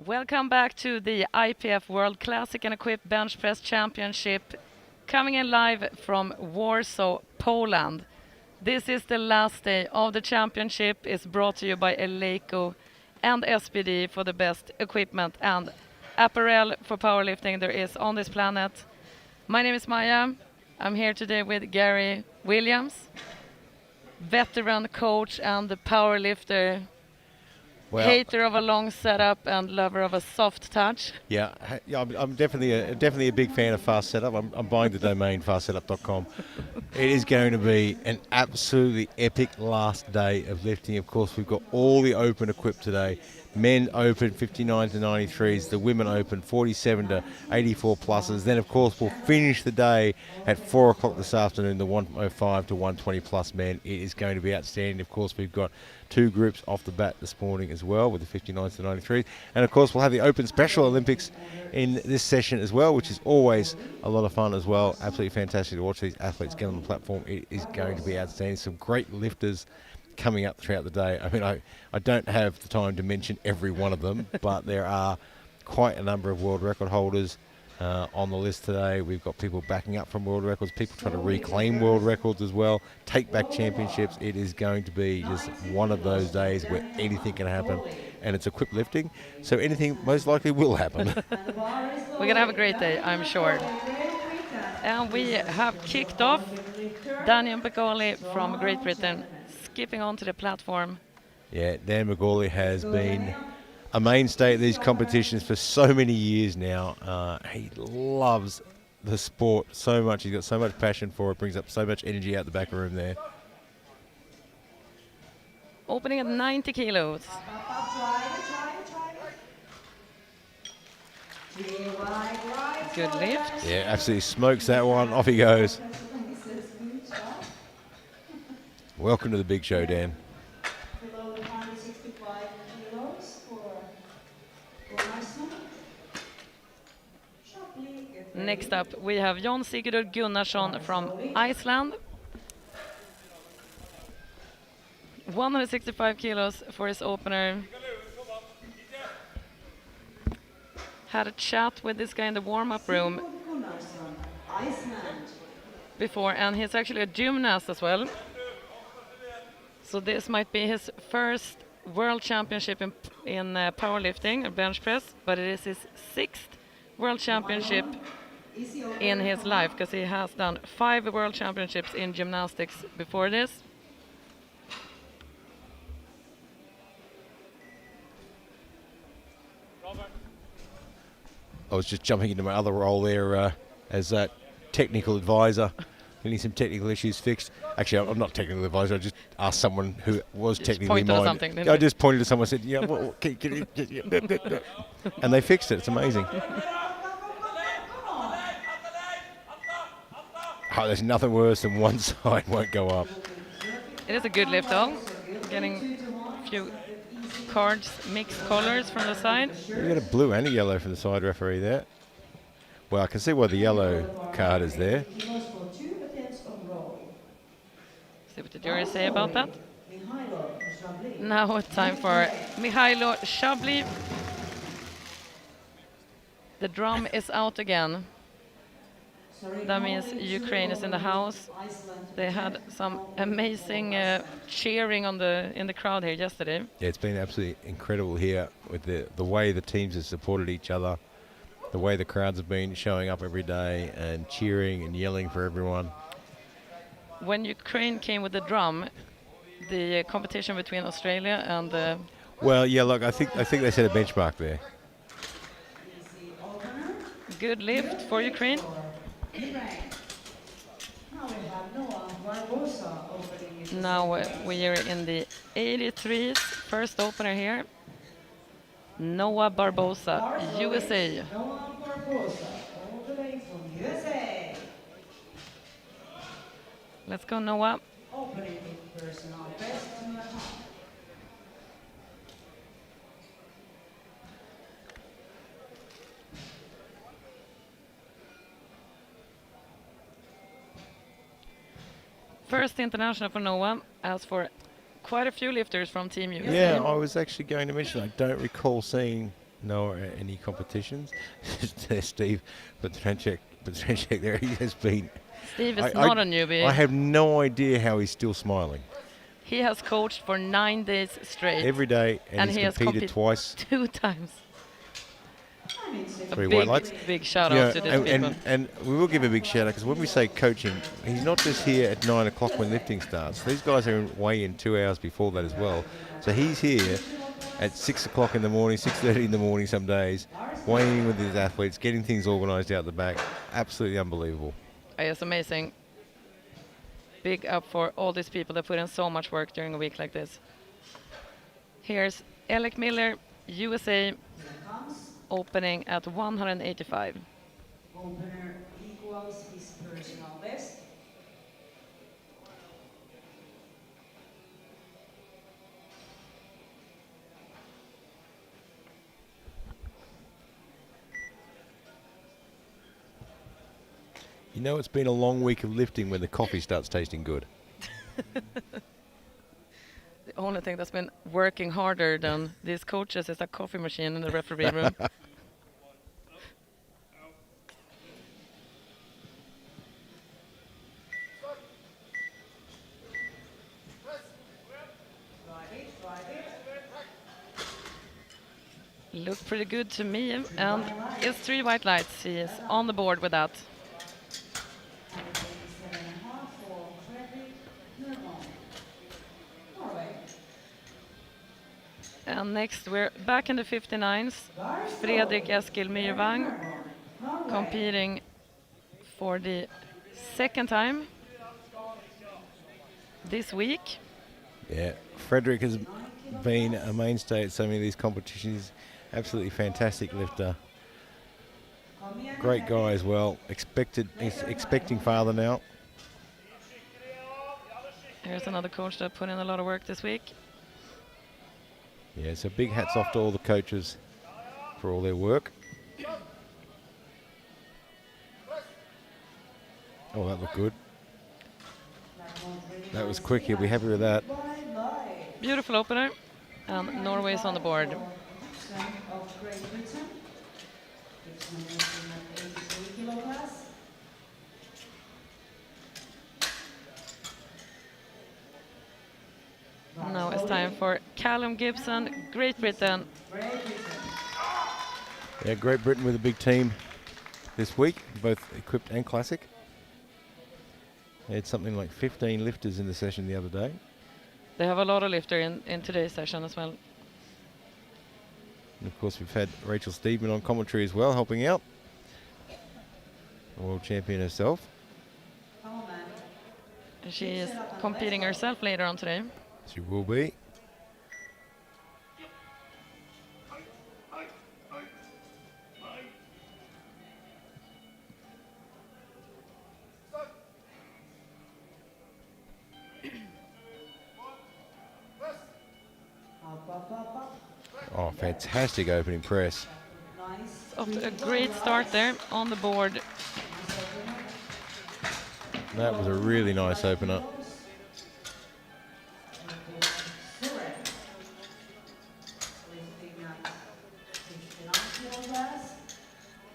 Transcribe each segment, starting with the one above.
Welcome back to the IPF World Classic and Equipped Bench Press Championship, coming in live from Warsaw, Poland. This is the last day of the championship. It's brought to you by Eleiko and SPD for the best equipment and apparel for powerlifting there is on this planet. My name is Maja. I'm here today with Gary Williams, veteran coach and the powerlifter. Well, hater of a long setup and lover of a soft touch. Yeah, I'm definitely a big fan of Fast Setup. I'm buying the domain fastsetup.com. It is going to be an absolutely epic last day of lifting. Of course, we've got all the open equipped today. Men open 59 to 93s, the women open 47 to 84 pluses. Then, of course, we'll finish the day at 4 o'clock this afternoon, the 105 to 120 plus men. It is going to be outstanding. Of course, we've got two groups off the bat this morning as well with the 59s to 93s. And, of course, we'll have the Open Special Olympics in this session as well, which is always a lot of fun as well. Absolutely fantastic to watch these athletes get on the platform. It is going to be outstanding. Some great lifters coming up throughout the day. I mean, I don't have the time to mention every one of them, but there are quite a number of world record holders on the list today. We've got people backing up from world records, people trying to reclaim world records as well, take back championships. It is going to be just one of those days where anything can happen, and it's equipped lifting, so anything most likely will happen. We're going to have a great day, I'm sure. And we have kicked off. Daniel Begoli from Great Britain skipping onto the platform. Yeah, Dan McGauley has been a mainstay at these competitions for so many years now. He loves the sport so much. He's got so much passion for it, brings up so much energy out the back room there. Opening at 90 kilos. Good lift. Yeah, absolutely smokes that one. Off he goes. Welcome to the big show, Dan. Next up, we have Jon Sigurður Gunnarsson from Iceland. 165 kilos for his opener. Had a chat with this guy in the warm-up room before, and he's actually a gymnast as well. So this might be his first world championship in powerlifting or bench press, but it is his 6th world championship in his life, because he has done 5 world championships in gymnastics before this. I was just jumping into my other role there as a technical advisor, getting some technical issues fixed. Actually, I'm not technical advisor. I just asked someone who was technically minded. I just pointed to someone and said, "Yeah, well, and they fixed it. It's amazing." Oh, there's nothing worse than one side won't go up. It is a good lift, though. Getting a few cards, mixed colors from the side. You got a blue and a yellow from the side referee there. Well, I can see why the yellow card is there. See what the jury say about that. Now it's time for Mihailo Shabli. The drum is out again. That means Ukraine is in the house. They had some amazing cheering in the crowd here yesterday. Yeah, it's been absolutely incredible here with the way the teams have supported each other, the way the crowds have been showing up every day and cheering and yelling for everyone. When Ukraine came with the drum, the competition between Australia and well, yeah, look, I think they set a benchmark there. Good lift for Ukraine. Now we are in the 83s. First opener here. Noah Barbosa, USA. Noah Barbosa, opening from USA. Let's go, Noah. Opening personal best 2.5. First international for Noah, as for quite a few lifters from Team USA. Yeah, I was actually going to mention I don't recall seeing Noah at any competitions. There's Steve Petrenchek there he has been. Steve is not a newbie. I have no idea how he's still smiling. He has coached for 9 days straight. Every day, and he he's competed twice. 2 times. Three white lights. Big shout out to these people. And we will give a big shout out because when we say coaching, he's not just here at 9 o'clock when lifting starts. These guys are way in 2 hours before that as well. So he's here at 6 o'clock in the morning, 6:30 in the morning some days, weighing in with his athletes, getting things organised out the back. Absolutely unbelievable. It's amazing. Big up for all these people that put in so much work during a week like this. Here's Alec Miller, USA, opening at 185. Opener equals his personal best. You know it's been a long week of lifting when the coffee starts tasting good. The only thing that's been working harder than these coaches is a coffee machine in the referee room. Looked pretty good to me, and it's 3 white lights. He is on the board with that. And next we're back in the 59s. Fredrik Eskil Myrvang competing for the second time this week. Yeah, Frederick has been a mainstay at so many of these competitions. Absolutely fantastic lifter. Great guy as well. He's expecting father now. Here's another coach that put in a lot of work this week. Yeah, so big hats off to all the coaches for all their work. Oh, that looked good. That was quick. He'll be happy with that. Beautiful opener. And Norway's on the board. Of Great Britain. It's 183 kilograms. Now it's time for Callum Gibson, Great Britain. Yeah, Great Britain with a big team this week, both equipped and classic. They had something like 15 lifters in the session the other day. They have a lot of lifter in today's session as well. And of course we've had Rachel Steedman on commentary as well, helping out. The world champion herself. She is competing herself later on today. She will be. Oh, fantastic opening press. Off to a great start there on the board. That was a really nice opener.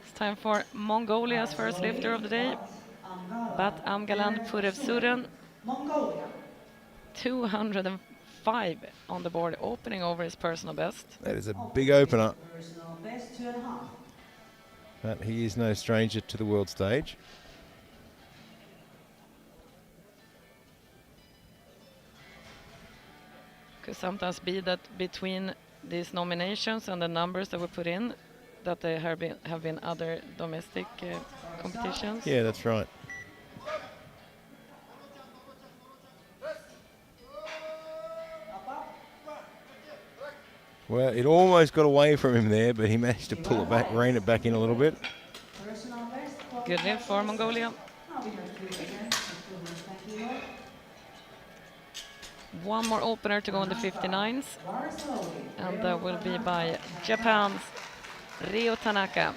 It's time for Mongolia's first lifter of the day, Bat Amgaland Purevsuren. 205 on the board, opening over his personal best. That is a big opener. But he is no stranger to the world stage. Could sometimes be that between these nominations and the numbers that we put in, that there have been other domestic competitions. Yeah, that's right. Well, it almost got away from him there, but he managed to pull it back, rein it back in a little bit. Personal best. Good lift for Mongolia. Now we have to do it again. 200 kilo. One more opener to go in the 59s, Bar slowly. and that will be by Japan's Ryo Tanaka.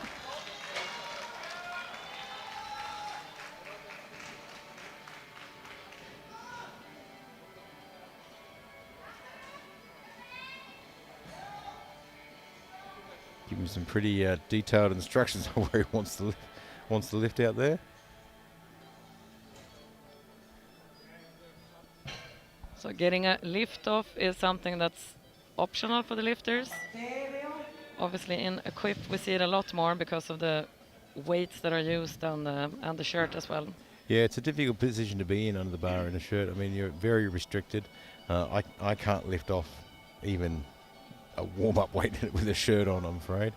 Give him some pretty detailed instructions on where he wants to lift out there. So getting a lift off is something that's optional for the lifters. Stereo. Obviously in equipped we see it a lot more because of the weights that are used and the shirt as well. Yeah, it's a difficult position to be in under the bar in a shirt. I mean, you're very restricted. I can't lift off even a warm-up weight with a shirt on, I'm afraid.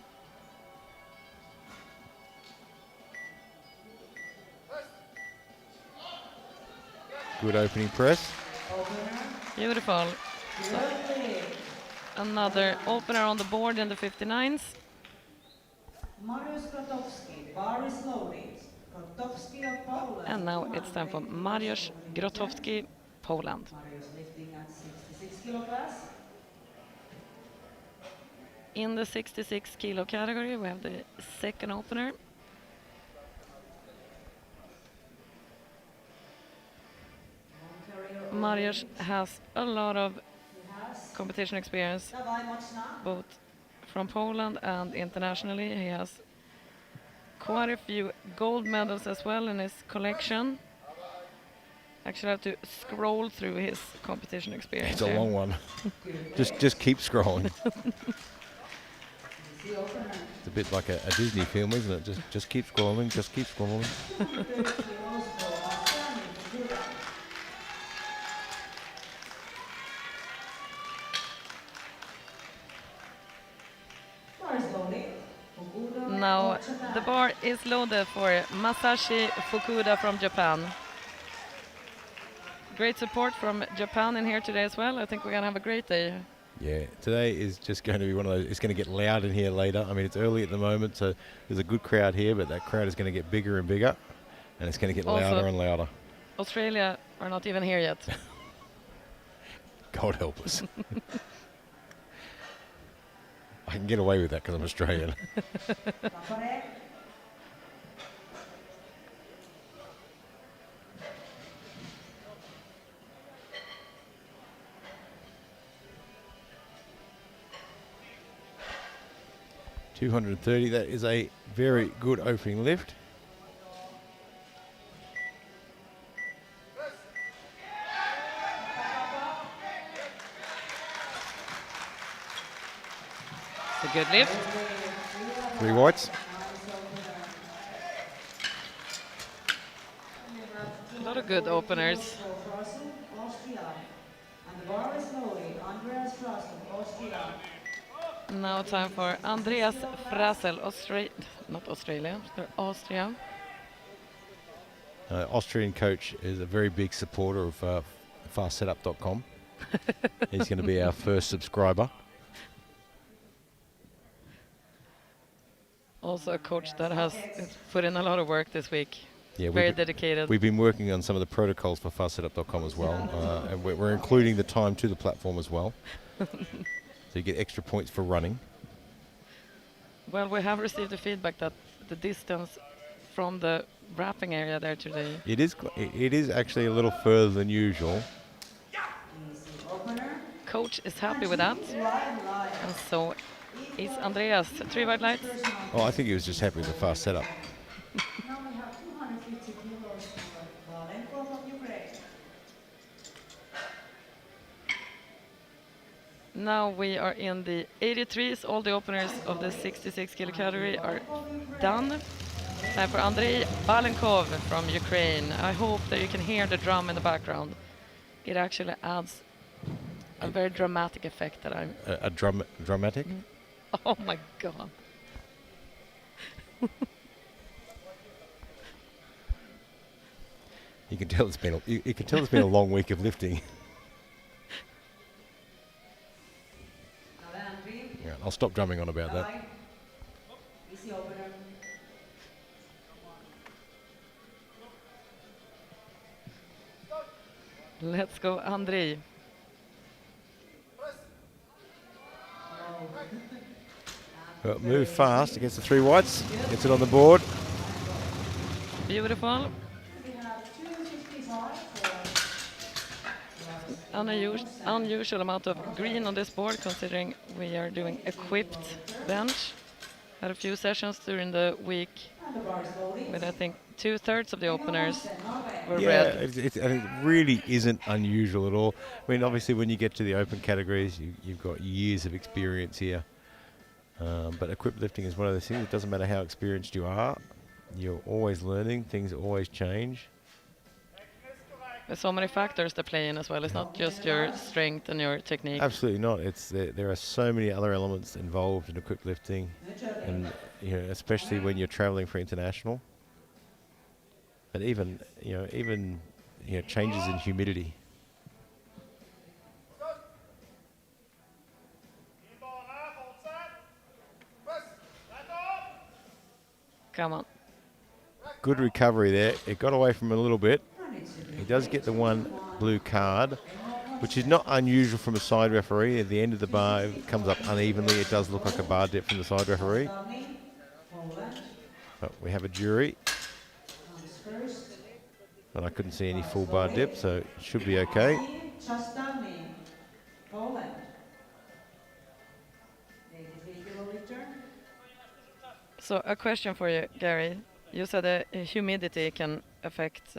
Good opening press. Opener. Beautiful. Lovely. Another opener on the board in the 59s. Mariusz Grotowski. Bar is loaded. Grotowski of Poland. And now it's time for Mariusz Grotowski, Poland. Mariusz lifting at 66 kilo class. In the 66 kilo category we have the second opener. Mariusz has a lot of competition experience, Dawaj mocna. both from Poland and internationally. He has quite a few gold medals as well in his collection. Actually, I have to scroll through his competition experience. It's a here. long one. just keep scrolling. The opener. It's a bit like a Disney film, isn't it? Just keep scrolling, just keep scrolling. 230 kilos for outstanding figure. Bar is loaded. Fukuda Now of Japan. the bar is loaded for Masashi Fukuda from Japan. Great support from Japan in here today as well. I think we're gonna have a great day. Yeah, today is just going to be one of those. It's going to get loud in here later. I mean, it's early at the moment, so there's a good crowd here, but that crowd is going to get bigger and bigger, and it's going to get Also- louder and louder. Australia are not even here yet. God help us. I can get away with that because I'm Australian. Tapare. $230. That is a very good opening lift. It's a good lift. 3 whites. A lot of good openers. Frasu, Austria. And the bar is loaded. Andreas Frasu, Austria. Now time for Andreas Frassel, not Australia, Austria. Austrian coach is a very big supporter of fastsetup.com. He's going to be our first subscriber. Also a coach that has put in a lot of work this week. Yeah, Very dedicated. We've been working on some of the protocols for fastsetup.com as well, and we're including the time to the platform as well. So you get extra points for running. Well, we have received the feedback that the distance from the wrapping area there today. It is actually a little further than usual. Easy opener. Coach is happy with that, Live, live. and so is Andreas. 3 white lights. Oh, I think he was just happy with the fast setup. Now we have 250 kilos for Valenko from Ukraine. Now we are in the 83s. All the openers of the 66 kilo category are done. Time for Andrei Balenkov from Ukraine. I hope that you can hear the drum in the background. It actually adds a very dramatic effect that I'm... A dramatic. Oh my God. You can tell it's been you can tell it's been a long week of lifting. Yeah, I'll stop drumming on about that. Easy opener. Let's go, Andrei. Move fast against the three whites. Gets it on the board. Beautiful. We have 255 for Unusual amount of green on this board, considering we are doing equipped bench. Had a few sessions during the week, and the bar slowly. but I think 2/3 of the openers were Yeah, red. and it really isn't unusual at all. I mean, obviously, when you get to the open categories, you've got years of experience here. But equipped lifting is one of those things. It doesn't matter how experienced you are. You're always learning. Things always change. There's so many factors to play in as well. It's not just your strength and your technique. Absolutely not. There are so many other elements involved in equipped lifting, and especially when you're traveling for international. But even changes in humidity. Come on. Good recovery there. It got away from him a little bit. He does get the one blue card, which is not unusual from a side referee. At the end of the bar, it comes up unevenly. It does look like a bar dip from the side referee. But we have a jury. And I couldn't see any full bar dip, so it should be okay. Poland. 83 kilo lifter. So a question for you, Gary. You said the humidity can affect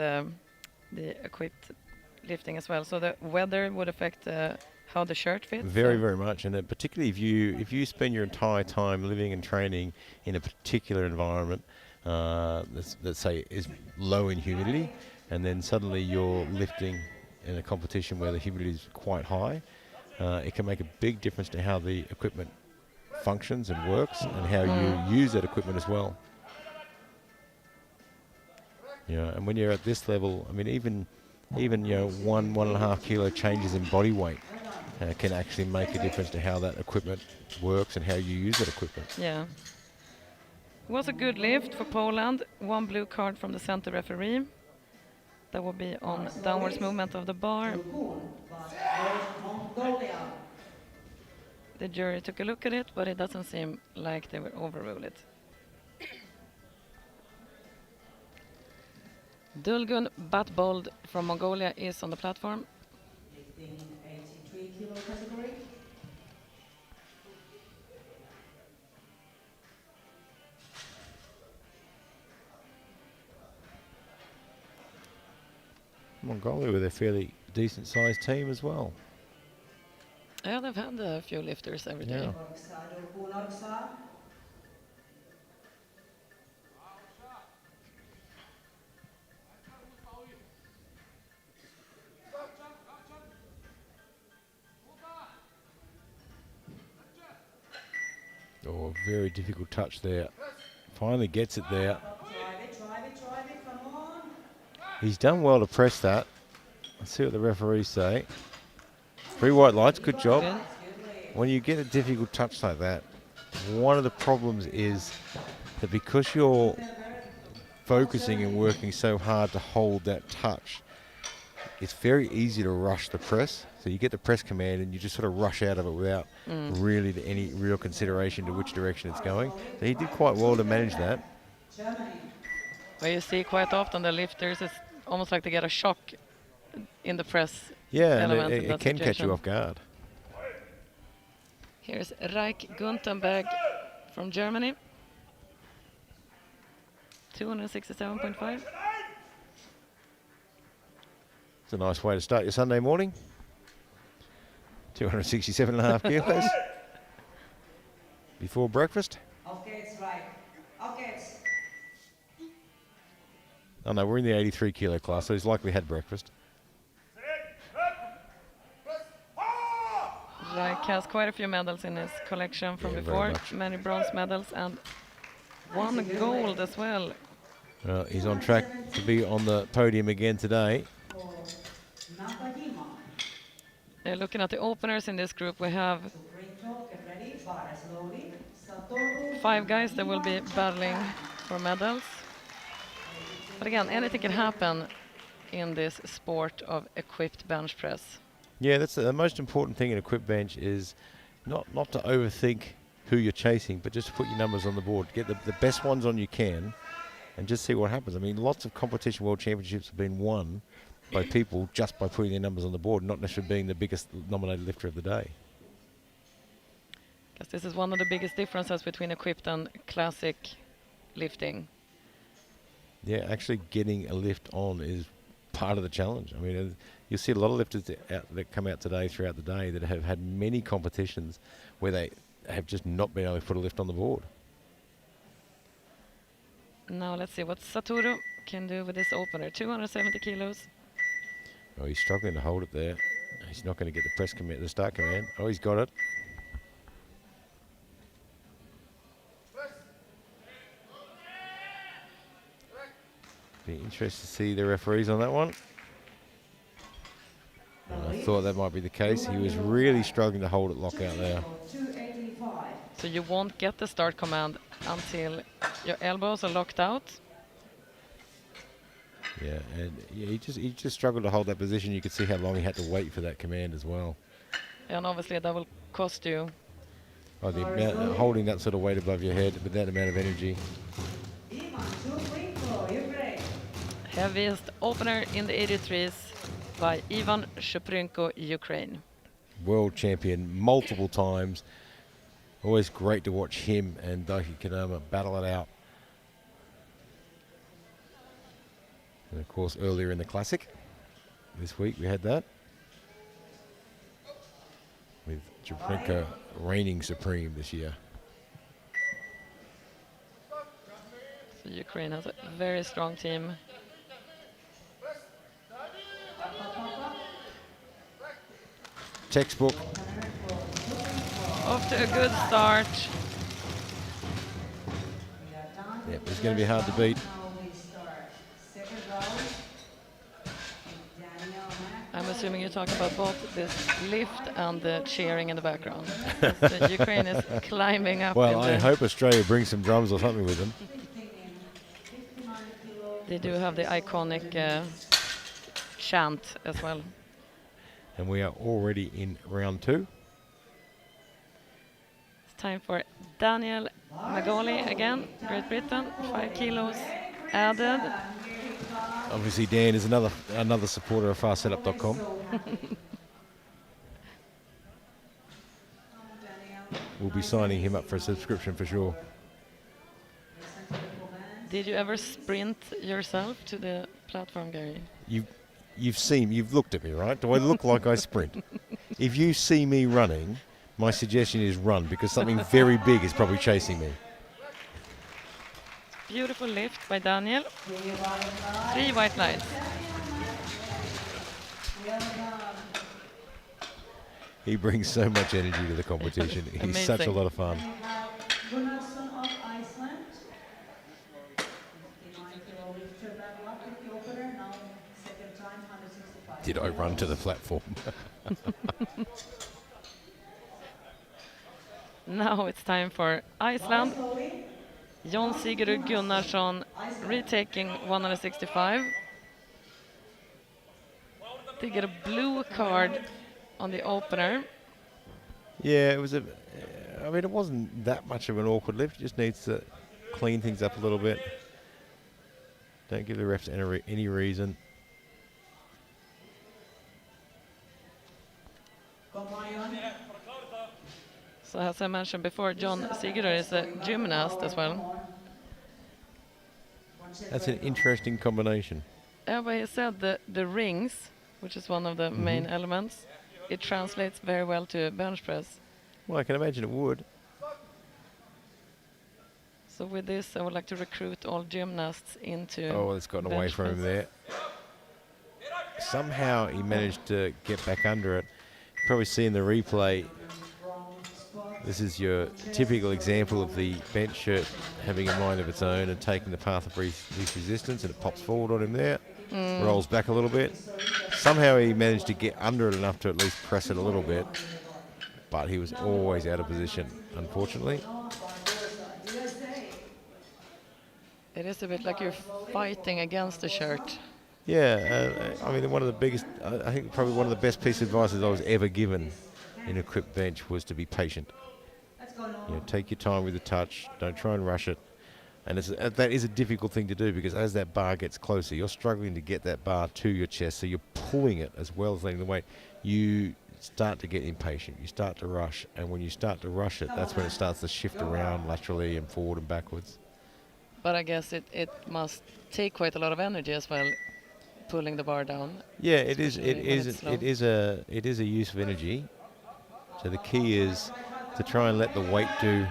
the equipped lifting as well. So the weather would affect how the shirt fits? Very, very much. And particularly if you spend your entire time living and training in a particular environment, let's say is low in humidity, and then suddenly you're lifting in a competition where the humidity is quite high, it can make a big difference to how the equipment functions and works and how you use that equipment as well. And when you're at this level, I mean, even 1.5 kilo changes in body weight can actually make a difference to how that equipment works and how you use that equipment. Yeah. It was a good lift for Poland. One blue card from the center referee. That will be on downwards movement of the bar. The jury took a look at it, but it doesn't seem like they will overrule it. Dulgun Batbold from Mongolia is on the platform. Lifting 83 kilo category. Mongolia with a fairly decent sized team as well. Yeah, they've had a few lifters every day. Yeah. Oh, very difficult touch there. Finally gets it there. Drive it, come on. He's done well to press that. Let's see what the referees say. 3 white lights, good job. Good. When you get a difficult touch like that, one of the problems is that because you're focusing and working so hard to hold that touch, it's very easy to rush the press. So you get the press command and you just sort of rush out of it without really any real consideration to which direction it's going. So he did quite well to manage that. Where you see quite often the lifters, it's almost like they get a shock in the press. Yeah, and element in it that can catch you situation. off guard. Here's Reich Guntenberg from Germany. 267.5. It's a nice way to start your Sunday morning. 267.5 kilos before breakfast. Off gates, right. Off gates. Oh no, we're in the 83 kilo class, so he's likely had breakfast. Reich has quite a few medals in his collection from Yeah, very before. much. Many bronze medals and One gold as well. He's on track to be on the podium again today. for Nakajima. Looking at the openers in this group, we have Supricho, get ready, bar slowly. Satoru 5 guys that will be Nakajima, battling for medals. But again, anything can happen in this sport of equipped bench press. Yeah, that's the most important thing in equipped bench is not to overthink who you're chasing, but just to put your numbers on the board. Get the best ones on you can, and just see what happens. I mean, lots of competition world championships have been won by people just by putting their numbers on the board, not necessarily being the biggest nominated lifter of the day. Because this is one of the biggest differences between equipped and classic lifting. Yeah, actually getting a lift on is part of the challenge. I mean, you'll see a lot of lifters that come out today throughout the day that have had many competitions where they have just not been able to put a lift on the board. Now let's see what Satoru can do with this opener. 270 kilos. Oh, he's struggling to hold it there. He's not going to get the press command, the start command. Oh, he's got it. Be interested to see the referees on that one. I thought that might be the case. He was really struggling to hold it lockout there. 285. So you won't get the start command until your elbows are locked out. Yeah, and yeah, he just struggled to hold that position. You could see how long he had to wait for that command as well. And obviously that will cost you. Oh, the amount, holding that sort of weight above your head with that amount of energy. Ivan Supricho, Ukraine. Heaviest opener in the 83s by Ivan Shuprenko, Ukraine. World champion multiple times. Always great to watch him and Daiki Kanama battle it out. And of course, earlier in the Classic, this week we had that. With Shuprenko reigning supreme this year. So Ukraine has a very strong team. Textbook. Off to a good start. Yep, it's going to be hard to beat. Now we start. Second round. Daniel Mack. I'm assuming you're talking about both this lift and the cheering in the background. The Ukraine is climbing up. Well, in I the- hope Australia brings some drums or something with them. 59 kilo. They do have the iconic chant as well. And we are already in round 2. It's time for Daniel Magoli again, Great Britain, 5 kilos added. Obviously, Dan is another supporter of FastSetup.com. We'll be signing him up for a subscription for sure. Did you ever sprint yourself to the platform, Gary? You've looked at me, right? Do I look like I sprint? If you see me running, my suggestion is run, because something very big is probably chasing me. Beautiful lift by Daniel. 3 white lights. He brings so much energy to the competition. He's such a Amazing. lot of fun. Gunnarsson of Iceland. 59 kilo lifter battle up with the opener. Now second time, 165. Did I run to the platform? Now it's time for Iceland. Jon Sigurður Gunnarsson retaking 165. They get a blue card on the opener. Yeah, it was I mean, it wasn't that much of an awkward lift. Just needs to clean things up a little bit. Don't give the refs any reason. So as I mentioned before, Jon Sigurður is a gymnast as well. That's an interesting combination. Yeah, but he said the rings, which is one of the main elements, it translates very well to bench press. Well, I can imagine it would. So with this, I would like to recruit all gymnasts into Oh, well, it's gotten away bench from him press. there. Somehow he managed to get back under it. Probably seeing the replay. Wrong spot. This is your typical example of the bench shirt having a mind of its own and taking the path of least resistance, and it pops forward on him there, rolls back a little bit. Somehow he managed to get under it enough to at least press it a little bit, but he was always out of position, unfortunately. It is a bit like you're fighting against the shirt. Yeah, I mean, one of the biggest, I think probably one of the best pieces of advice I was ever given in a equipped bench was to be patient. You know, take your time with the touch, don't try and rush it. And that is a difficult thing to do, because as that bar gets closer, you're struggling to get that bar to your chest, so you're pulling it as well as letting the weight. You start to get impatient, you start to rush, and when you start to rush it, that's when it starts to shift around laterally and forward and backwards. But I guess it must take quite a lot of energy as well, pulling the bar down. Yeah, it is. It especially when is. it's slow. It is a use of energy. So the key is to try and let the weight do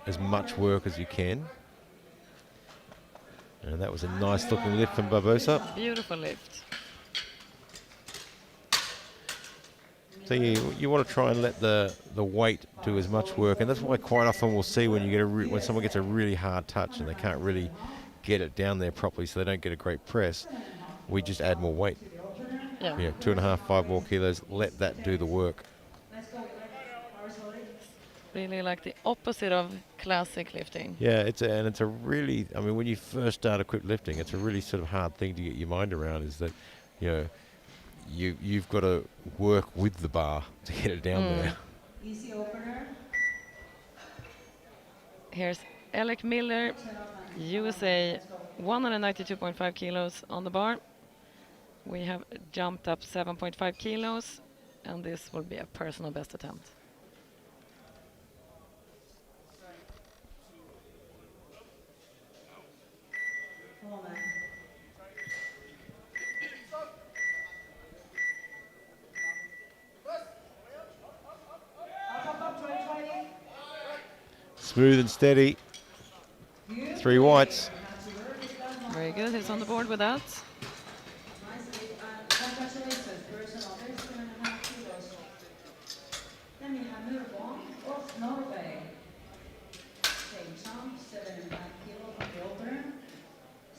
as much work as you can. And that was a nice looking lift from Barbosa. Beautiful lift. So you want to try and let the weight do as much work, and that's why quite often we'll see when you get when someone gets a really hard touch and they can't really get it down there properly, so they don't get a great press. We just add more weight. Yeah. Yeah, 2.5, 5 more kilos. Let that do the work. Really like the opposite of classic lifting. Yeah, it's a really, I mean, when you first start equipped lifting, it's a really sort of hard thing to get your mind around, is that, you know, you've got to work with the bar to get it down there. Easy opener. Here's Alec Miller, USA, 192.5 kilos on the bar. We have jumped up 7.5 kilos, and this will be a personal best attempt. Come on, man. Up, 20. Smooth and steady. 3 whites. Very good, he's on the board with that. Nicely, and congratulations, personal best 7.5 kilos. Then we have Murvon of Norway. Same jump, 7.5 kilo from the opener.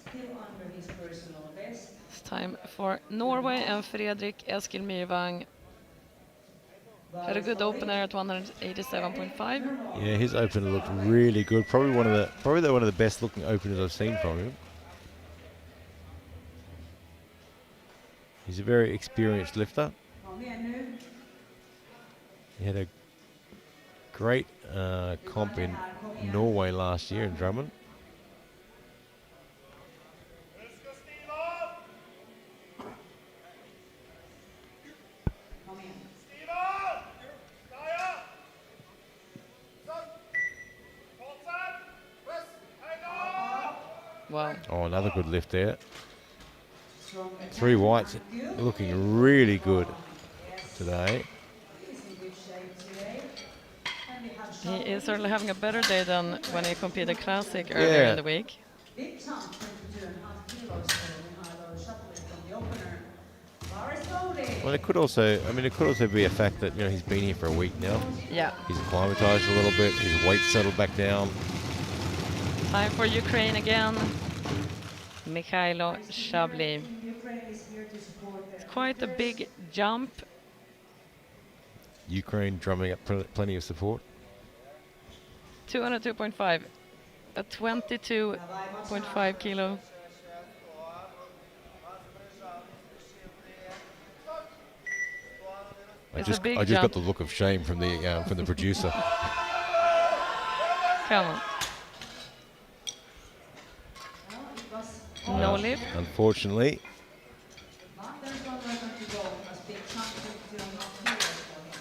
Still under his personal best. It's time for Norway and Fredrik Eskil Myrvang. Had a good opener at 187.5. Yeah, his opener looked really good. Probably one of the best looking openers I've seen from him. He's a very experienced lifter. Kom igen nu. He had a great comp in Norway last year in Drummond. Kom igen. Wow. Oh, another good lift there. Strong attack. 3 whites, looking really good Yes, today. he's in good shape today. And we have He Shuttling. is certainly having a better day than when he competed classic earlier Yeah. in the week. Big jump, 22.5 kilos for Mihailo Shuttling from the opener. Bar is loaded. Well, it could also be a fact that, you know, he's been here for a week now. Yeah. He's acclimatized a little bit. His weight settled back down. Time for Ukraine again. Mikhailo Shabli. Ukraine is here to support their Quite a big jump. Ukraine drumming up plenty of support. 202.5. A 22.5 kilo. It's a big I just jump. got the look of shame from the producer. Come on. Well, it was No lift. Unfortunately, but there's one record to go as big jump, 22.5 kilos for him.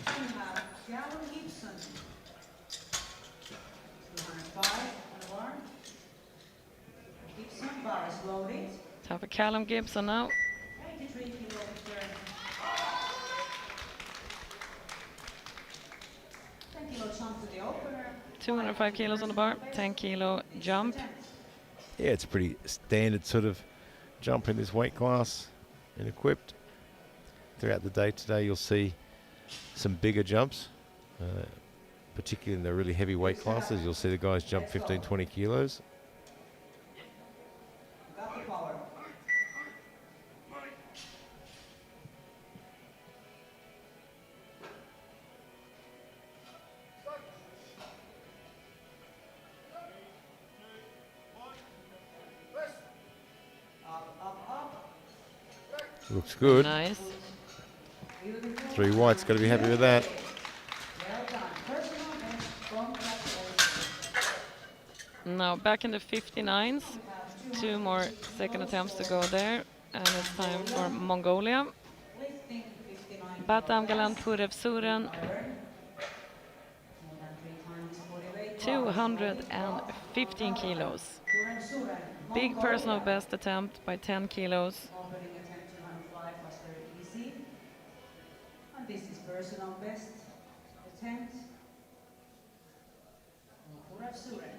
Then we have Gavin Gibson. 205 on the bar. Gibson bar is loaded. Time for Callum Gibson now. 83 kilo return. 10 kilo jump to the opener. 205 kilos on the bar. 10 kilo jump. yeah, it's a pretty standard sort of jump in this weight class and equipped. Throughout the day today, you'll see some bigger jumps. particularly in the really heavy weight classes. You'll see the guys jump 15, 20 kilos. Got the power. Looks good. Nice. 3 whites, got to be happy with that. Well done. Personal best. Congratulations. Now back in the 59s. 2 more second attempts to go there. And it's time for Mongolia. Lifting 59. Batam Galan Purev Suren, More than 3 times body weight. 215 kilos. Puran Suren, Big Mongolia. personal best attempt by 10 kilos. Opening attempt 205 was very easy. And this is personal best attempt. Puran Suren.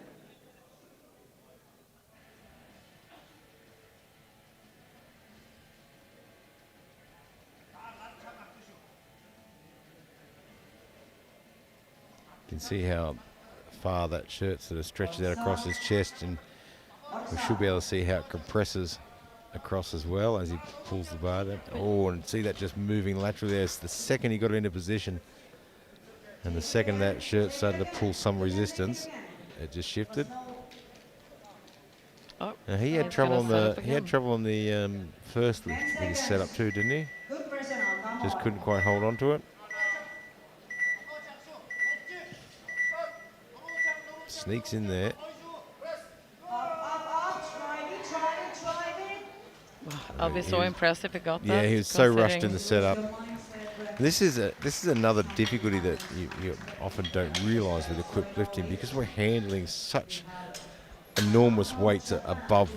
You can see how far that shirt sort of stretches out across his chest, and we should be able to see how it compresses across as well as he pulls the bar down. Oh, and see that just moving laterally there. It's the second he got into position, and the second that shirt started to pull some resistance, it just shifted. Oh, Now he had it's trouble gonna on set the up he had again. trouble on the first lift with his setup too, didn't he? Good personal, come Just on. couldn't quite hold on to it. Sneaks in there. Up, try it. I'll be so was- impressed if he got that. Yeah, he was so rushed in the considering- setup. Your mindset, Brett. This is another difficulty that you often don't realise with equipped lifting, because we're handling such enormous weights above,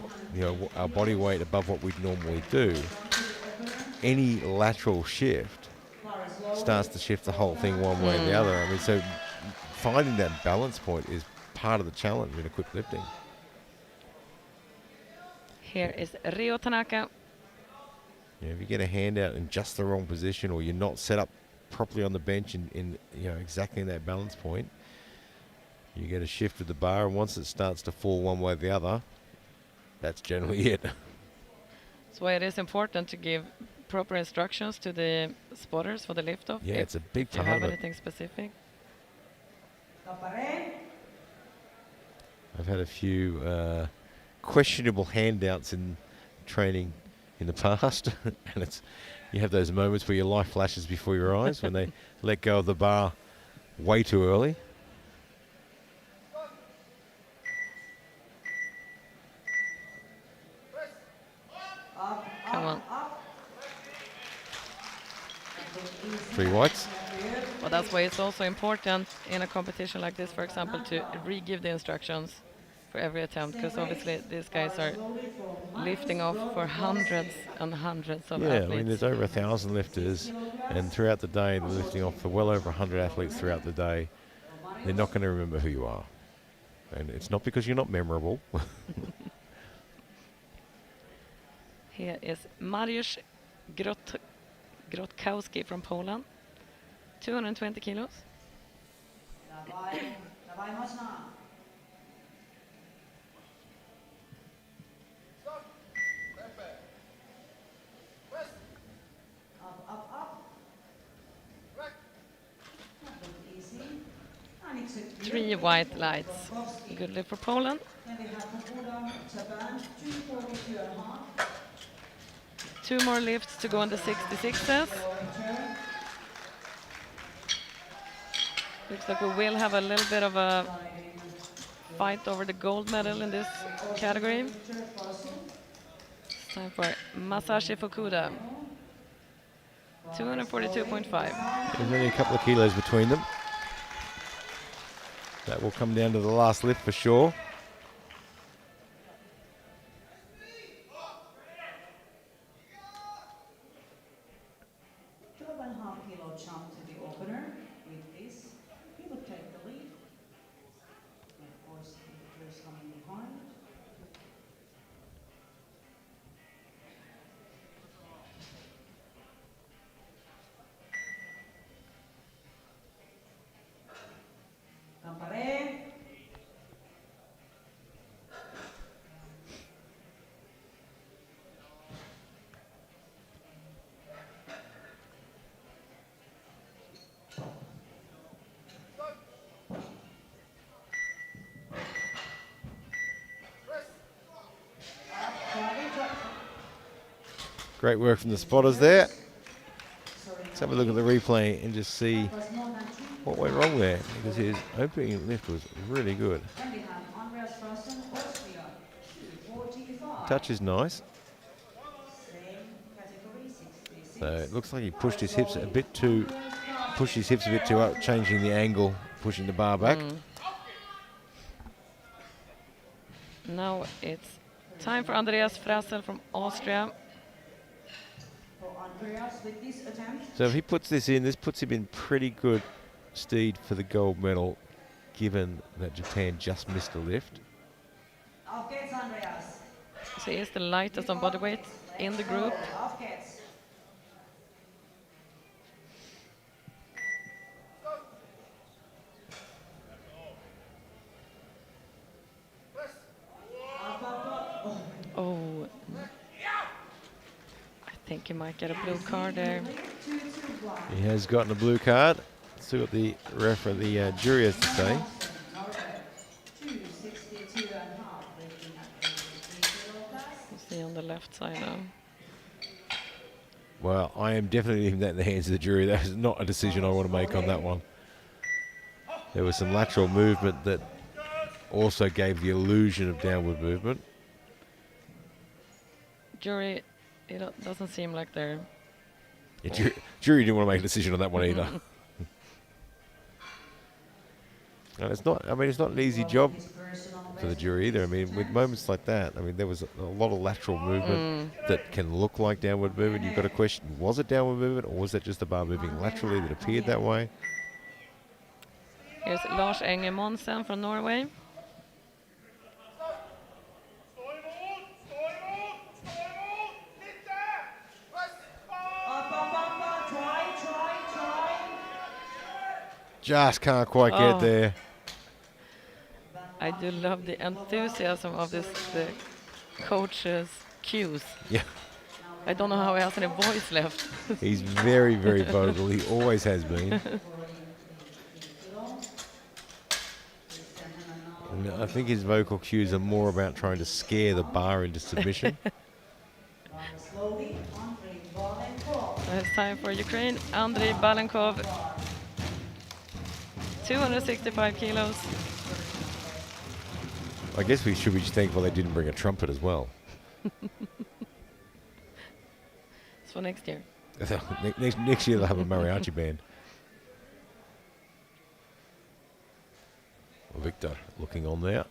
our body weight above what we'd normally do. Any lateral shift starts to shift the whole thing one way or the other. I mean, so finding that balance point is part of the challenge in equipped lifting. Here is Rio Tanaka. If you get a hand out in just the wrong position, or you're not set up properly on the bench in exactly in that balance point, you get a shift with the bar, and once it starts to fall one way or the other, that's generally it. That's why it is important to give proper instructions to the spotters for the lift-off. Yeah, it's a big If you part have of it. anything specific. Capare. I've had a few questionable handouts in training in the past, and you have those moments where your life flashes before your eyes when they let go of the bar way too early. Come on. 3 whites. Well, that's why it's also important in a competition like this, for example, to re-give the instructions for every attempt, because obviously these guys are lifting off for hundreds and hundreds of Yeah, I athletes. mean, there's over 1,000 lifters, and throughout the day, they're lifting off for well over 100 athletes throughout the day. They're not going to remember who you are. And it's not because you're not memorable. Here is Mariusz Grotkowski from Poland, 220 kilos. Dawaj mocno. Up. Easy. And it's a 3 white lights. Good lift for Poland. Then we have Fukuda, Japan, 242.5. 2 more lifts to go on the 66s. Looks like we will have a little bit of a fight over the gold medal in this category. It's time for Masashi Fukuda. 242.5. There's only a couple of kilos between them. That will come down to the last lift for sure. 12.5 kilo jump to the opener. With this, he would take the lead. And of course, the players coming behind. Great work from the spotters there. Let's have a look at the replay and just see what went wrong there, because his opening lift was really good. Then we have Andreas Frosten, Austria, 245. Touch is nice. Same category, 66. So it looks like he pushed his hips a bit too up, changing the angle, pushing the bar back. Now it's time for Andreas Frassel from Austria. For Andreas with this attempt. So if he puts this in, this puts him in pretty good stead for the gold medal, given that Japan just missed a lift. Auf geht's, Andreas. So he is the lightest on body weight in the group. Auf geht's. Up, up, up. Oh. Oh, I think he might get a blue card there. 2-2 block. He has gotten a blue card. See what the jury has to say. 262 and a half. Lifting at the 3 kilo class. You see on the left side now. Well, I am definitely leaving that in the hands of the jury. That is not a decision I want to make on that one. There was some lateral movement that also gave the illusion of downward movement. Jury, it doesn't seem like they're... Yeah, jury didn't want to make a decision on that one either. And it's not. I mean, it's not an easy job for the jury either. I mean, with moments like that, I mean, there was a lot of lateral movement that can look like downward movement. You've got to question: was it downward movement, or was that just the bar moving laterally that appeared that way? Here's Lars Enge Monsen from Norway. Up, try. Just can't quite Oh. get there. I do love the enthusiasm of the coach's cues. Yeah, I don't know how he has any voice left. he's very, very vocal. He always has been. And I think his vocal cues are more about trying to scare the bar into submission. Slowly, Andrei Balenkov. So it's time for Ukraine. Andrei Balenkov, 265 kilos. I guess we should be thankful they didn't bring a trumpet as well. It's for next year. Next year they'll have a mariachi band. Victor looking on there.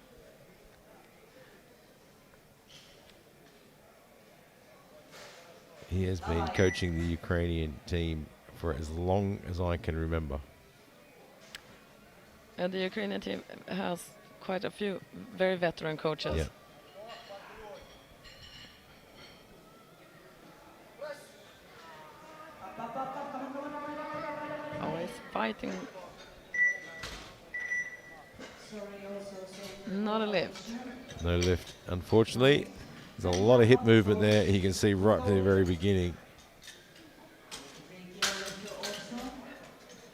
He has been coaching the Ukrainian team for as long as I can remember. And the Ukrainian team has quite a few very veteran coaches. Yeah. Always fighting. Not a lift. No lift, unfortunately. There's a lot of hip movement there. You can see right from the very beginning.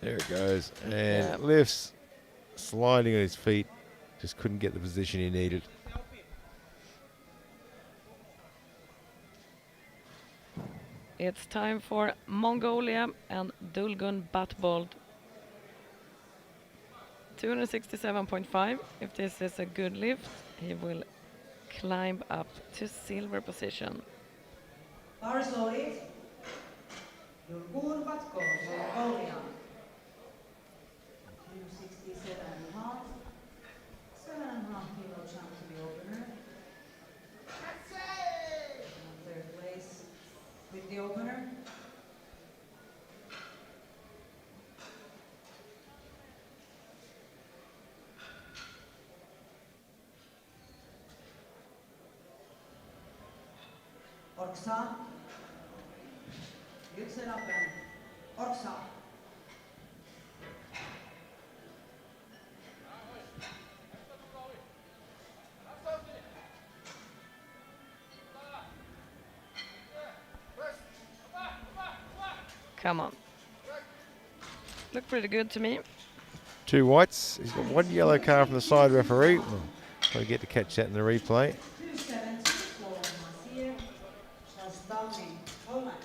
There it goes. And Yeah. lifts, sliding on his feet. Just couldn't get the position he needed. It's time for Mongolia and Dulgun Batbold. 267.5. If this is a good lift, he will climb up to silver position. Bar slowly. Yurgun Batko, Mongolia. 267 and a half. 7.5 kilo jump to the opener. And third place with the opener. Orksa. Yükseläpen. Orksa. Come on. Look pretty good to me. 2 whites. He's got 1 yellow card from the side referee. We'll get to catch that in the replay. 270 for Masir Stavny, Poland.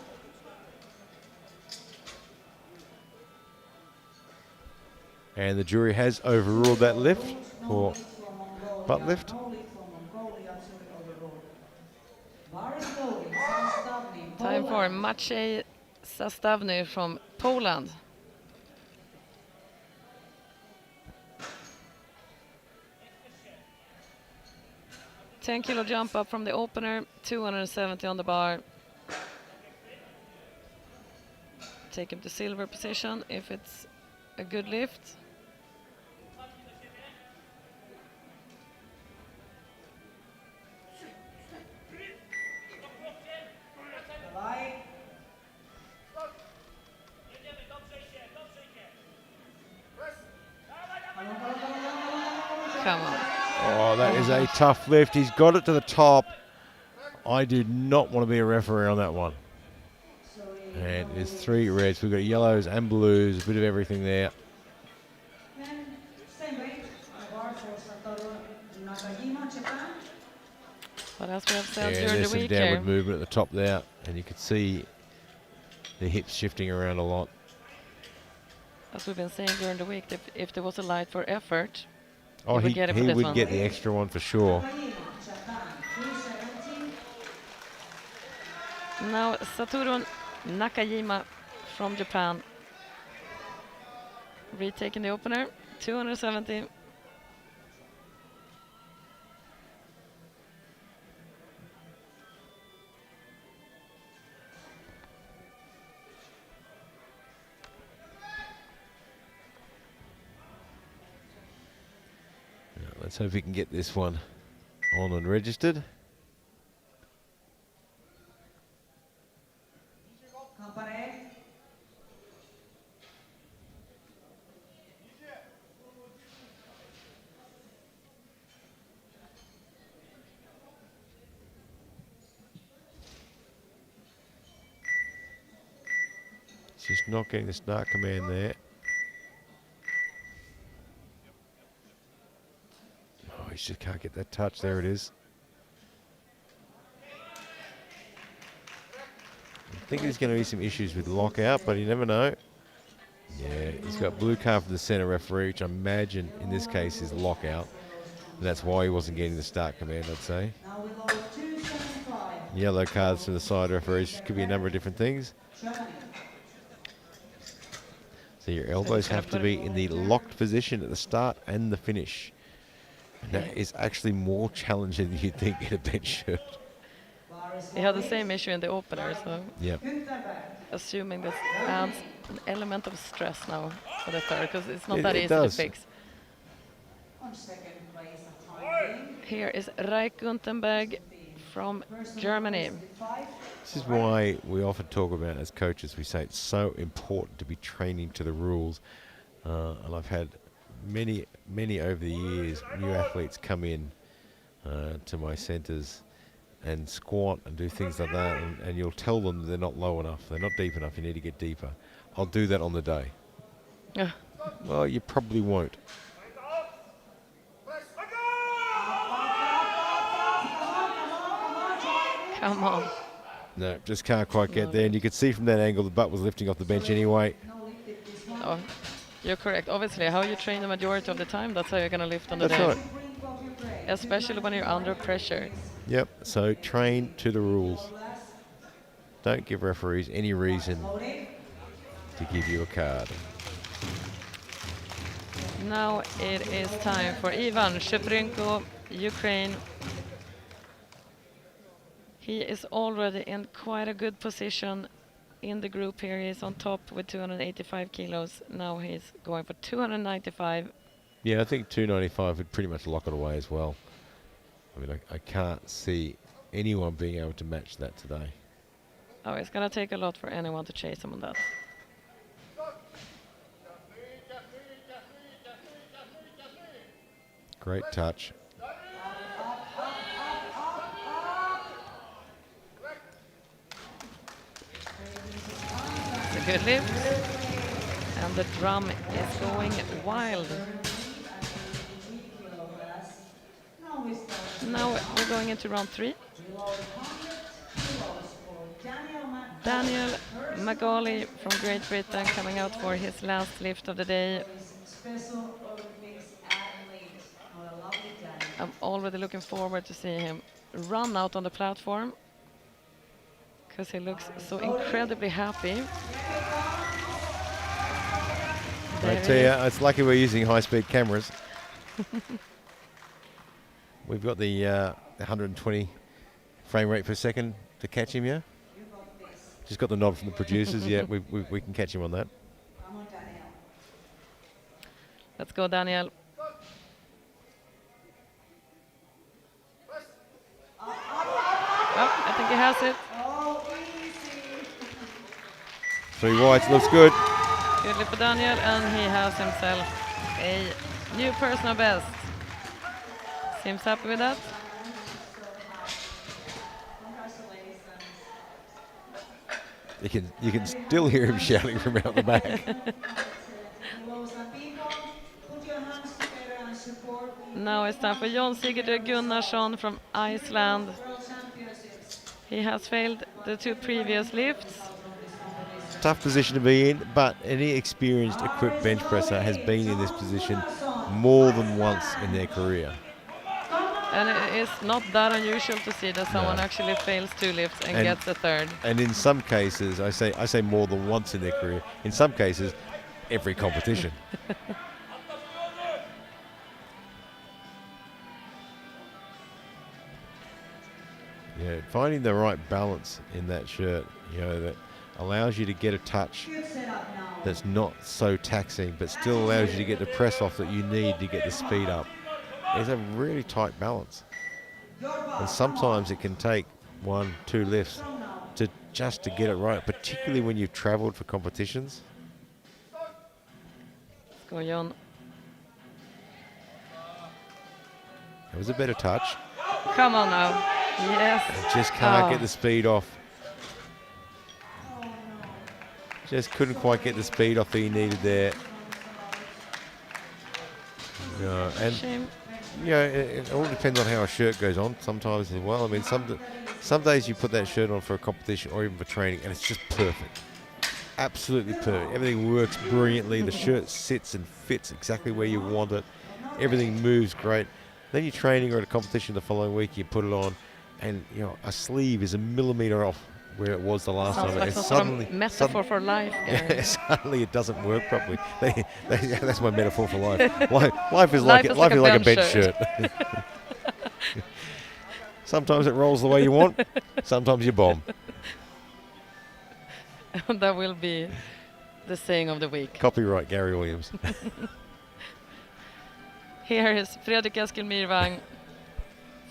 And the jury has overruled that lift for butt lift. Time for Maciej Sastavny from Poland. $10-kilo jump up from the opener, 270 on the bar. Take him to silver position if it's a good lift. Come on. Oh, that is a tough lift. He's got it to the top. I do not want to be a referee on that one. And there's 3 reds. We've got yellows and blues, a bit of everything there. But as we have said Yeah, during there's the some week downward here, movement at the top there, and you can see the hips shifting around a lot. as we've been saying during the week, if there was a light for effort, Oh, he he would get it for this would one. get the extra one for sure. Now Satoru Nakajima from Japan, retaking the opener, 270. Let's hope we can get this one on and registered. Just not getting the start command there. Oh, he just can't get that touch. There it is. I think there's going to be some issues with lockout, but you never know. Yeah, he's got blue card from the centre referee, which I imagine in this case is lockout. And that's why he wasn't getting the start command, I'd say. Yellow cards from the side referees could be a number of different things. So your elbows have to be in the locked position at the start and the finish. And that is actually more challenging than you'd think in a bench shirt. He had the same issue in the opener, so Yep. assuming this adds an element of stress now for the third, because it's not It- that it easy does. to fix. Here is Raik Guntenberg from Germany. This is why we often talk about, as coaches, we say it's so important to be training to the rules. And I've had many over the years, new athletes come in to my centres and squat and do things like that, and you'll tell them they're not low enough, they're not deep enough, you need to get deeper. I'll do that on the day. Yeah. Well, you probably won't. Come on. No, just can't quite get there, and you could see from that angle the butt was lifting off the bench anyway. Oh, you're correct. Obviously, how you train the majority of the time, that's how you're going to lift on the That's day. right. Especially when you're under pressure. Yep, so train to the rules. Don't give referees any reason to give you a card. Now it is time for Ivan Shevchenko, Ukraine. He is already in quite a good position in the group here. He's on top with 285 kilos. Now he's going for 295. Yeah, I think 295 would pretty much lock it away as well. I mean, I can't see anyone being able to match that today. Oh, it's going to take a lot for anyone to chase him on that. Great touch. It's a good lift. And the drum is going wild. Now we're going into round 3. Daniel Magali from Great Britain coming out for his last lift of the day. Special Olympics athlete. What a lovely Daniel. I'm already looking forward to see him run out on the platform because he looks so incredibly happy. I There tell he you, is. it's lucky we're using high-speed cameras. We've got the 120 frame rate per second to catch him, yeah? Just got the nod from the producers, yeah, we can catch him on that. Come on, Daniel. Let's go, Daniel. Oh, I think he has it. Oh, easy. 3 whites, looks good. Good lift for Daniel, and he has himself a new personal best. Seems happy with that. Congratulations. You can still hear him shouting from out the back. Hello, some people. Put your hands together and support the Now it's time for Jon Sigurdur Gunnarsson from Iceland. World Championships. He has failed the 2 previous lifts. Tough position to be in, but any experienced equipped bench presser has been in this position more than once in their career. And it is not that unusual to see that someone No. actually fails 2 lifts and And- gets a 3rd. And in some cases, I say more than once in their career. In some cases, every competition. Yeah, finding the right balance in that shirt, that allows you to get a touch Good setup now. that's not so taxing, but still allows you to get the press off that you need to get the speed up. It's a really tight balance. And sometimes it can take 1, 2 lifts to get it right, particularly when you've traveled for competitions. Let's go, Jon. It was a better touch. Come on now. Yes. Just can't Oh. get the speed off. Just couldn't quite get the speed off that he needed there. Yeah, and Shame. it all depends on how a shirt goes on sometimes as well. I mean, some days you put that shirt on for a competition or even for training and it's just perfect. Absolutely perfect. Everything works brilliantly. The shirt sits and fits exactly where you want it. Everything moves great. Then you're training or at a competition the following week, you put it on and a sleeve is a millimeter off where it was the last Sounds time. like And some sort of metaphor for life. Gary. suddenly it doesn't work properly. That's my metaphor for life. Life is Life like is a like a bench bench shirt. Sometimes it rolls the way you want. Sometimes you bomb. That will be the saying of the week. Copyright Gary Williams. Here is Fredrik Eskil Myrvang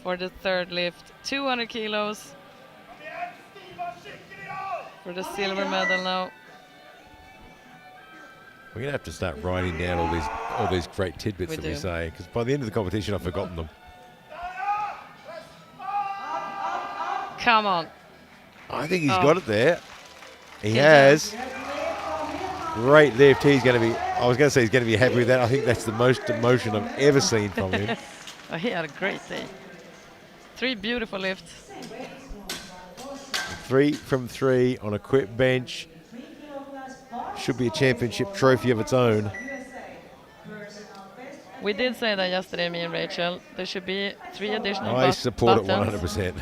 for the 3rd lift. 200 kilos for the silver medal now. We're gonna have to start writing down all these great tidbits We that we do. say, because by the end of the competition, I've forgotten them. Come on. I think he's Oh. got it there. He Good has. Great lift. He's going to be. I was going to say he's going to be happy with that. I think that's the most emotion I've ever seen from him. Oh, he had a great day. 3 beautiful lifts. 3 from 3 on a quick bench. Should be a championship trophy of its own. We did say that yesterday, me and Rachel. There should be 3 additional I support it buttons. 100%.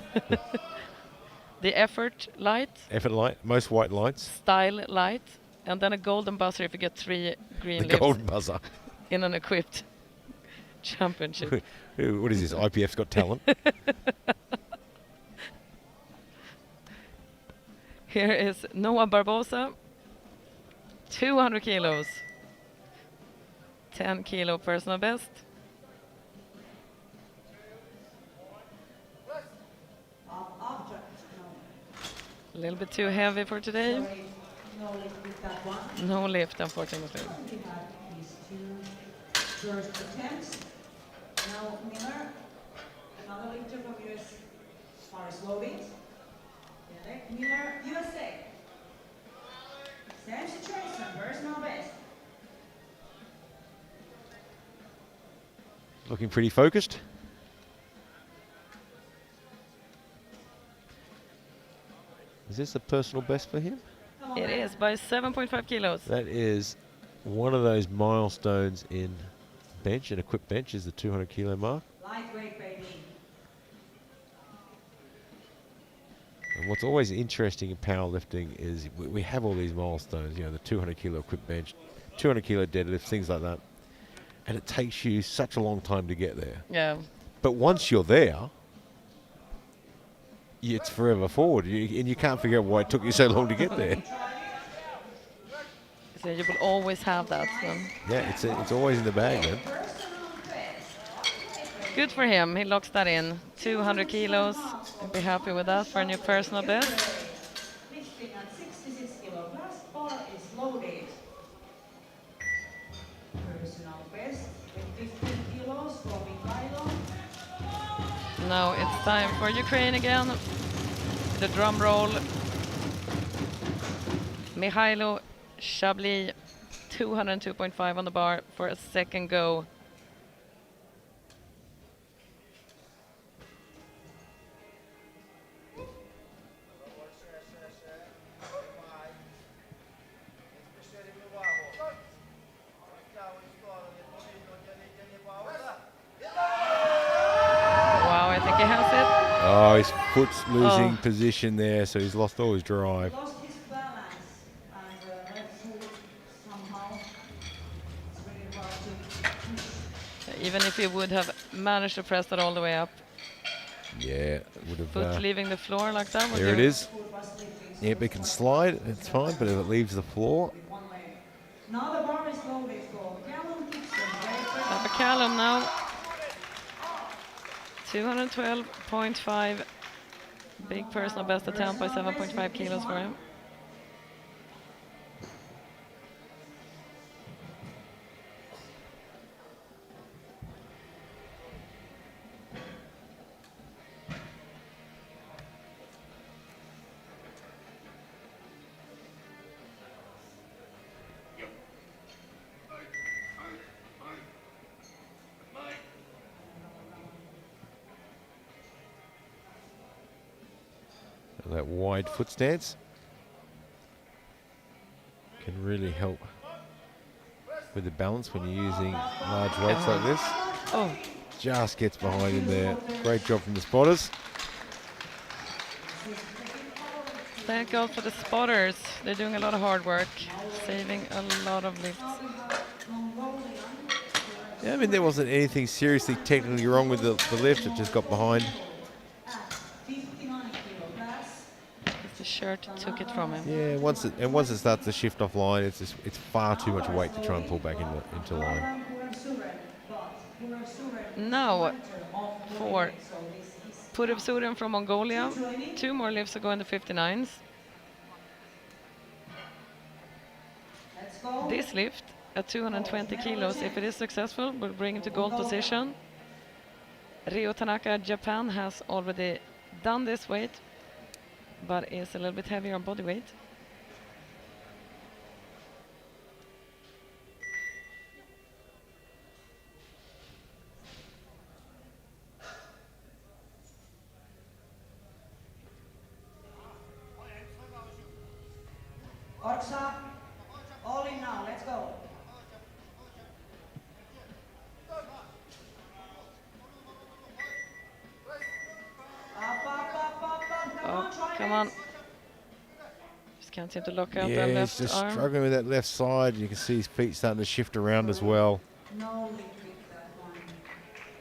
The effort light, Effort light, most white lights. style light, and then a golden buzzer if you get 3 green The lifts golden buzzer. in an equipped championship. What is this? IPF's Got Talent. Here is Noah Barbosa, 200 kilos, 10 kilo personal best. A little bit too heavy for today. No lift with that one. No lift, unfortunately. We had these 2 first attempts. Now Miller, another lifter from US, Paris Loading. Derek Miller, USA. Same situation, personal best. Looking pretty focused. Is this a personal best for him? It is by 7.5 kilos. That is one of those milestones in bench and equipped bench is the 200 kilo mark. Lightweight, baby. And what's always interesting in powerlifting is we have all these milestones, you know, the 200 kilo equipped bench, 200 kilo deadlift, things like that. And it takes you such a long time to get there. Yeah. But once you're there, it's forever forward. And you can't figure out why it took you so long to get there. So you will always have that. Yeah, it's always in the bag then. Good for him. He locks that in. 200 kilos. I'll be happy with that for a new personal best. Lifting at 66 kilo. Last bar is loaded. Personal best with 15 kilos for Mikhailo. Now it's time for Ukraine again. The drum roll. Mikhailo Chablis, 202.5 on the bar for a second go. Wow, I think he has it. Oh, his foot's losing position there, so he's lost all his drive. Lost his balance and left foot somehow. It's really hard to push. Even if he would have managed to press that all the way up. Yeah, would Foot have. leaving the floor like that. would There it do. is. Yep, it can slide, it's fine, but if it leaves the floor, One leg. Now the bar is loaded for Callum Gibson. Papa Callum now. 212.5. Big personal best attempt by 7.5 kilos for him. that wide foot stance can really help with the balance when you're using large weights like this. Oh, Just gets behind him there. Great job from the spotters. thank God for the spotters. They're doing a lot of hard work, saving a lot of lifts. Yeah, I mean, there wasn't anything seriously technically wrong with the lift. It just got behind. The shirt took it from him. Yeah, once it starts to shift offline, it's far too much weight to try and pull back into line. Now, for Purav Suren from Mongolia, 2 more lifts to go in the 59s. This lift at 220 kilos, if it is successful, will bring him to gold position. Ryo Tanaka, Japan, has already done this weight, but is a little bit heavier on body weight. Orksa, all in now, let's go. Oh, come on. Just can't seem to lock out that Yeah, he's left just arm. struggling with that left side. You can see his feet starting to shift around as well. No link with that one.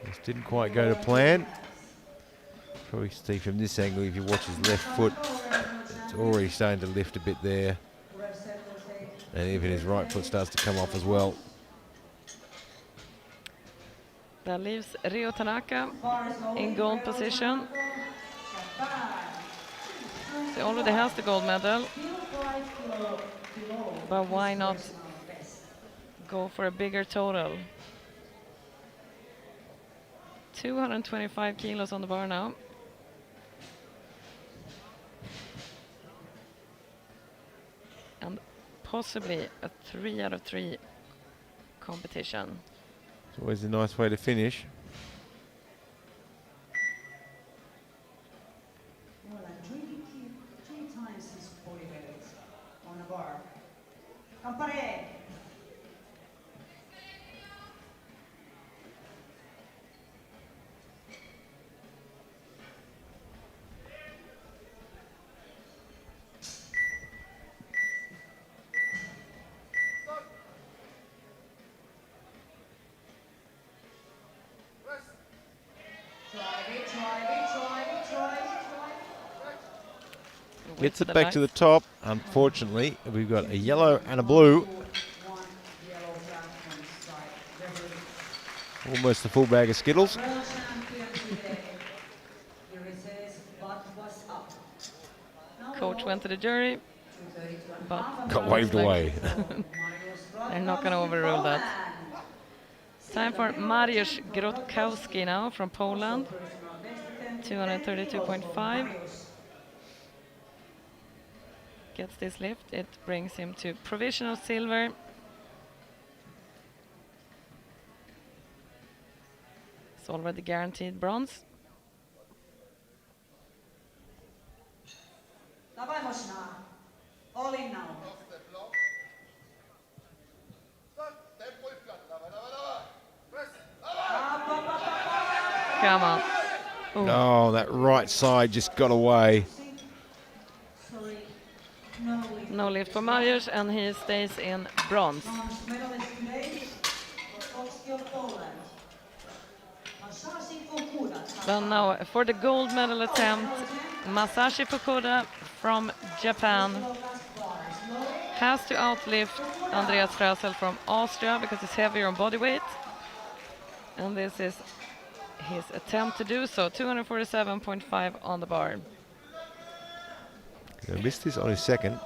Just didn't quite go to plan. Probably see from this angle, if you watch his left foot, it's already starting to lift a bit there. And even his right foot starts to come off as well. That leaves Ryo Tanaka in gold position. He already has the gold medal, but why not go for a bigger total? 225 kilos on the bar now. And possibly a 3 out of 3 competition. It's always a nice way to finish. Well, like three times Campare. Gets it back to the top. Unfortunately, we've got a yellow and a blue. Almost a full bag of Skittles. Coach went to the jury, but Got waved away. they're not going to overrule that. Time for Mariusz Grotkowski now from Poland. 232.5. Gets this lift. It brings him to provisional silver. It's already guaranteed bronze. Dawaj Mośna. All in now. Come on. Ooh. Oh, that right side just got away. Sorry. No lift. No lift for Mariusz, and he stays in bronze. Bronze medalist today for Oxford, Poland. Masashi Fukuda. Well, now for the gold medal attempt, Masashi Fukuda from Japan has to outlift Andreas Frösel from Austria because he's heavier on body weight. And this is his attempt to do so. 247.5 on the bar. He missed this on his second.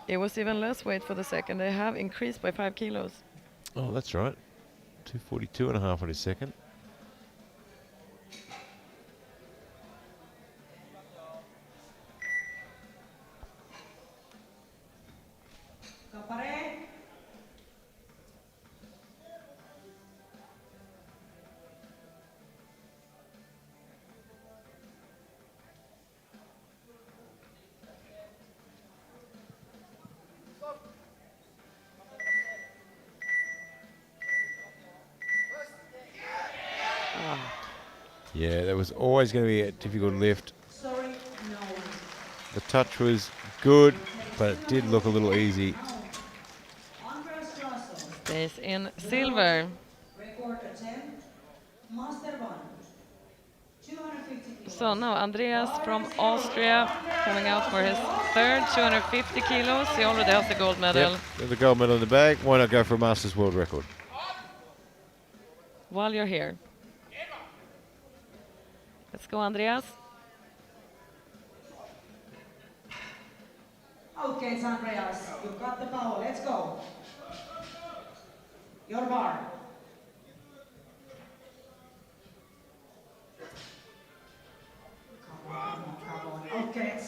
It was even less weight for the second. They have increased by 5 kilos. Oh, that's right. 242.5 on his second. Campare. Yeah, that was always going to be a difficult lift. Sorry, no. The touch was good, but it did look a little easy. Andreas Frösel. Stays in silver. Record attempt. Master 1. 250 kilos. So now Andreas from Austria coming out for his third, 250 kilos. He already has the gold medal. Yep, the gold medal in the bag. Why not go for a Masters World Record? While you're here. Let's go, Andreas. Okay, it's Andreas. You've got the power. Let's go. Your bar. Come on, come on. Okay.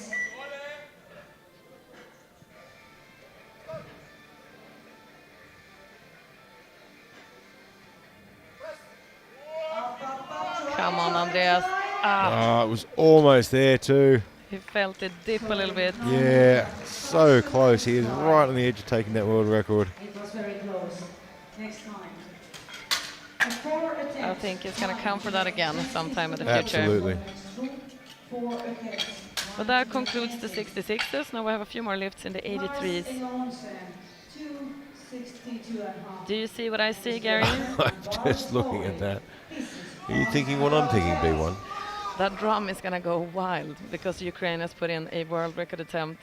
Come on, Andreas. Oh, it was almost there too. He felt it dip a little bit. Yeah, so close. He is right on the edge of taking that world record. It was very close. Next time. 4 attempts. I think he's going to come for that again sometime in the future. Absolutely. 4 attempts. But that concludes the 66s. Now we have a few more lifts in the 83s. 262.5. Do you see what I see, Gary? I'm just looking at that. Are you thinking what I'm thinking, B1? That drum is going to go wild because Ukraine has put in a world record attempt.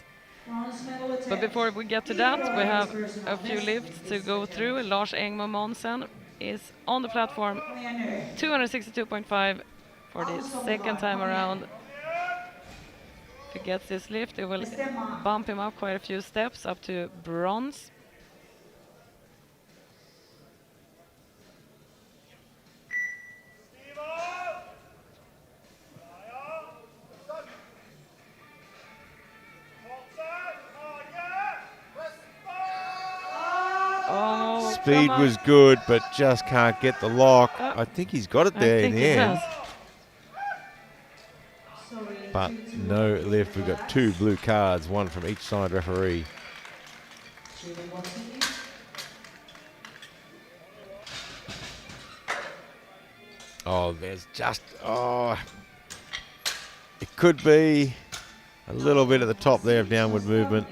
But before we get to that, we have a few lifts to go through. Lars Engmo Monsen is on the platform, 262.5 for the second time around. If he gets this lift, it will bump him up quite a few steps up to bronze. Oh, Speed come on. was good, but just can't get the lock. I think he's got it I there in think the he end. does. Sorry. but no lift. We've got 2 blue cards, one from each side referee. Oh, there's just, it could be a little bit at the top there of downward movement.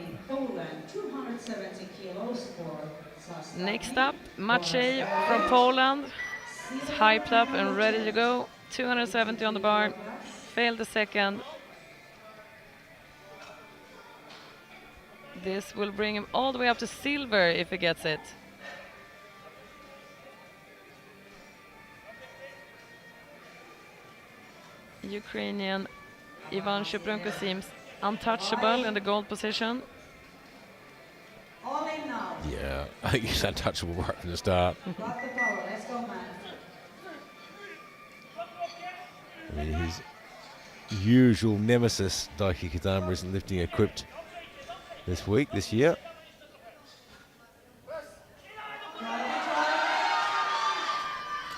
Next up, Maciej from Poland. He's hyped up and ready to go. 270 on the bar. Failed the second. This will bring him all the way up to silver if he gets it. Ukrainian Ivan Shevchenko seems untouchable in the gold position. All in now. Yeah, I think he's untouchable right from the start. Got the power. Let's go, man. I mean, his usual nemesis, Daiki Kitama, isn't lifting equipped this year.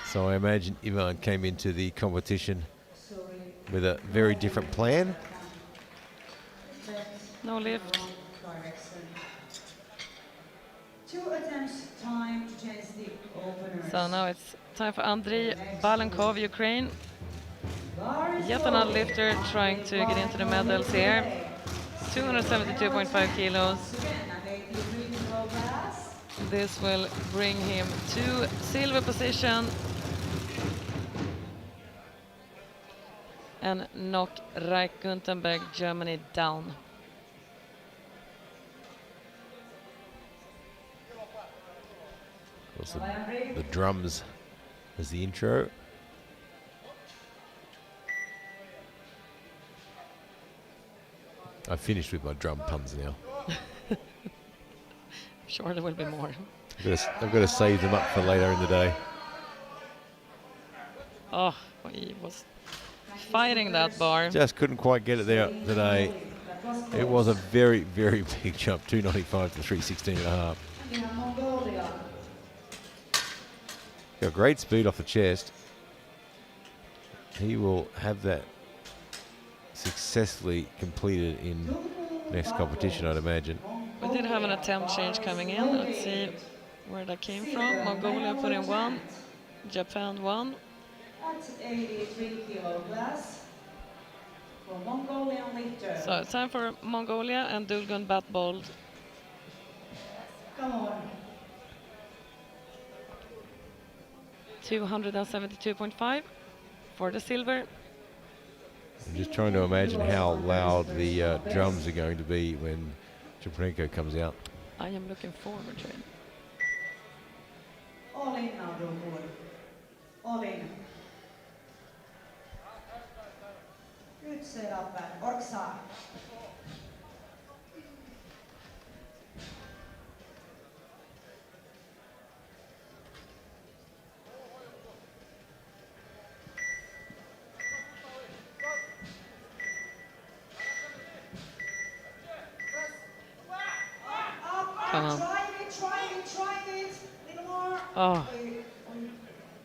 So I imagine Ivan came into the competition with a very different plan. No lift. 2 attempts, time to change the openers. So now it's time for Andrei Balenkov, Ukraine. Yet another lifter trying to get into the medals here. 272.5 kilos. This will bring him to silver position and knock Raik Guntenberg, Germany, down. Of course, the drums as the intro. I've finished with my drum puns now. Sure, there will be more. I've got to save them up for later in the day. Oh, he was fighting that bar. Just couldn't quite get it there today. It was a very, very big jump, 295 to 316 and a half. Got great speed off the chest. He will have that successfully completed in next competition, I'd imagine. We did have an attempt change coming in. Let's see where that came from. Mongolia put in 1, Japan 1. That's 83 kilo class for Mongolian lifter. So it's time for Mongolia and Dulgun Batbold. Come on. 272.5 for the silver. I'm just trying to imagine how loud the drums are going to be when Shevchenko comes out. I am looking forward to it. All in now, Dulgun. All in. Good setup and Orksa. Come on. Try it. Little more. Oh,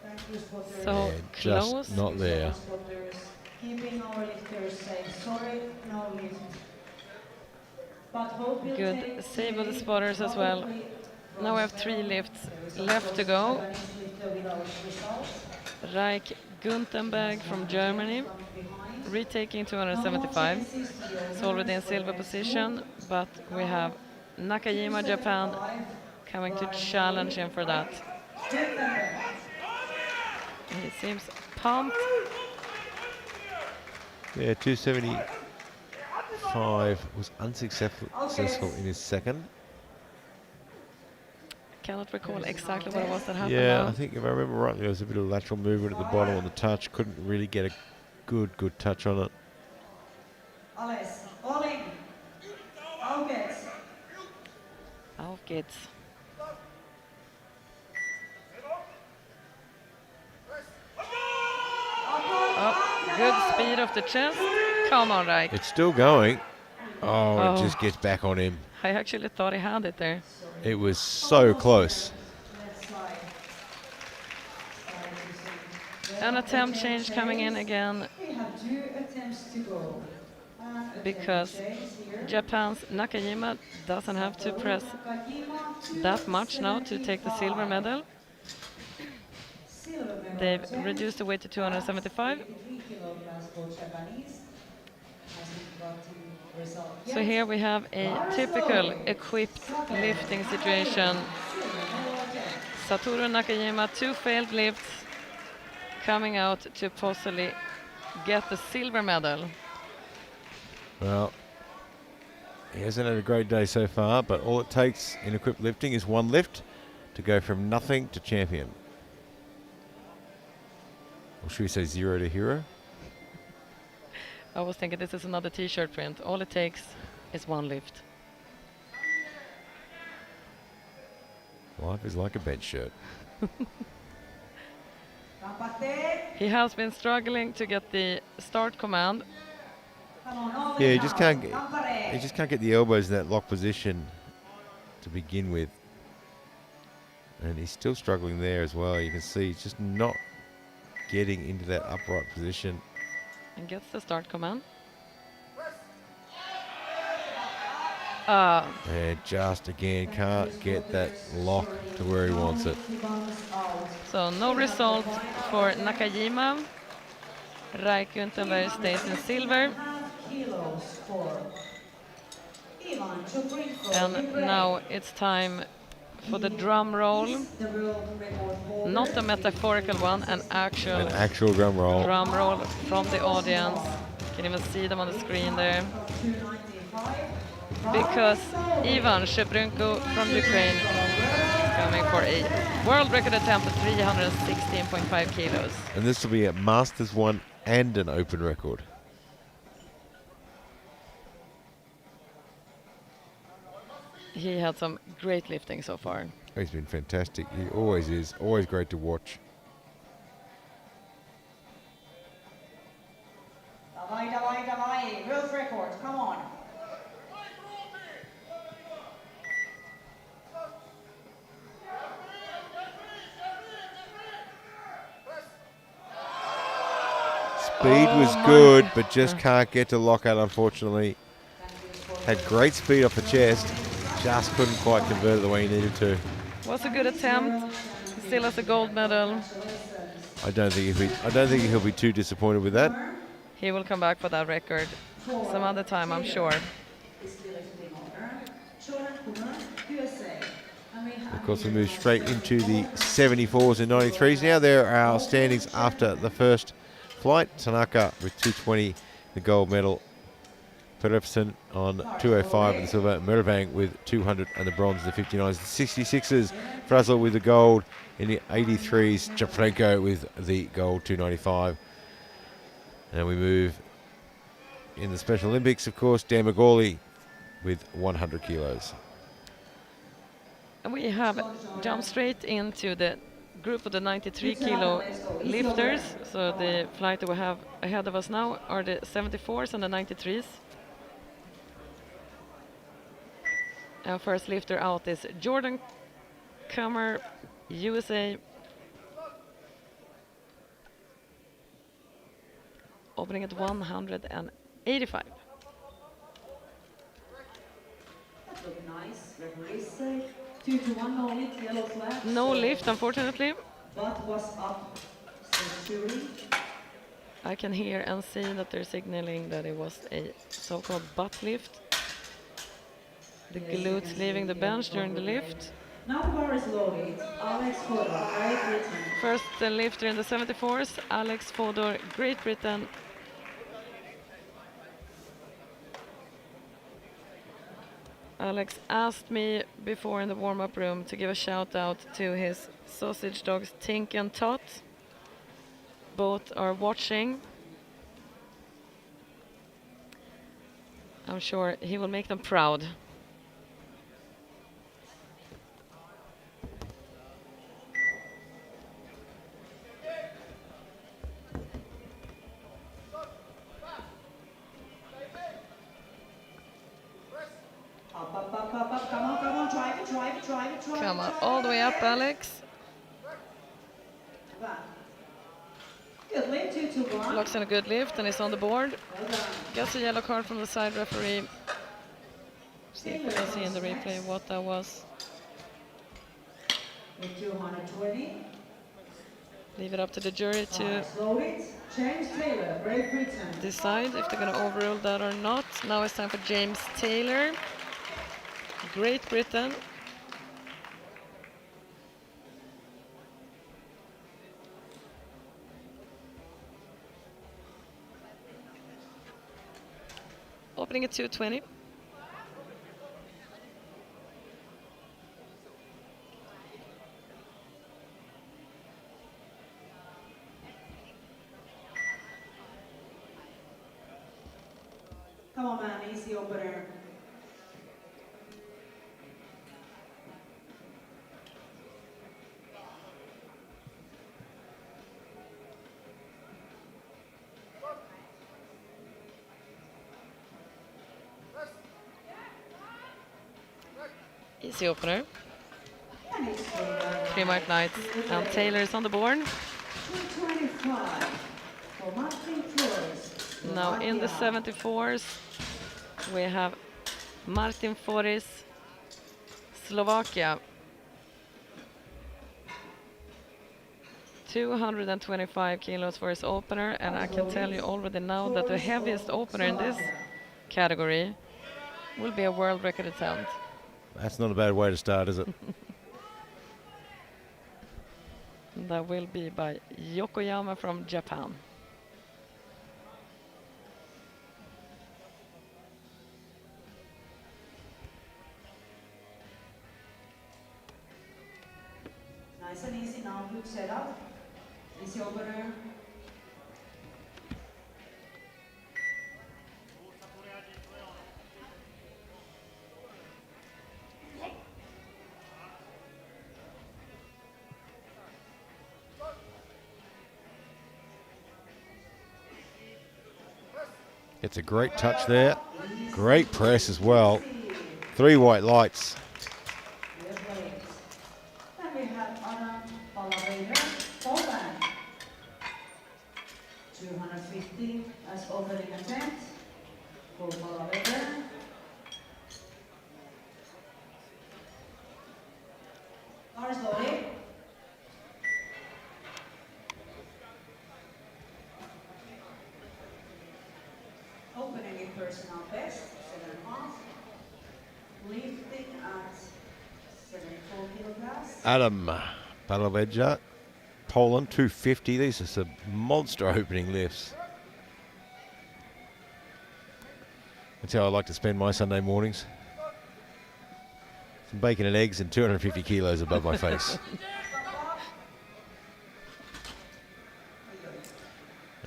Thank you, spotters. so Yeah, close. just not there. Spotters. Keeping our lifters safe. Sorry, no lift. But hope you'll Good take save of the spotters as well. Now we have 3 lifts left to go. Raik Guntenberg from Germany, retaking 275. It's already in silver position, but we have Nakajima, Japan, coming to challenge him for that. He seems pumped. Yeah, 275 was unsuccessful in his second. Cannot recall exactly what it was that happened. Yeah, now. I think if I remember rightly, there was a bit of lateral movement at the bottom on the touch. Couldn't really get a good touch on it. Alles, all in. Auf geht's. Auf geht's. Oh, good speed off the chest. Come on, Raik. It's still going. Oh, Oh. it just gets back on him. I actually thought he had it there. It was so close. Let's slide. An attempt change coming in again. We have 2 attempts to go. because Japan's Nakajima doesn't have to press that much now to take the silver medal. They've reduced the weight to 275. So here we have a typical equipped lifting situation. Satoru Nakajima, 2 failed lifts, coming out to possibly get the silver medal. Well, he hasn't had a great day so far, but all it takes in equipped lifting is 1 lift to go from nothing to champion. Or should we say 0 to hero? I was thinking this is another t-shirt print. All it takes is 1 lift. Life is like a bench shirt. He has been struggling to get the start command. Yeah, he just can't get the elbows in that lock position to begin with. And he's still struggling there as well. You can see he's just not getting into that upright position. And gets the start command. And just again can't get that lock to where he wants it. So no result for Nakajima. Rai Kuntenberg stays in silver. And now it's time for the drum roll. Not a metaphorical one, an actual drum roll. Drum roll from the audience. You can even see them on the screen there. Because Ivan Shebrynko from Ukraine is coming for a world record attempt at 316.5 kilos. And this will be a Masters 1 and an Open record. He had some great lifting so far. He's been fantastic. He always is. Always great to watch. Davai, world record, come on. Speed was good, but just can't get to lockout, unfortunately. Had great speed off the chest, just couldn't quite convert it the way he needed to. Was a good attempt. Still has a gold medal. I don't think he'll be too disappointed with that. He will come back for that record some other time, I'm sure. Of course, we move straight into the 74s and 93s. Now there are our standings after the first flight. Tanaka with 220, the gold medal. Perefson on 205 and the silver. Mervang with 200 and the bronze in the 59s. The 66s, Frazel with the gold. In the 83s, Chaprenko with the gold 295. And we move in the Special Olympics, of course, Dan McGawley with 100 kilos. And we have jumped straight into the group of the 93 kilo lifters. So the flight that we have ahead of us now are the 74s and the 93s. And first lifter out is Jordan Comer, USA. Opening at 185. That looked nice. Referees say 2-1, no lift, yellow flag. No lift, unfortunately. But was up. Century. I can hear and see that they're signaling that it was a so-called butt lift. The glutes leaving the bench during the lift. Now the bar is loaded. Alex Fodor, Great Britain. First the lifter in the 74s, Alex Fodor, Great Britain. Alex asked me before in the warm-up room to give a shout out to his sausage dogs Tink and Tot. Both are watching. I'm sure he will make them proud. Up. Come on, drive it. Come on, all the way up, Alex. Back. Good lift, 2-1. Locks in a good lift and is on the board. Well done. Gets a yellow card from the side referee. See if we can see in the replay what that was. With 220. Leave it up to the jury to Loaded. James Taylor, Great Britain. decide if they're going to overrule that or not. Now it's time for James Taylor, Great Britain. Opening at 220. Come on, man, easy opener. Easy opener. And it's Taylor. 3 white lights. And Taylor is on the board. 225 for Martin Flores. Now in the Slovakia. 74s, we have Martin Foris, Slovakia. 225 kilos for his opener, and I can tell you already now that the heaviest opener in this category will be a world record attempt. That's not a bad way to start, is it? That will be by Yokoyama from Japan. Nice and easy now, good setup. Easy opener. It's a great touch there. Great press as well. 3 white lights. Then we have Anna Palaveda, Poland. 250 as opening attempt for Palaveda. Cars loaded. Opening in personal best, 7.5. Lifting at 74 kilograms. Adam Palaveja, Poland, 250. These are some monster opening lifts. That's how I like to spend my Sunday mornings. Some bacon and eggs and 250 kilos above my face.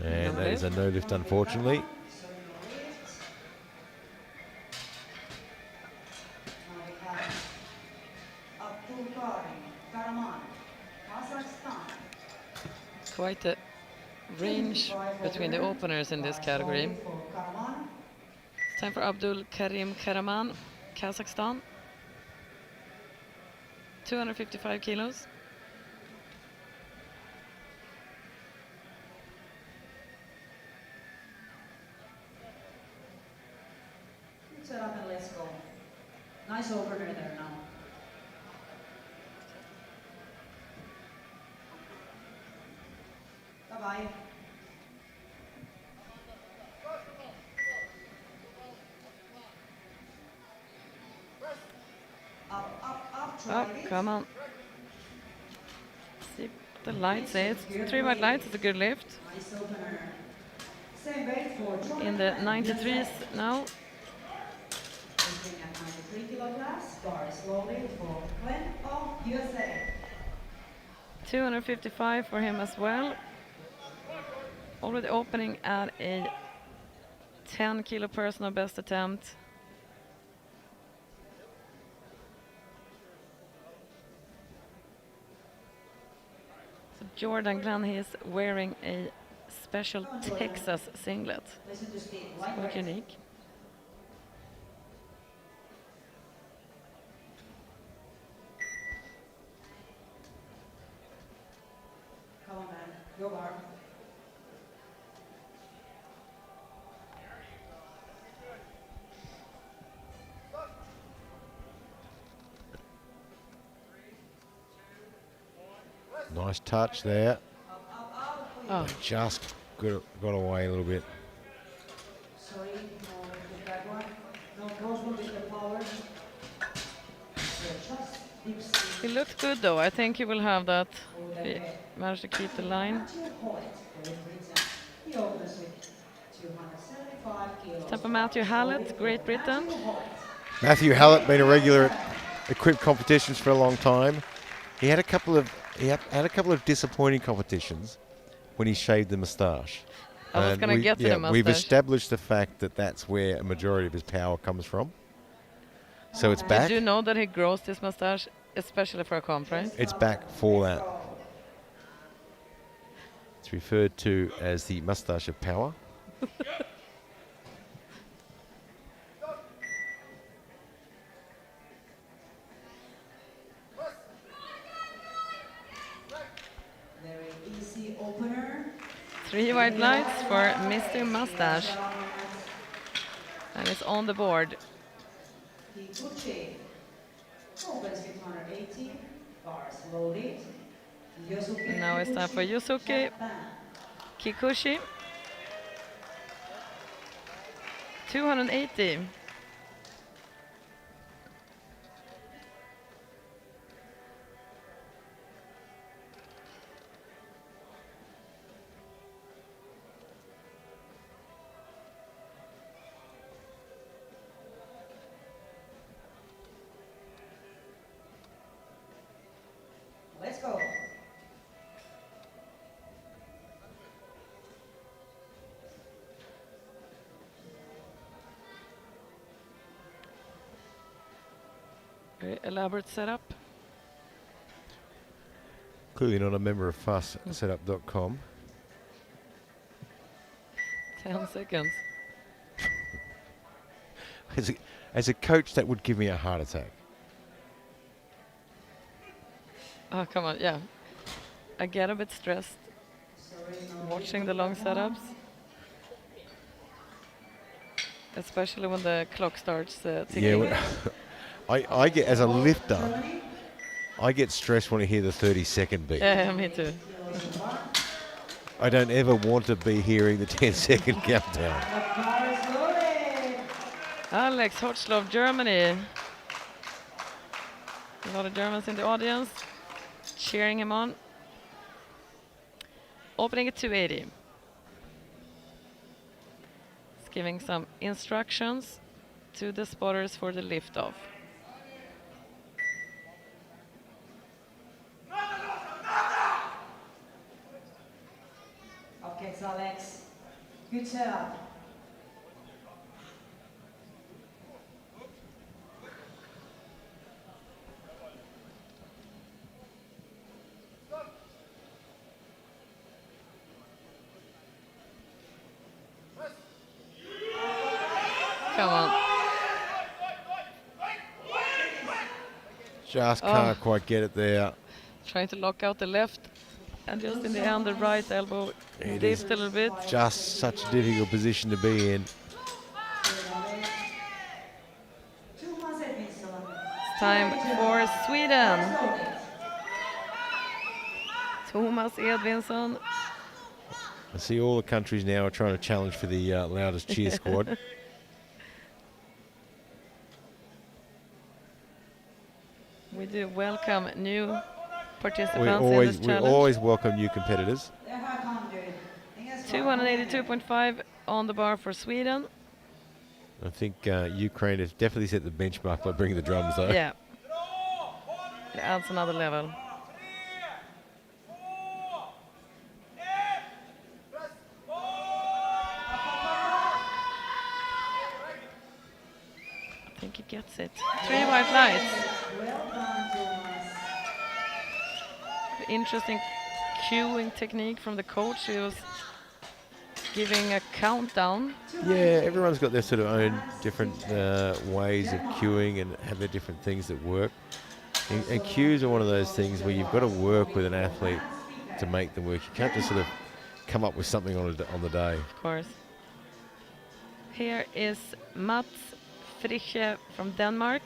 And that is a no lift, unfortunately. So no lift. Now we have Abdul Karim Karaman, Kazakhstan. Quite a range between the openers in this category. For Karaman. It's time for Abdul Karim Karaman, Kazakhstan. 255 kilos. Good setup and let's go. Nice opener there now. Bye-bye. Up, try Oh, it. come on. See the lights say it's 3 white lights, it's a good lift. Nice opener. Same weight for Jordan In the Glenn, 93s USA. now. Lifting at 93 kilograms, bar slowly for Glenn of USA. 255 for him as well. Already opening at a 10 kilo personal best attempt. So Jordan Glenn, he is wearing a special Texas singlet. Listen to Steve. Like Quite right. unique. Come on, man. Your bar. Nice touch there. Oh, Just got away a little bit. Sorry, no, the back one. No crossbar with the power. So just deep sleep. he looked good though. I think he will have that. Hold that He head. managed to keep the line. Matthew Hoyt, Great Britain. He opens with 275 kilos. Time for Matthew Hallett, Great Britain. Matthew Hoyt. Matthew Hallett, been a regular at equipped competitions for a long time. He had a couple of disappointing competitions when he shaved the moustache. I was And gonna get to the We've moustache. established the fact that that's where a majority of his power comes from. So it's back. Did you know that he grows this mustache especially for a comp, right? It's back for that. It's referred to as the moustache of power. Very easy opener. 3 white lights for Mr. Mustache. And it's on the board. Kikuchi opens with 180. Bars loaded. Yosuke Now it's time for Yusuke Japan. Kikuchi. 280. Let's go. Very elaborate setup. Clearly not a member of fusssetup.com. 10 seconds. As a coach, that would give me a heart attack. Oh, come on, yeah. I get a bit stressed watching the long setups. Especially when the clock starts ticking. Yeah, I get, as a lifter, I get stressed when I hear the 30-second beat. Yeah, me too. I don't ever want to be hearing the 10-second countdown. Bars loaded. Alex Hotschlov, Germany. A lot of Germans in the audience cheering him on. Opening at 280. He's giving some instructions to the spotters for the liftoff. Okay, it's Alex. Good setup. Come on. Just can't quite get it there. Trying to lock out the left. And just in the end, the right elbow It dipped is a little bit. just such a difficult position to be in. Time for Sweden. Thomas Edvinsson. I see all the countries now are trying to challenge for the loudest cheer squad. We do welcome new We participants in this challenge. always welcome new competitors. 282.5 on the bar for Sweden. I think Ukraine has definitely set the benchmark by bringing the drums though. Yeah. It adds another level. I think he gets it. 3 white lights. Well done, Thomas. Interesting cueing technique from the coach. He was giving a countdown. Yeah, everyone's got their sort of own different ways of cueing and have their different things that work. And cues are one of those things where you've got to work with an athlete to make them work. You can't just sort of come up with something on the day. Of course. Here is Mats Frische from Denmark.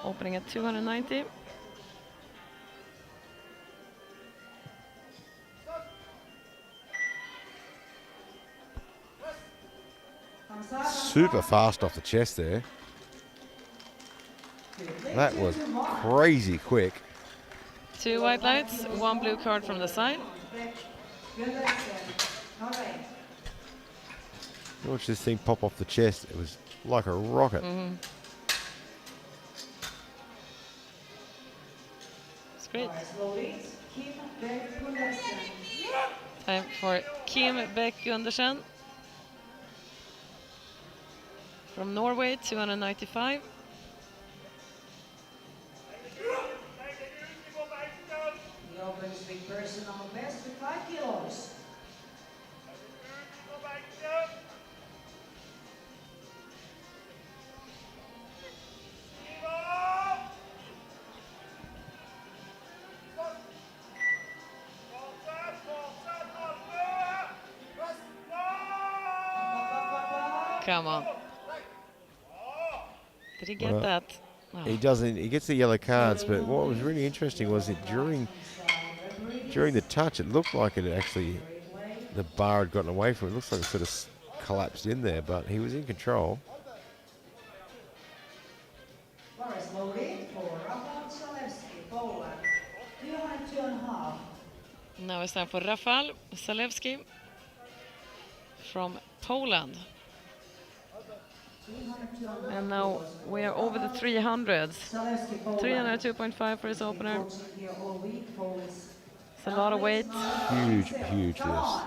opening at 290. Super fast off the chest there. That was crazy quick. 2 white lights, 1 blue card from the side. Watch this thing pop off the chest. It was like a rocket. It's great. Time for Kim Beck Gundersen from Norway, 295. He opens with personal best with 5 kilos. Come on. Did he get Well, that? Oh. He doesn't. He gets the yellow cards, but what was really interesting was that during the touch, it looked like it actually the bar had gotten away from it. It looks like it sort of collapsed in there, but he was in control. Boris loaded for Rafał Zalewski, Poland. 202.5. Now it's time for Rafał Zalewski from Poland. And now we are over the 300s. 302.5 for his opener. It's a lot of weight. Huge, huge lift.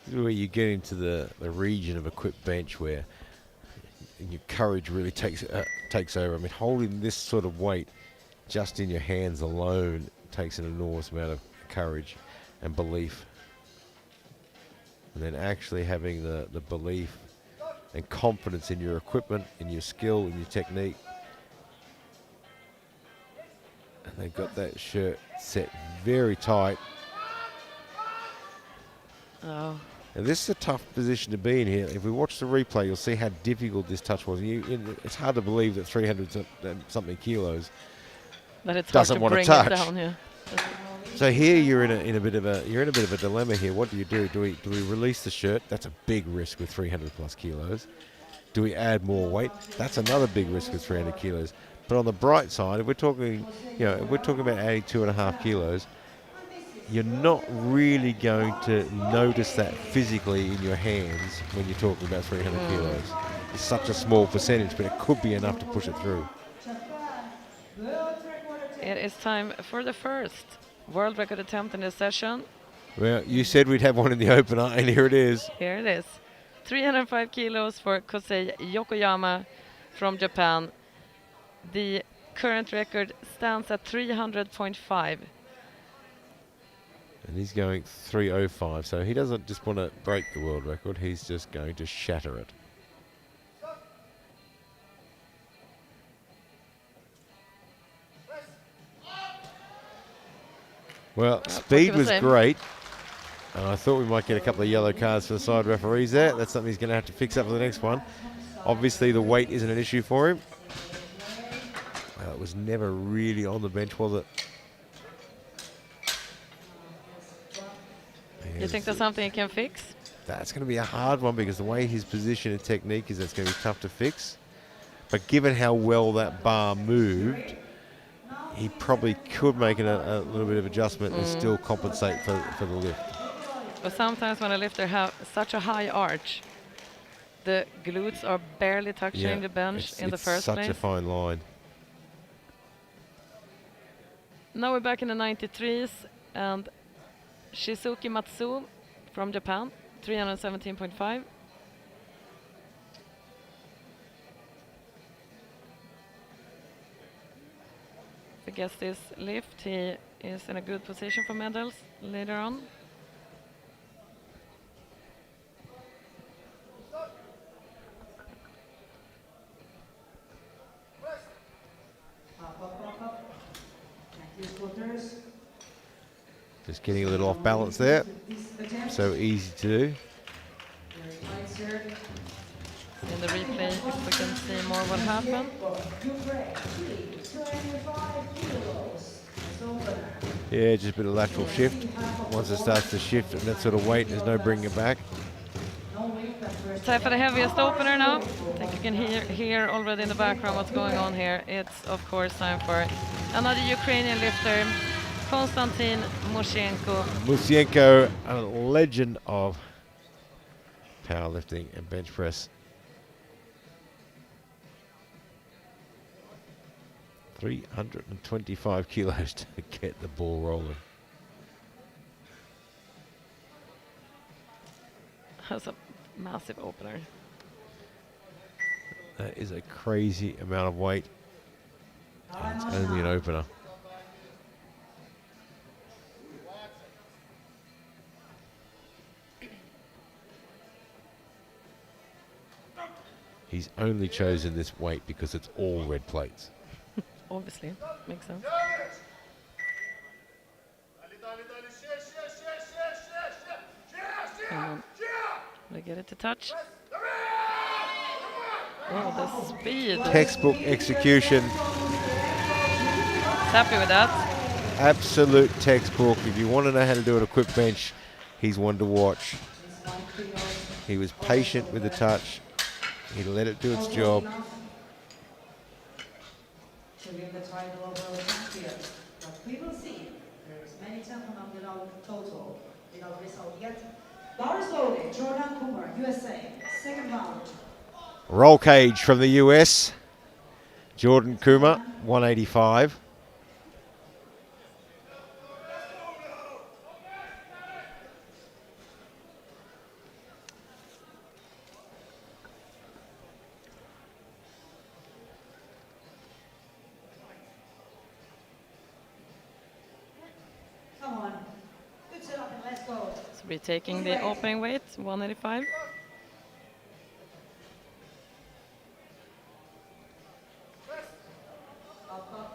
This is where you get into the region of equipped bench where your courage really takes over. I mean, holding this sort of weight just in your hands alone takes an enormous amount of courage and belief. And then actually having the belief and confidence in your equipment, in your skill, in your technique. And they've got that shirt set very tight. Oh. And this is a tough position to be in here. If we watch the replay, you'll see how difficult this touch was. It's hard to believe that 300 something kilos That it's doesn't hard to want to bring touch. it down, yeah. So here you're in a bit of a dilemma here. What do? Do we release the shirt? That's a big risk with 300 plus kilos. Do we add more weight? That's another big risk with 300 kilos. But on the bright side, if we're talking about adding 2.5 kilos, you're not really going to notice that physically in your hands when you're talking about 300 kilos. It's such a small percentage, but it could be enough to push it through. It is time for the first world record attempt in this session. Well, you said we'd have one in the opener, and here it is. Here it is. 305 kilos for Kosei Yokoyama from Japan. The current record stands at 300.5. And he's going 305, so he doesn't just want to break the world record, he's just going to shatter it. Well, speed was great. And I thought we might get a couple of yellow cards for the side referees there. That's something he's going to have to fix up for the next one. Obviously, the weight isn't an issue for him. It was never really on the bench, was it? You think that's something he can fix? That's going to be a hard one because the way his position and technique is, that's going to be tough to fix. But given how well that bar moved, he probably could make a little bit of adjustment and still compensate for the lift. But sometimes when a lifter has such a high arch, the glutes are barely touching the bench in the first place. It's such a fine line. Now we're back in the 93s, and Shizuki Matsu from Japan, 317.5. I guess this lift, he is in a good position for medals later on. Just getting a little off balance there. So easy to do. in the replay if we can see more what happened. Yeah, just a bit of lateral shift. Once it starts to shift at that sort of weight, there's no bringing it back. Time for the heaviest opener now. I think you can hear already in the background what's going on here. It's of course time for another Ukrainian lifter, Konstantin Mushenko. Musyenko, a legend of powerlifting and bench press. 325 kilos to get the ball rolling. That's a massive opener. That is a crazy amount of weight. And it's only an opener. He's only chosen this weight because it's all red plates. Obviously, makes sense. We get it to touch. Oh, the speed. Textbook execution. Happy with that. Absolute textbook. If you want to know how to do an equipped bench, he's one to watch. He was patient with the touch. He let it do its job. To win the title of world champion. But we will see. There is many gentlemen without total, without result yet. Boris Lowry, Jordan Kumar, USA, second round. Roll cage from the US. Jordan Kumar, 185. Come on. Good setup and let's go. So we're taking the opening weight, 185.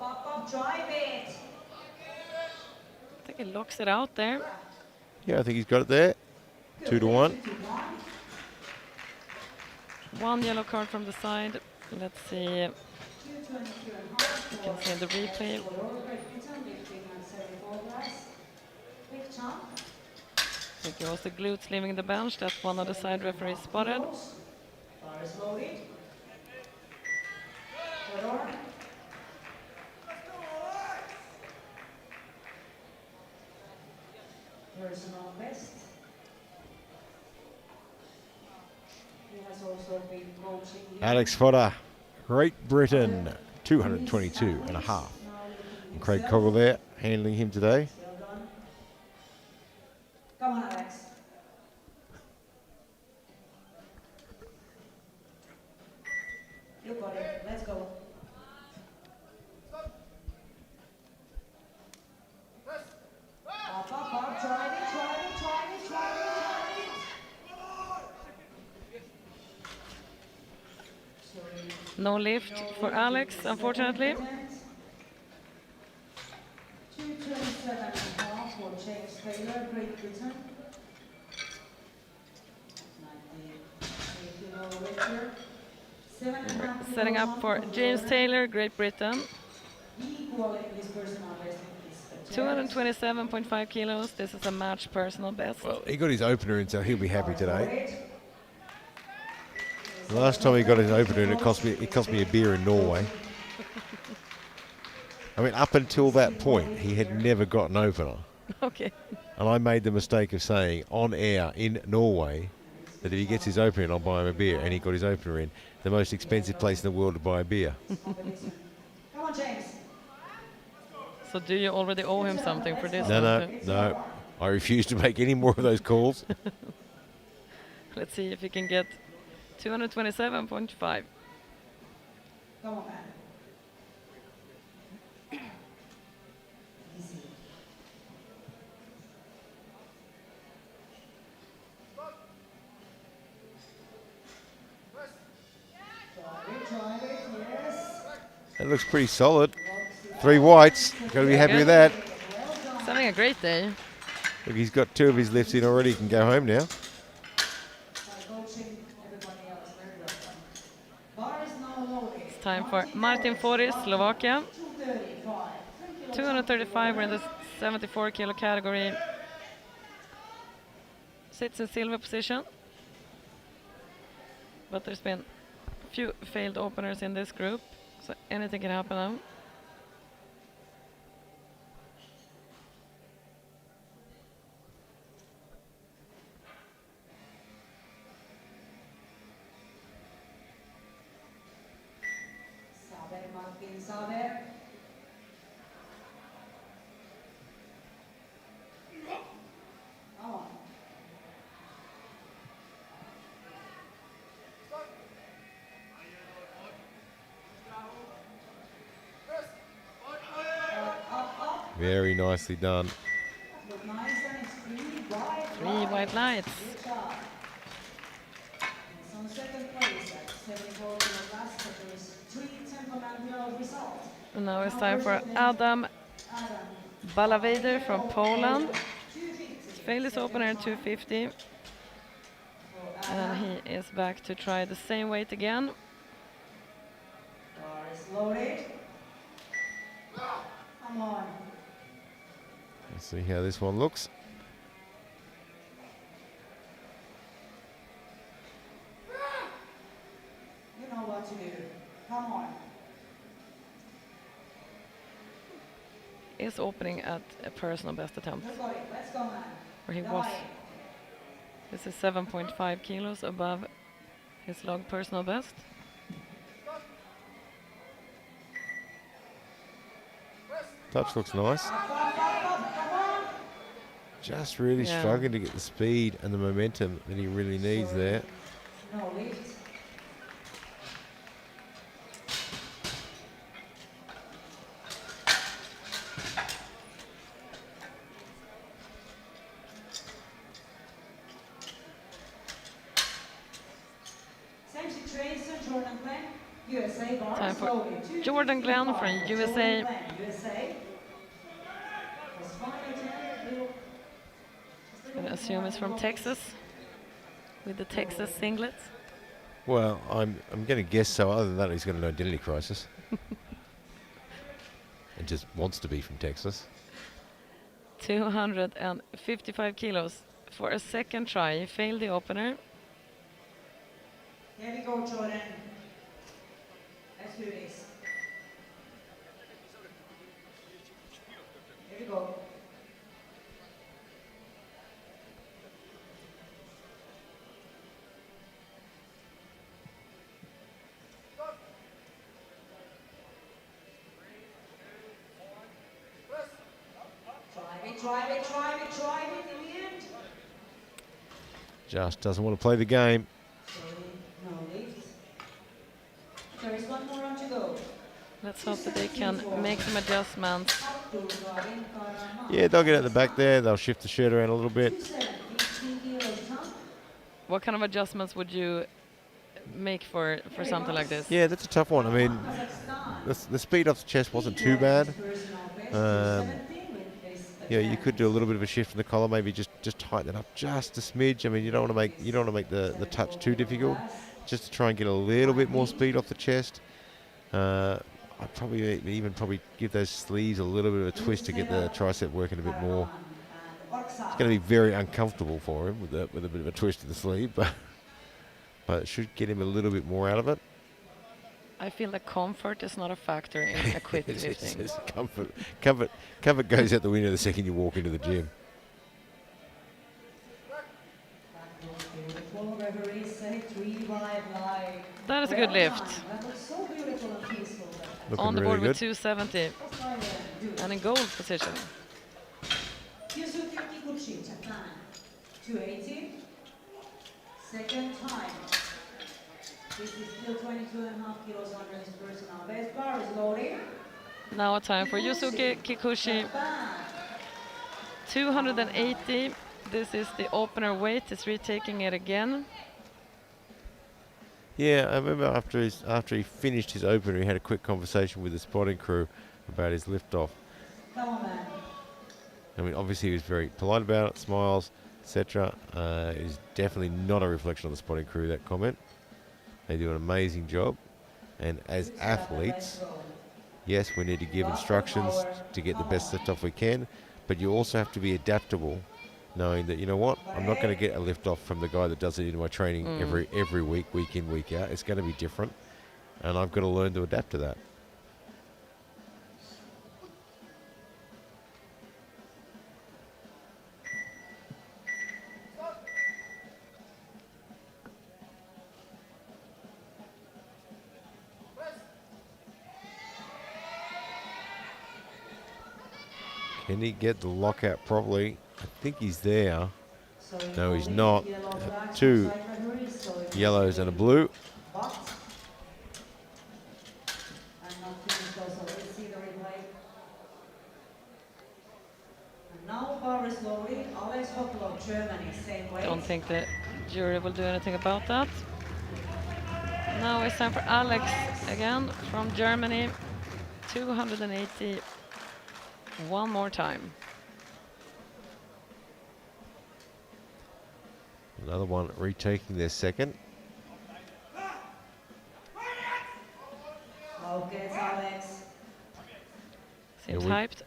Up, drive it. I think he locks it out there. Yeah, I think he's got it there. 2-1. One yellow card from the side. Let's see. You can see in the replay. I think it was the glutes leaving the bench that one of the side referees spotted. Personal best. He has also been coaching. Alex Fodder, Great Britain, 222.5. And Craig Coggle there, handling him today. Well done. Come on, Alex. You got it. Let's go. Up, try it. No lift for Alex, unfortunately. 227.5 for James Taylor, Great Britain. 98 kilo lifter. 7.5 Setting up for James Taylor, Great Britain. Equal in his personal best. 227.5 kilos. This is a match personal best. Well, he got his opener in, so he'll be happy today. The last time he got his opener in, it cost me a beer in Norway. I mean, up until that point, he had never got an opener. Okay. And I made the mistake of saying on air in Norway that if he gets his opener in, I'll buy him a beer. And he got his opener in, the most expensive place in the world to buy a beer. Come on, James. So do you already owe him something for this? No. I refuse to make any more of those calls. Let's see if he can get 227.5. Come on, man. Easy. Drive it, yes. That looks pretty solid. 3 whites. Got to be happy with that. He's having a great day. Look, he's got 2 of his lifts in already. He can go home now. Time for Martin Foris, Slovakia. 235. 235, we're in the 74 kilo category. Sits in silver position. But there's been a few failed openers in this group, so anything can happen now. Saber, Martin Saber. Come on. Very nicely done. Look nice and it's three Three white lights. Good job. It's on second place at 74 kilograms, but there is 3 temperamental results. And now it's time for Adam Adam, Balawader from Poland. 250. Failed his opener at 250, For Adam. and he is back to try the same weight again. Bar is loaded. Come on. Let's see how this one looks. You know what to do. Come on. Is opening at a personal best attempt, Look at it. Let's go, man. where he Go was. ahead. This is 7.5 kilos above his log personal best. Touch looks nice. Up, come on. Just really Yeah. struggling to get the speed and the momentum that he really needs there. No lift. Same situation, Jordan Glenn, USA bar. Time for slowly. 255. Jordan Glenn from Jordan USA. Glenn, USA. Was 5'10", little- I assume it's from Texas, with the Texas singlet. Well, I'm going to guess so. Other than that, he's got an identity crisis. And just wants to be from Texas. 255 kilos for a second try. He failed the opener. Here we go, Jordan. Let's do this. Here we go. Drive it in the end. Just doesn't want to play the game. Sorry, no lift. There is one more round to go. Let's hope that they can make some adjustments. Abdul Karim Karaman. Yeah, they'll get at the back there. They'll shift the shirt around a little bit. 215 kilos, huh? What kind of adjustments would you make for something like this? Yeah, that's a tough one. I mean, Kazakhstan. the speed off the chest wasn't too bad. Personal best, Um, 217 with this Yeah, you attempt. could do a little bit of a shift in the collar, maybe just tighten it up just a smidge. I mean, you don't want to make the touch too difficult. Just to try and get a little bit more speed off the chest. I'd probably even give those sleeves a little bit of a twist to get the tricep working a bit more. It's going to be very uncomfortable for him with a bit of a twist of the sleeve, but it should get him a little bit more out of it. I feel that comfort is not a factor in equip lifting. It's comfort goes out the window the second you walk into the gym. Beautiful. Referees say 3 wide line. That is a good Well lift. done. That was so beautiful and peaceful. Looking On the really board with good. 270 Let's try and do it. and in gold position. Yusuke Kikuchi, Japan. 280. Second time. This is still 22.5 kilos under his personal best. Bar is loading. Now a time for Yusuke Kikuchi. Japan. 280. This is the opener weight. He's retaking it again. Yeah, I remember after he finished his opener, he had a quick conversation with the spotting crew about his liftoff. Come on, man. I mean, obviously he was very polite about it, smiles, etc. It's definitely not a reflection on the spotting crew, that comment. They do an amazing job. And as athletes, yes, we need to give instructions to get the best lift off we can, but you also have to be adaptable, knowing that, you know what, I'm not going to get a lift off from the guy that does it in my training every week in, week out. It's going to be different, and I've got to learn to adapt to that. Can he get the lockout properly? I think he's there. No, he's not. Two yellows and a blue. Don't think the jury will do anything about that. Now it's time for Alex again from Germany. 280 one more time. Another one retaking their second. Seems Yeah, hyped.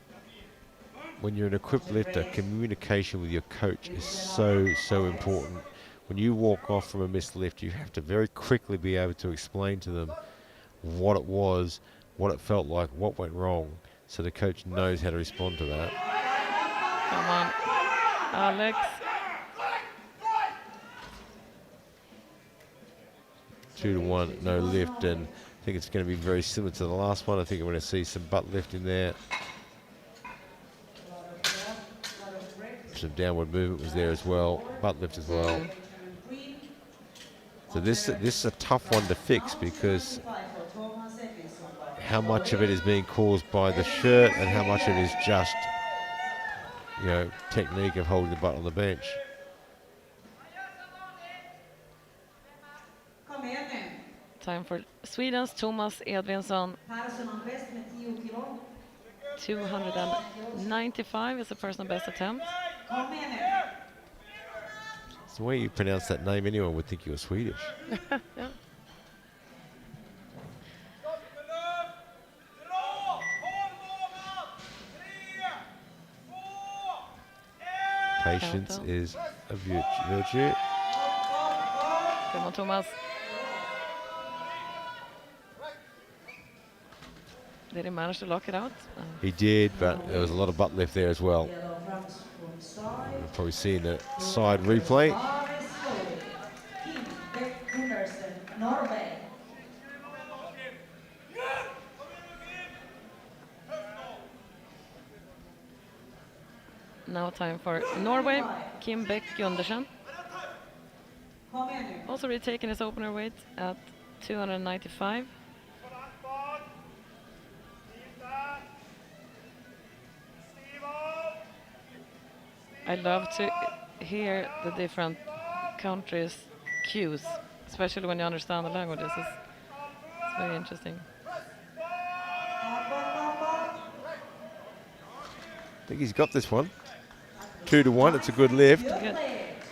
When you're an equipped lifter, communication with your coach is so important. When you walk off from a missed lift, you have to very quickly be able to explain to them what it was, what it felt like, what went wrong, so the coach knows how to respond to that. Come on, Alex. 2-1, no lift, and I think it's going to be very similar to the last one. I think I'm going to see some butt lift in there. Some downward movement was there as well, butt lift as well. So this is a tough one to fix, because how much of it is being caused by the shirt and how much of it is just, you know, technique of holding the butt on the bench. Time for Sweden's Thomas Edvinsson. 295 is the personal best attempt. It's the way you pronounce that name, anyone would think you were Swedish. Yeah. Patience Countdown. is a virtue. Come on, Thomas. Did he manage to lock it out? He did, but there was a lot of butt lift there as well. You'll probably see in the side replay. Now time for Norway, Kim Beck Gundersen. Also retaking his opener weight at 295. I love to hear the different countries' cues, especially when you understand the languages. It's very interesting. I think he's got this one. 2-1, it's a good lift. Good.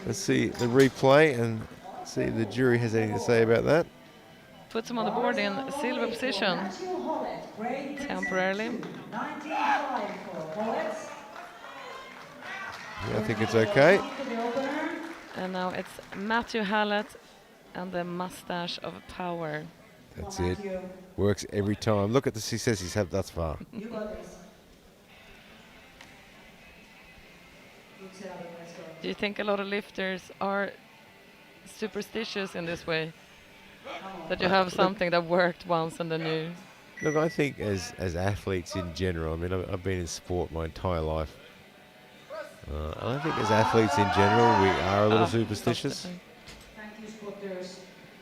Let's see the replay and see if the jury has anything to say about that. Puts him on the board in silver position temporarily. Yeah, I think it's okay. And now it's Matthew Hallett and the mustache of power. That's it. Works every time. Look at the success he's had thus far. Do you think a lot of lifters are superstitious in this way? That you have something that worked once and then you... Look, I think as athletes in general, I mean, I've been in sport my entire life. And I think as athletes in general, we are a little superstitious.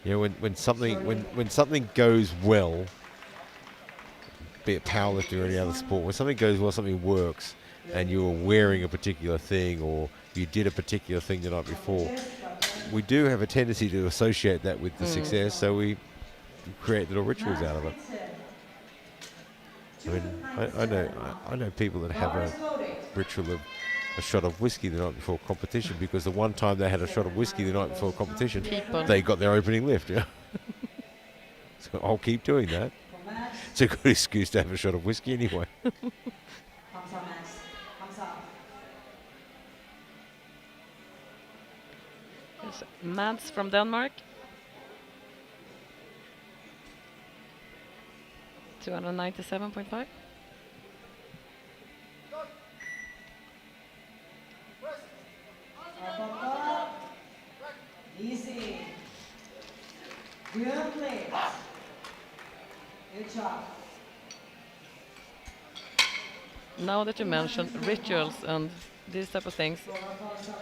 You know, when something goes well, be it powerlifting or any other sport, when something goes well, something works, and you're wearing a particular thing or you did a particular thing the night before, we do have a tendency to associate that with the success, so we create little rituals out of it. I mean, I know people that have a ritual of a shot of whiskey the night before competition, because the one time they had a shot of whiskey the night before competition, they got their opening lift. Yeah. So I'll keep doing that. For Max, It's a good excuse to have a shot of whiskey anyway. Hamza Max, Hamza. Yes, Mads from Denmark. 297.5. Up, up. Easy. Good play. Good job. Now that you mentioned rituals and these type of things,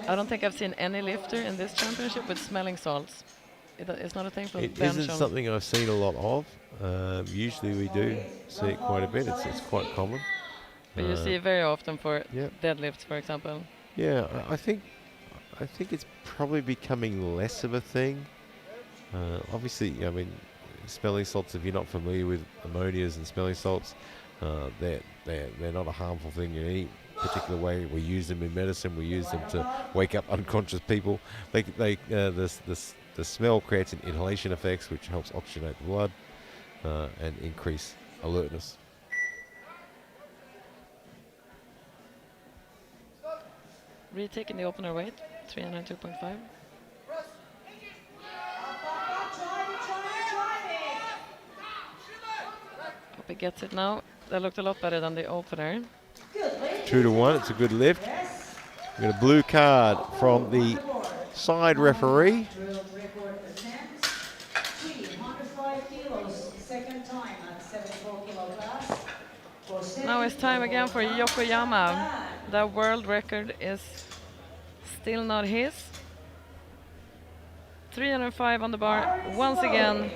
I don't think I've seen any lifter in this championship with smelling salts. It's not a thing for It bench isn't on. something I've seen a lot of. Usually we do see it quite a bit. It's quite common. But you see it very often for Yep. deadlifts, for example. Yeah, I think it's probably becoming less of a thing. Obviously, I mean, smelling salts. If you're not familiar with ammonias and smelling salts, they're not a harmful thing in any particular way. We use them in medicine. We use them to wake up unconscious people. The smell creates an inhalation effects, which helps oxygenate the blood and increase alertness. Retaking the opener weight, 302.5. Try it. Hope he gets it now. That looked a lot better than the opener. Good play. 2-1. It's a good lift. Yes. We got a blue card from the side referee. World record attempt. 305 kilos. Second time at 74 kilo class. For Now it's time again for Yokoyama. back. The world record is still not his. 305 on the bar once again.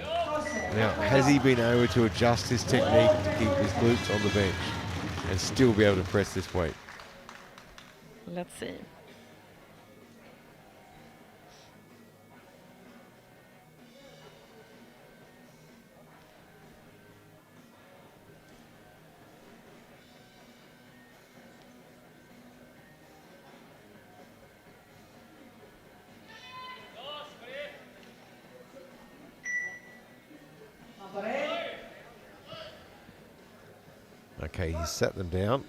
Now, has he been able to adjust his technique to keep his glutes on the bench and still be able to press this weight? Let's see. Number 8. Okay, he's set them down.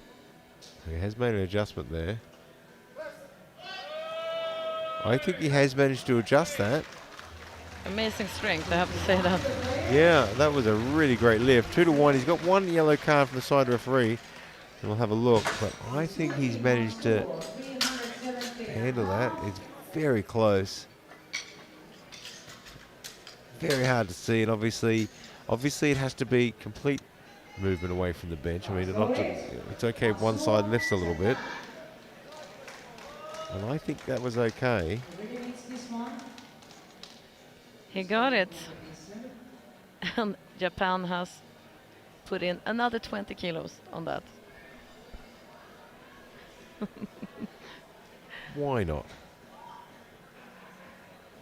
He has made an adjustment there. I think he has managed to adjust that. Amazing strength, I have to say that. Yeah, that was a really great lift. 2-1. He's got one yellow card from the side referee. And we'll have a look. But I think he's managed to 370. handle that. It's very close. Very hard to see. And obviously it has to be complete movement away from the bench. I mean, it's okay if one side lifts a little bit. And I think that was okay. Really needs this one. He got it. And Japan has put in another 20 kilos on that. Why not?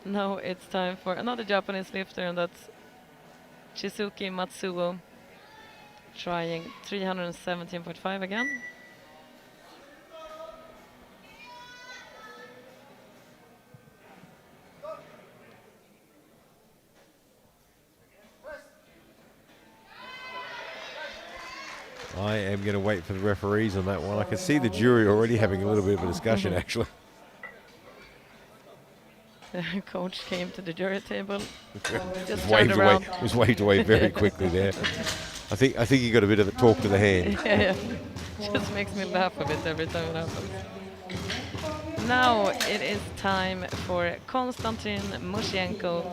Now it's time for another Japanese lifter, and that's Shizuki Matsuo, trying 317.5 again. I am going to wait for the referees on that one. I can see the jury already having a little bit of a discussion, actually. The coach came to the jury table, just Waved turned away. around. Was waved away very quickly there. I think he got a bit of a talk to the hand. Yeah, just makes me laugh a bit every time it happens. Now it is time for Konstantin Mushenko.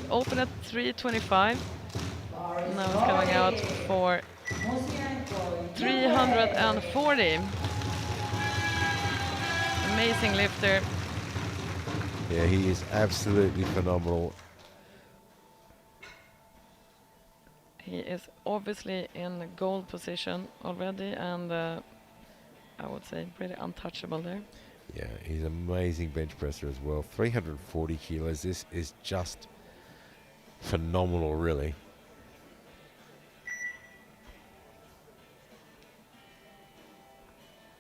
Open at 325. Now it's coming out for 340. Amazing lifter. Yeah, he is absolutely phenomenal. He is obviously in goal position already, and I would say pretty untouchable there. Yeah, he's an amazing bench presser as well. 340 kilos. This is just phenomenal, really.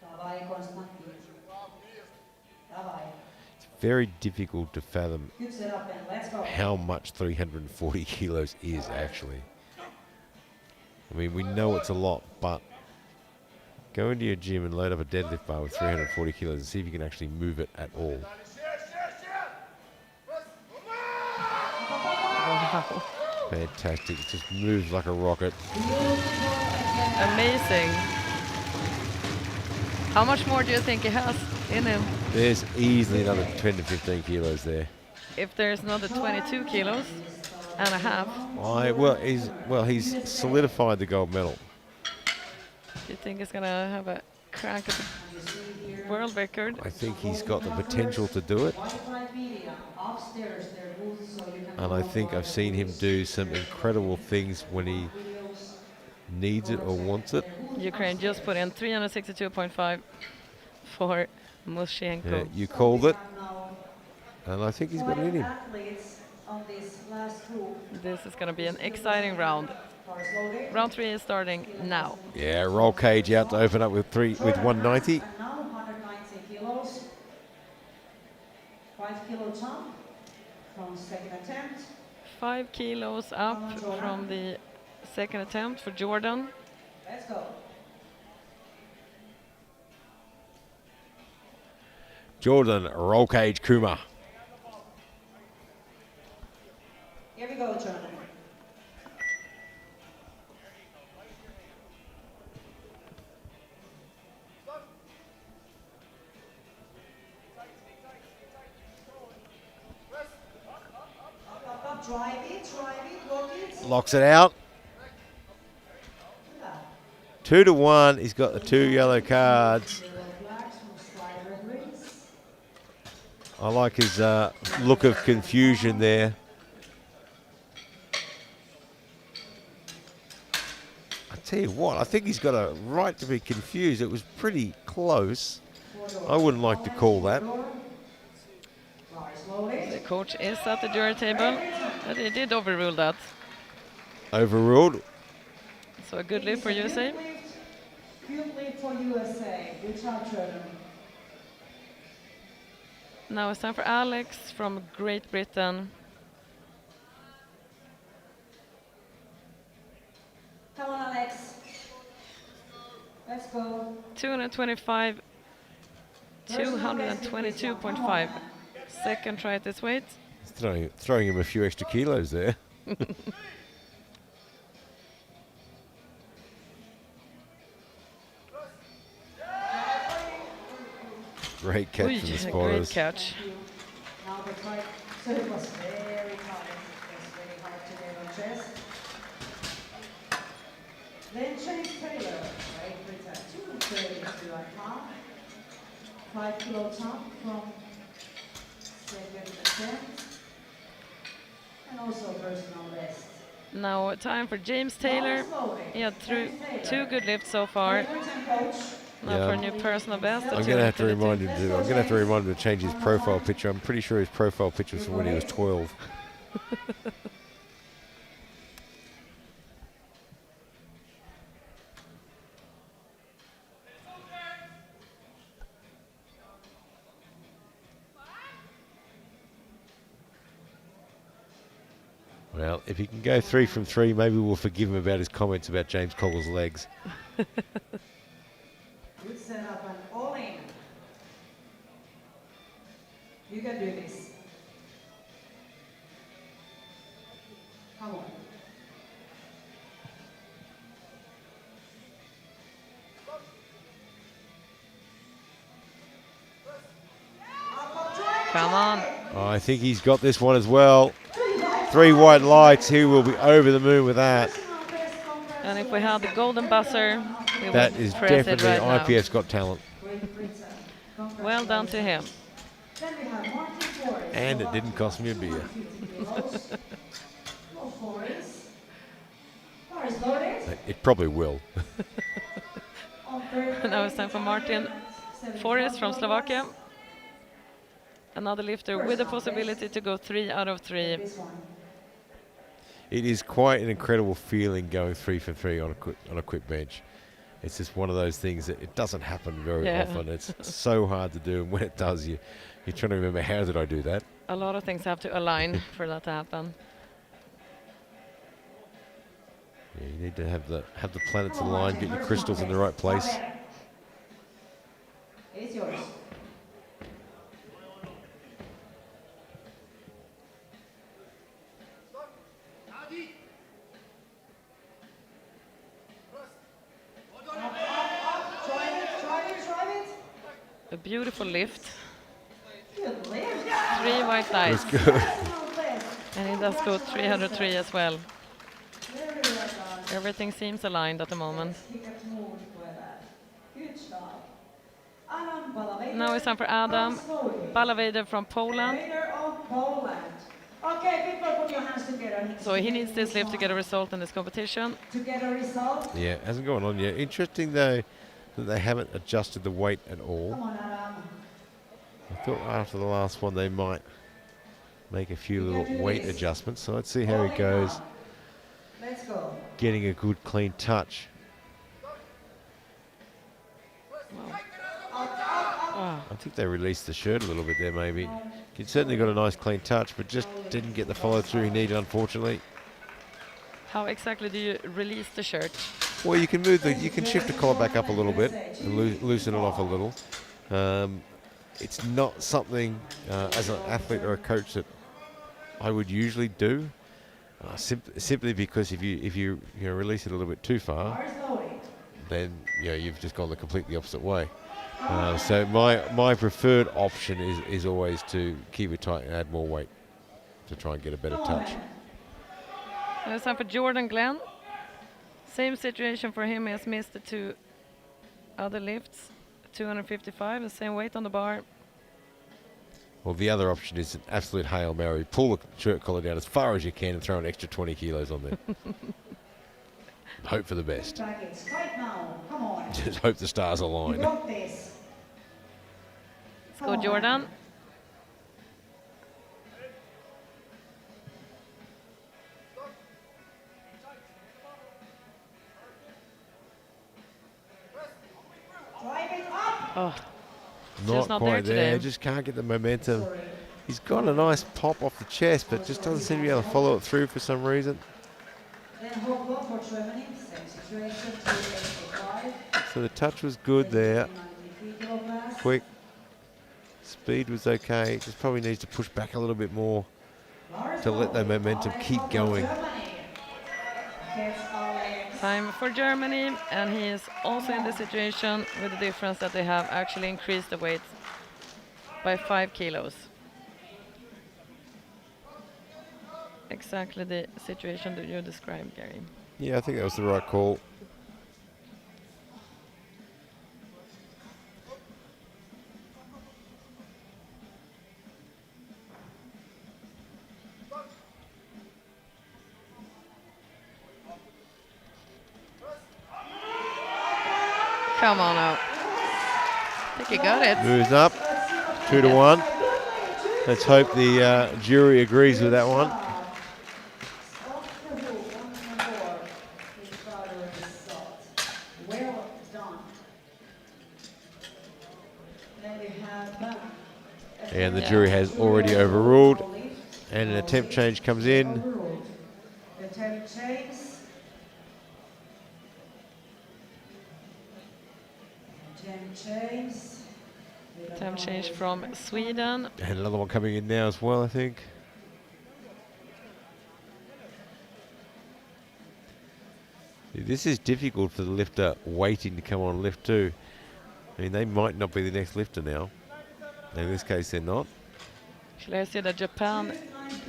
Давай, Константин. Давай. very difficult to fathom Good setup and let's go. how much 340 kilos is actually. I mean, we know it's a lot, but go into your gym and load up a deadlift bar with 340 kilos and see if you can actually move it at all. Wow. Fantastic. It just moves like a rocket. Amazing. How much more do you think he has in him? There's easily another 10 to 15 kilos there. If there's another 22 kilos and a half, He's solidified the gold medal. do you think he's going to have a crack at the world record? I think he's got the potential to do it. And I think I've seen him do some incredible things when he needs it or wants it. Ukraine just put in 362.5 for Mushchenko. Yeah, you called it. And I think he's got it in him. This is going to be an exciting round. Round 3 is starting now. Yeah, roll cage out to open up with 190. And now 190 kilos. 5 kilo jump from second attempt. 5 kilos up from the second attempt for Jordan. Let's go. Jordan roll cage Kuma. Here we go, Jordan. Up, drive it, lock it. Locks it out. Yeah. 2 to 1. He's got the 2 yellow cards. Yellow flags from slide referees. I like his look of confusion there. I tell you what, I think he's got a right to be confused. It was pretty close. I wouldn't like to call that. The coach is at the jury table, but he did overrule that. Overruled. So a good lift for USA. Good lead for USA. Good job, Jordan. Now it's time for Alex from Great Britain. Come on, Alex. Let's go. 225, 222.5. Second try at this weight. Throwing him a few extra kilos there. Great catch Ui, from the great spotters. catch. Now the try. So it was very hard. It was very hard to get on chest. Then James Taylor, Great Britain, 232 and half. 5 kilo jump from second attempt. And also personal best. Now time for James Taylor. He had through 2 good lifts so far. Great Britain coach. Now Yeah, for a new personal best. I'm going to have to remind him to. I'm going to have to remind him to change his profile picture. I'm pretty sure his profile picture was from when he was 12. Well, if he can go 3 from 3, maybe we'll forgive him about his comments about James Coggle's legs. Good setup and all in. You can do this. Come on. Come on. Oh, I think he's got this one as well. 3 white lights. He will be over the moon with that. And if we had the golden buzzer, we That would is press it definitely right now. IPF's got talent. Well done to him. Then we have Martin Forrest. And it didn't cost me a beer. 50 kilos. Go Forrest. Forrest loaded. It probably will. On third Now it's time for Martin Forrest from Slovakia. Another lifter with the possibility to go 3 out of 3. This one. It is quite an incredible feeling going 3 for 3 on a quick bench. it's just one of those things that it doesn't happen very Yeah. often. It's so hard to do, and when it does, you're trying to remember, how did I do that? A lot of things have to align for that to happen. Yeah, you need to have the planets aligned, get your crystals in the right place. It's yours. Try it. A beautiful lift. Good lift. 3 white lights. That's good. And it does go 303 as well. Very well done. Everything seems aligned at the moment. Good job. Adam Balavader. Now it's time for Adam Balavader from Poland. Balavader of Poland. Okay, people, put your hands together. So he needs this lift to get a result in this competition. To get a result. Yeah, hasn't gone on yet. Interesting though that they haven't adjusted the weight at all. Come on, Adam. I thought after the last one they might make a few little weight adjustments. So let's see how he goes. Let's go. Getting a good clean touch. Oh, I think they released the shirt a little bit there maybe. He certainly got a nice clean touch, but just didn't get the follow through he needed, unfortunately. how exactly do you release the shirt? Well, you can you can shift the collar back up a little bit and loosen it off a little. It's not something as an athlete or a coach that I would usually do, simply because if you release it a little bit too far, then you've just gone the completely opposite way. So my preferred option is always to keep it tight and add more weight to try and get a better touch. Now it's time for Jordan Glenn. Same situation for him. He has missed the 2 other lifts. 255, the same weight on the bar. Well, the other option is an absolute Hail Mary. Pull the shirt collar down as far as you can and throw an extra 20 kilos on there. Hope for the best. Right now. Come on. Just hope the stars You align. got this. Let's go, Jordan. Drive it up. Oh, Not not quite there there. today. Just can't get the momentum. He's got a nice pop off the chest, but just doesn't seem to be able to follow it through for some reason. Then Hoglo for Germany. Same situation. 285. So the touch was good there. 93 kilograms. Quick. Speed was okay. Just probably needs to push back a little bit more to let that momentum keep going. time for Germany, and he is also in the situation with the difference that they have actually increased the weight by 5 kilos. Exactly the situation that you described, Gary. Yeah, I think that was the right call. Come on now. I think he got it. Moves up, 2-1. Let's hope the jury agrees with that one. Well done. Then we have And the jury has already overruled, and an attempt change comes in. overruled. The attempt change. Attempt change. Time change from Sweden. And another one coming in now as well, I think. This is difficult for the lifter waiting to come on lift 2. I mean, they might not be the next lifter now. In this case, they're not. Actually, I see that Japan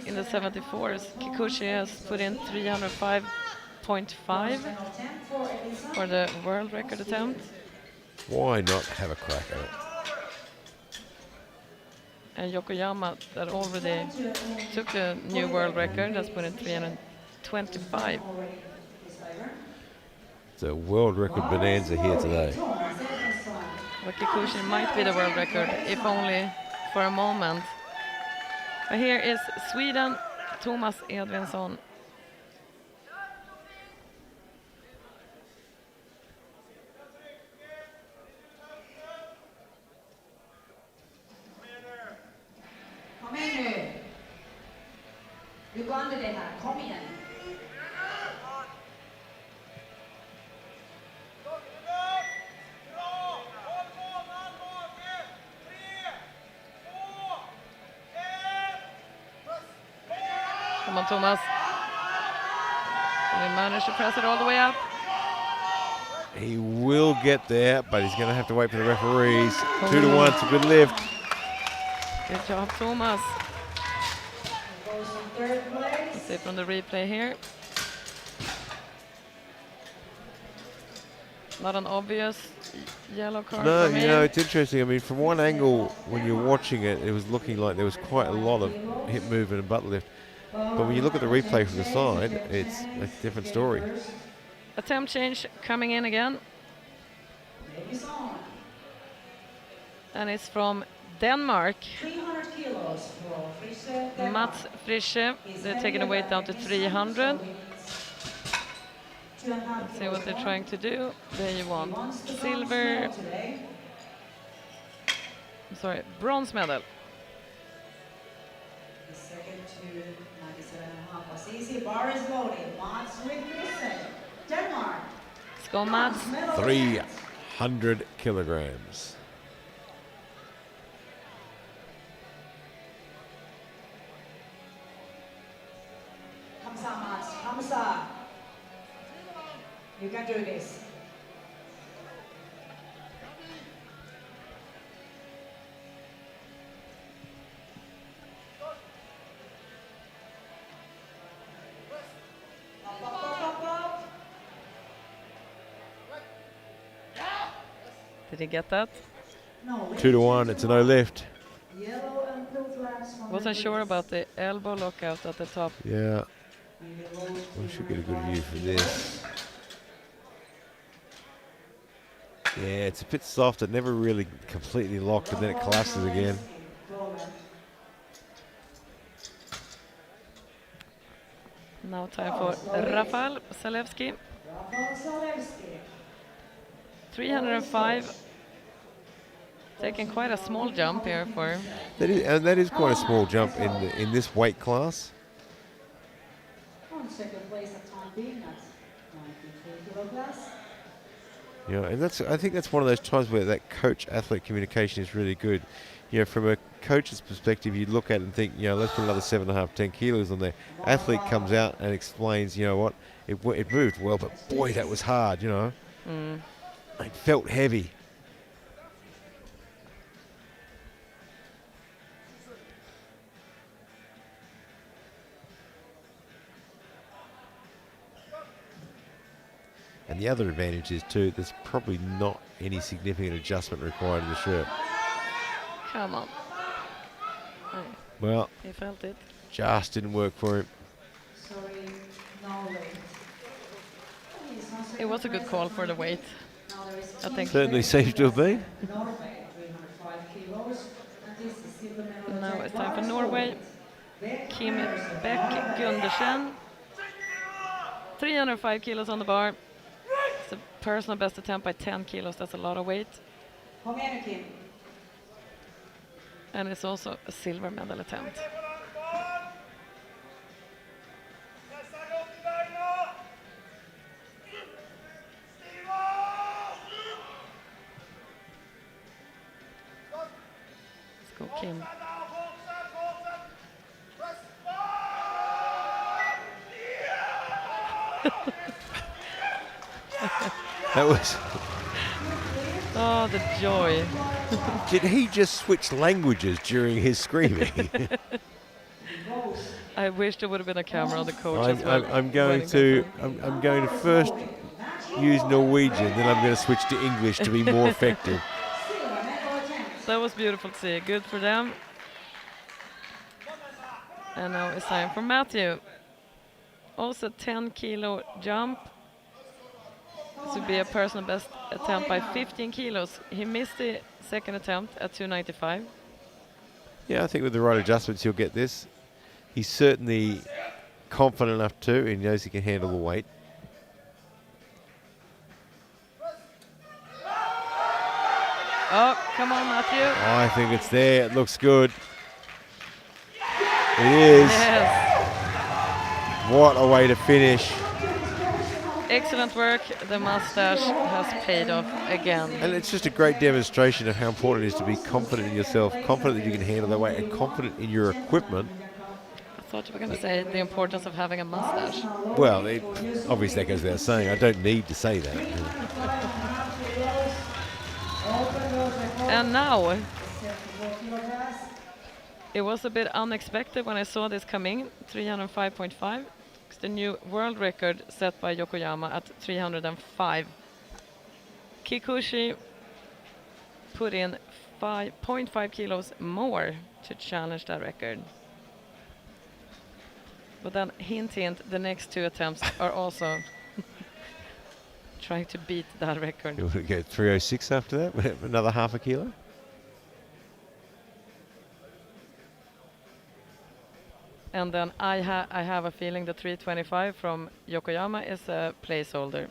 in the 74s, Kikuchi has put in 305.5 for the world record attempt. Why not have a crack at it? And Yokoyama, that already took the new world record, has put in 325. It's a world record bonanza here today. But Kikuchi might be the world record, if only for a moment. But here is Sweden, Thomas Edvinsson. Come on, Thomas. He managed to press it all the way up. He will get there, but he's going to have to wait for the referees. 2-1, it's a good lift. Good job, Thomas. Goes in third place. Let's see from the replay here. Not an obvious yellow card No, for you me. know, it's interesting. I mean, from one angle, when you're watching it, it was looking like there was quite a lot of hip movement and butt lift. But when you look at the replay from the side, it's a different story. Attempt change coming in again. Ladies on. And it's from Denmark. 300 kilos for Frische. Mats Frische. They're taking the weight down to 300. Let's see what they're trying to do. They want silver, sorry, bronze medal. The second to 97.5 was easy. Bar is loaded. Mats with Frische. Denmark. Let's go, Mats. 300 kilograms. Hamza, Mats. Hamza. You can do this. Up, up, up, up, up. Did he get that? No, 2-1, it's a no lift. yellow and blue flags from Wasn't the sure leagues. about the elbow lockout at the top. Yeah, Yellow, we should get a good view for this. Yeah, it's a bit soft. It never really completely locked, and then it collapses again. Now time for Rafał Zalewski. Rafał Zalewski. 305. Taking quite a small jump here for. That is quite a small jump in this weight class. On second place at time being at 93 kilo class. Yeah, and I think that's one of those times where that coach-athlete communication is really good. You know, from a coach's perspective, you look at it and think, you know, let's put another 7.5, 10 kilos on there. Athlete comes out and explains, you know what, it moved well, but boy, that was hard, you know. It felt heavy. And the other advantage is too, there's probably not any significant adjustment required in the shirt. Come on. Oh, Well, he felt it. just didn't work for him. Sorry, Norway. It was a good call for the weight. Now there is I think. Certainly seems to have been. Norway, 305 kilos. And this is silver medal. Now attack it's time for by Norway. Beck Kim Andersen. Beck Gundersen. 305 kilos on the bar. It's a personal best attempt by 10 kilos. That's a lot of weight. Kom igen nu, Kim. And it's also a silver medal attempt. Let's go, Kim. That was. Oh, the joy. Did he just switch languages during his screaming? I wish there would have been a camera on the coach as well. I'm going to first use Norwegian, then I'm going to switch to English to be more effective. Silver medal attempt. That was beautiful to see. Good for them. And now it's time for Matthew. Also 10 kilo jump. This would be a personal best attempt by 15 kilos. He missed the second attempt at 295. Yeah, I think with the right adjustments he'll get this. He's certainly confident enough too. He knows he can handle the weight. Oh, come on, Matthew. I think it's there. It looks good. It is. Yes. What a way to finish. Excellent work. The mustache has paid off again. And it's just a great demonstration of how important it is to be confident in yourself, confident that you can handle that weight, and confident in your equipment. thought you were going to say the importance of having a mustache. Well, obviously that goes without saying. I don't need to say that. And now, it was a bit unexpected when I saw this coming, 305.5. It's the new world record set by Yokoyama at 305. Kikuchi put in 5.5 kilos more to challenge that record. But then, hint, hint, the next two attempts are also trying to beat that record. You want to go 306 after that? Another half a kilo? And then I have a feeling the 325 from Yokoyama is a placeholder.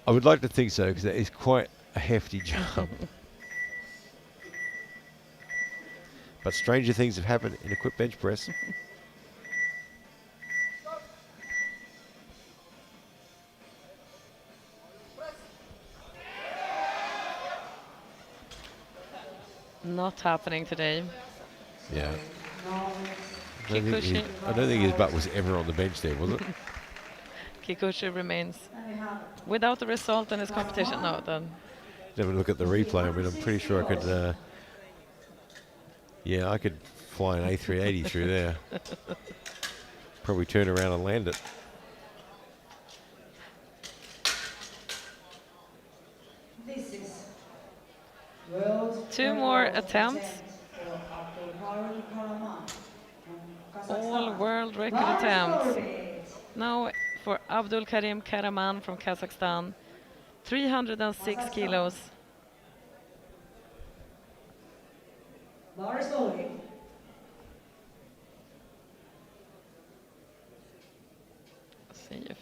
I would like to think so, because that is quite a hefty jump. But stranger things have happened in equipped bench press. Not happening today. Yeah. Kikuchi. I don't think his butt was ever on the bench there, was it? Kikuchi remains without the result in his competition. No, then. Have a look at the replay. I mean, I'm pretty sure I could. Yeah, I could fly an A380 through there. Probably turn around and land it. This is world Two more record attempts. for Abdul Karaman from All Kazakhstan. world record Lars attempts. Ulrich. Now for Abdul Karim Karaman from Kazakhstan, 306 kilos. Lars Ulrich. See if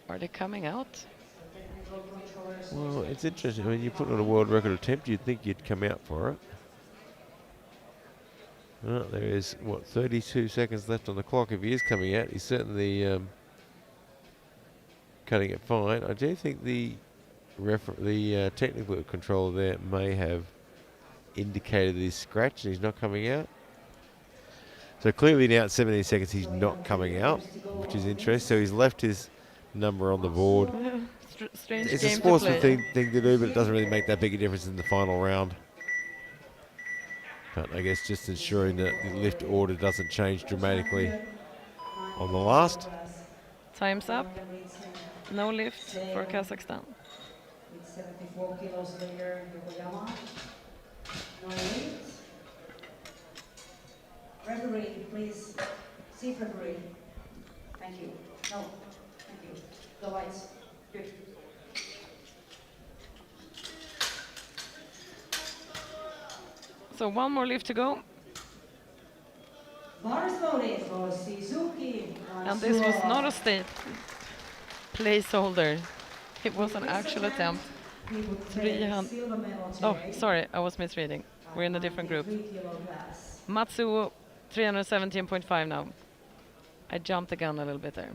are they coming out? Well, it's interesting. When you put on a world record attempt, you'd think you'd come out for it. Well, there is, 32 seconds left on the clock. If he is coming out, he's certainly cutting it fine. I do think the technical controller there may have indicated his scratch and he's not coming out. So clearly now at 17 seconds he's not coming out, which is interesting. So he's left his number on the board. Strange It's a game to sportsman play. thing to do, but it doesn't really make that big a difference in the final round. But I guess just ensuring that the lift order doesn't change dramatically on the last. Time's up. No lift for Kazakhstan. With 74 kilos later, Yokoyama. No weight. Referee, please. Seat referee. Thank you. No, thank you. The lights. Good. So one more lift to go. Lars voted for Suzuki. And this was not a state placeholder. It was an actual attempt. 300. Oh, sorry, I was misreading. We're in a different group. Matsuo, 317.5 now. I jumped the gun a little bit there.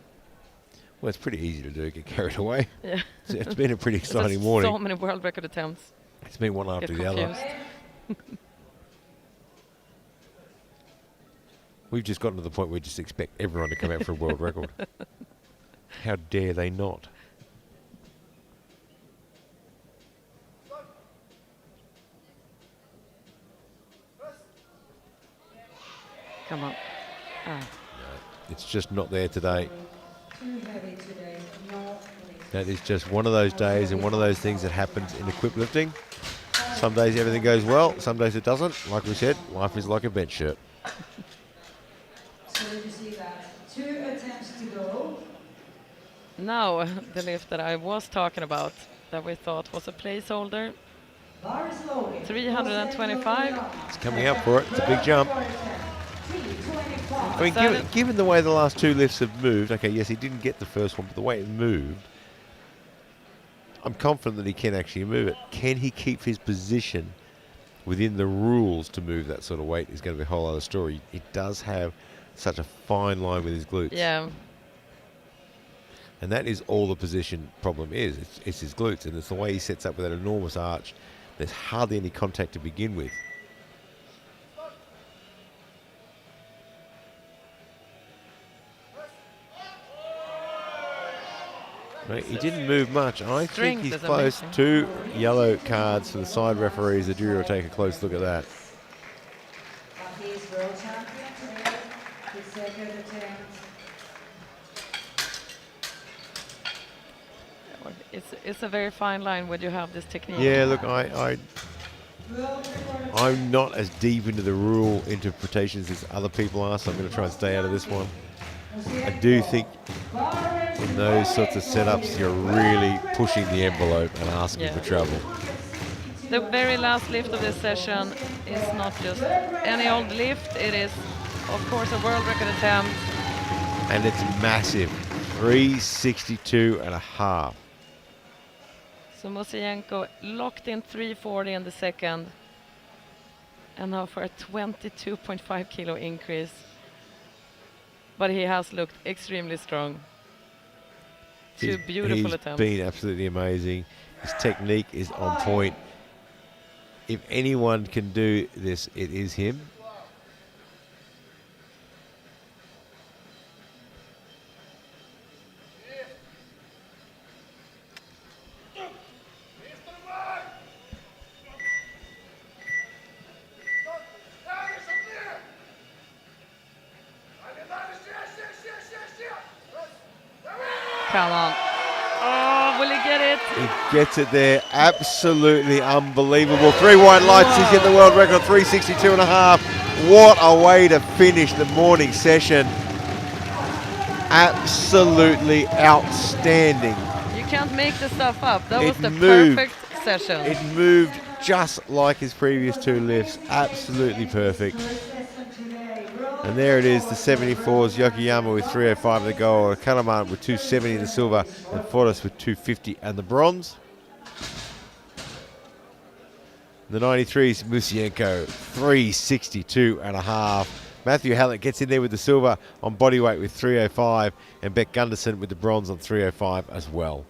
Well, it's pretty easy to do, get carried away. Yeah. It's been a pretty There's exciting so morning. many world record attempts. It's been one Get after the other. confused. We've just gotten to the point where we just expect everyone to come out for a world record. How dare they not? Come on. Ah. It's just not there today. Too heavy today. No lift. That is just one of those days and one of those things that happens in equipped lifting. Some days everything goes well, some days it doesn't. Like we said, life is like a bench shirt. So did you see that? 2 attempts to go. Now, the lift that I was talking about, that we thought was a placeholder, Lars Ulrich. 325. It's coming out for it. It's a big jump. 325. I mean, So given the way the last two lifts have moved, okay, yes, he didn't get the first one, but the way it moved, I'm confident that he can actually move it. Can he keep his position within the rules to move that sort of weight is going to be a whole other story. He does have such a fine line with his glutes. Yeah. And that is all the position problem is. It's his glutes, and it's the way he sets up with that enormous arch. There's hardly any contact to begin with. Right, he didn't move much. I think Strength he's is close. amazing. 2 yellow cards for the side referees. The jury will take a close look at that. He's world champion today. His second attempt. It's a very fine line when you have this technique. Yeah, look, World record I'm not as deep into the rule interpretations as other people are, so I'm going to try and stay out of this one. I do think in those sorts of setups, you're really pushing the envelope and asking Yeah. for trouble. The very last lift of this session is not just any old lift. It is, of course, a world record attempt. And it's massive. 362 and a half. So Moiseyenko locked in 340 in the second. And now for a 22.5 kilo increase. But he has looked extremely strong. Two beautiful He's attempts. been absolutely amazing. His technique is on point. If anyone can do this, it is him. Come on. Oh, will he get it? He gets it there. Absolutely unbelievable. 3 white lights. He's hit the world record, 362 and a half. What a way to finish the morning session. Absolutely outstanding. You can't make this stuff up. That It was the moved. perfect session. It moved just like his previous 2 lifts. Absolutely perfect. And there it is, the 74s, Yokoyama with 305 in the gold, Kalaman with 270 in the silver, and Fortis with 250 and the bronze. The 93s, Moiseyenko, 362 and a half. Matthew Hallett gets in there with the silver on bodyweight with 305, and Beck Gunderson with the bronze on 305 as well.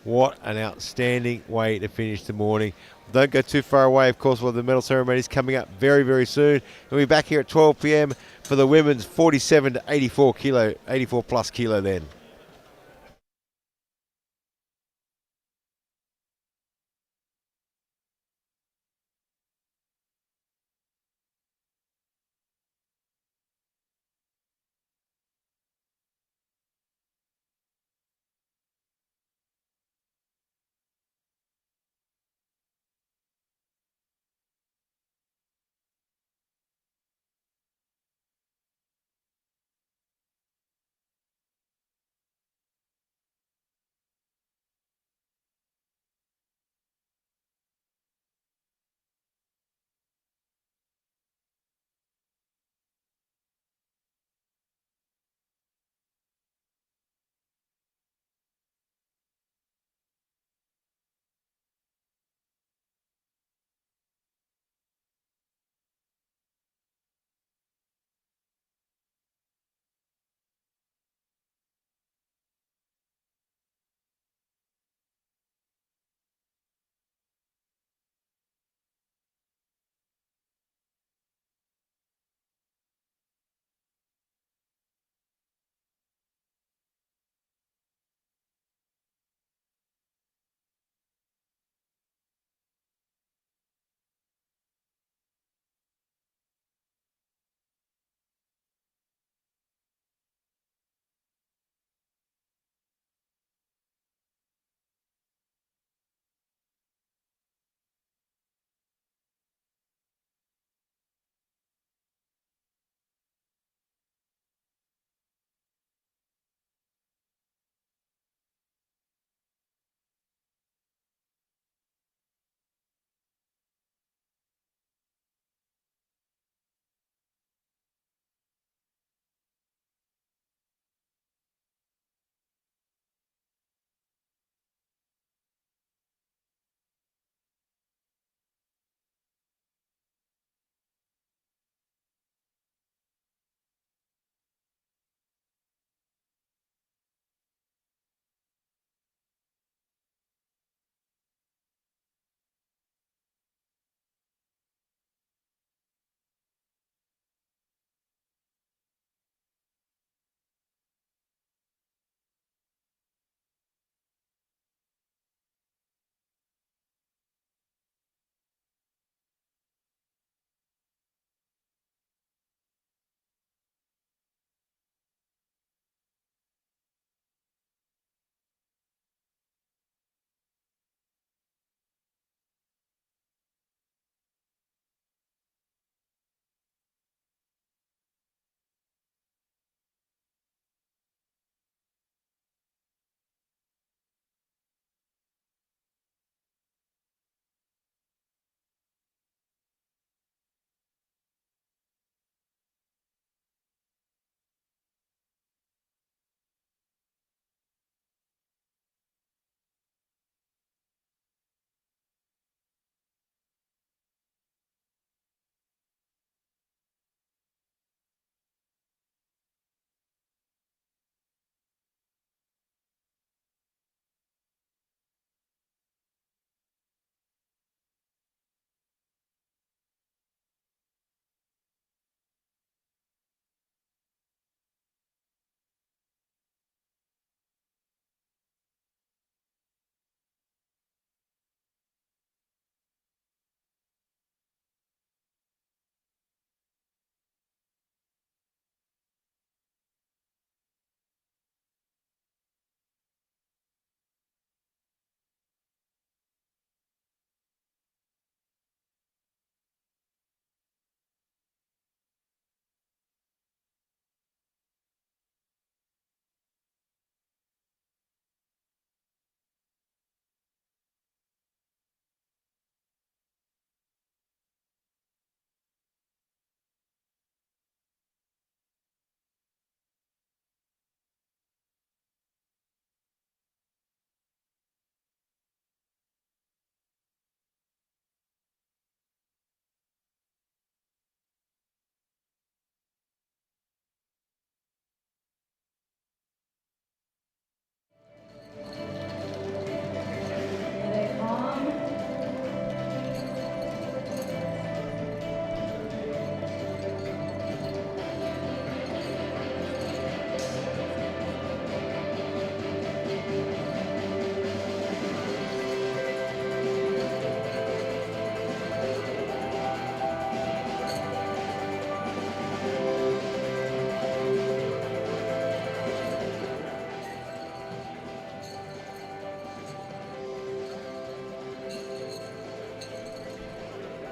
What an outstanding way to finish the morning. Don't go too far away. Of course, the medal ceremony is coming up very, very soon. We'll be back here at 12 p.m. for the women's 47 to 84 plus kilo then.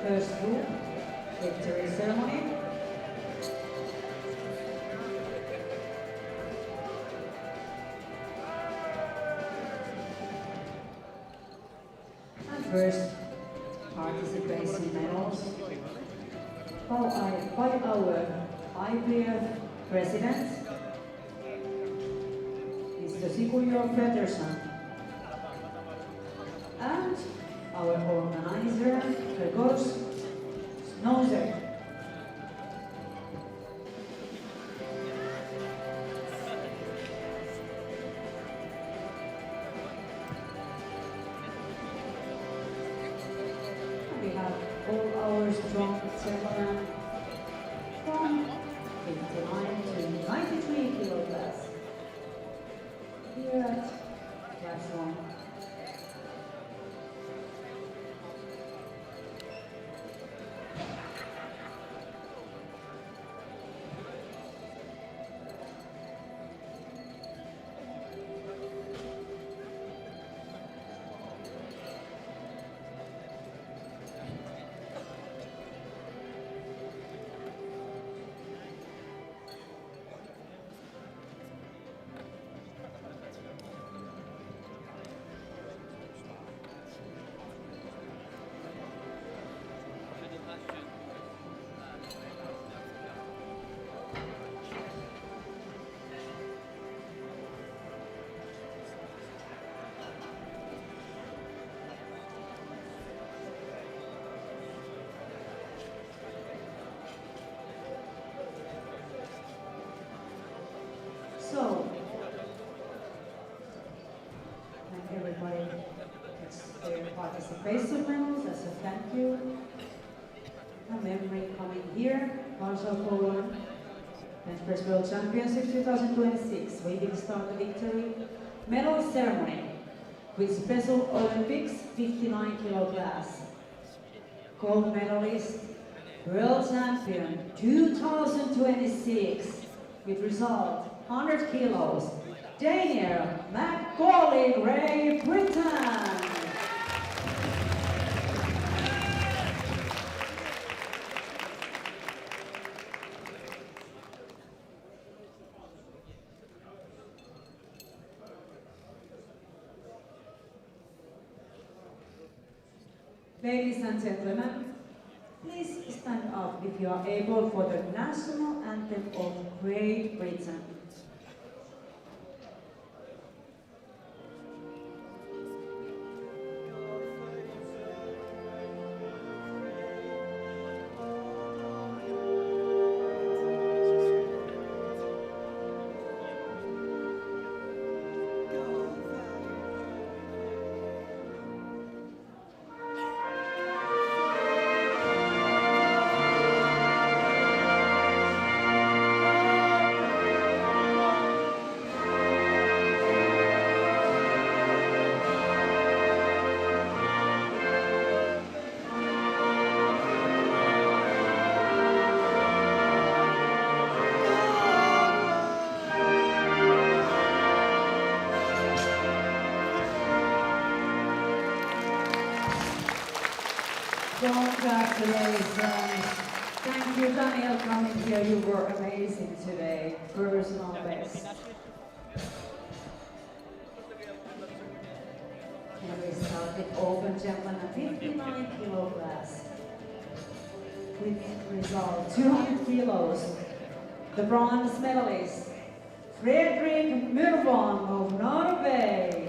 first group victory ceremony. And first participation medals by our IPF president, Mr. Sigurjón Pettersson, and our organizer, Grzegorz Snozer. We have all our strong gentlemen from 59 to 93 kilo class here at class 1. So, thank everybody for their participation medals as a thank you. A memory coming here, Warsaw, Poland, Bench Press World Championship 2026. We will start the victory medal ceremony with Special Olympics 59 kilo class. Gold medalist, World Champion 2026 with result 100 kilos, Daniel Macaulay Ray Britton. Ladies and gentlemen, please stand up if you are able for the national anthem of Great Britain. Congratulations. Thank you, Daniel, coming here. You were amazing today. Personal best. And we start with open gentlemen at 59 kilo class. With result 200 kilos. The bronze medalist, Fredrik Myrvan of Norway.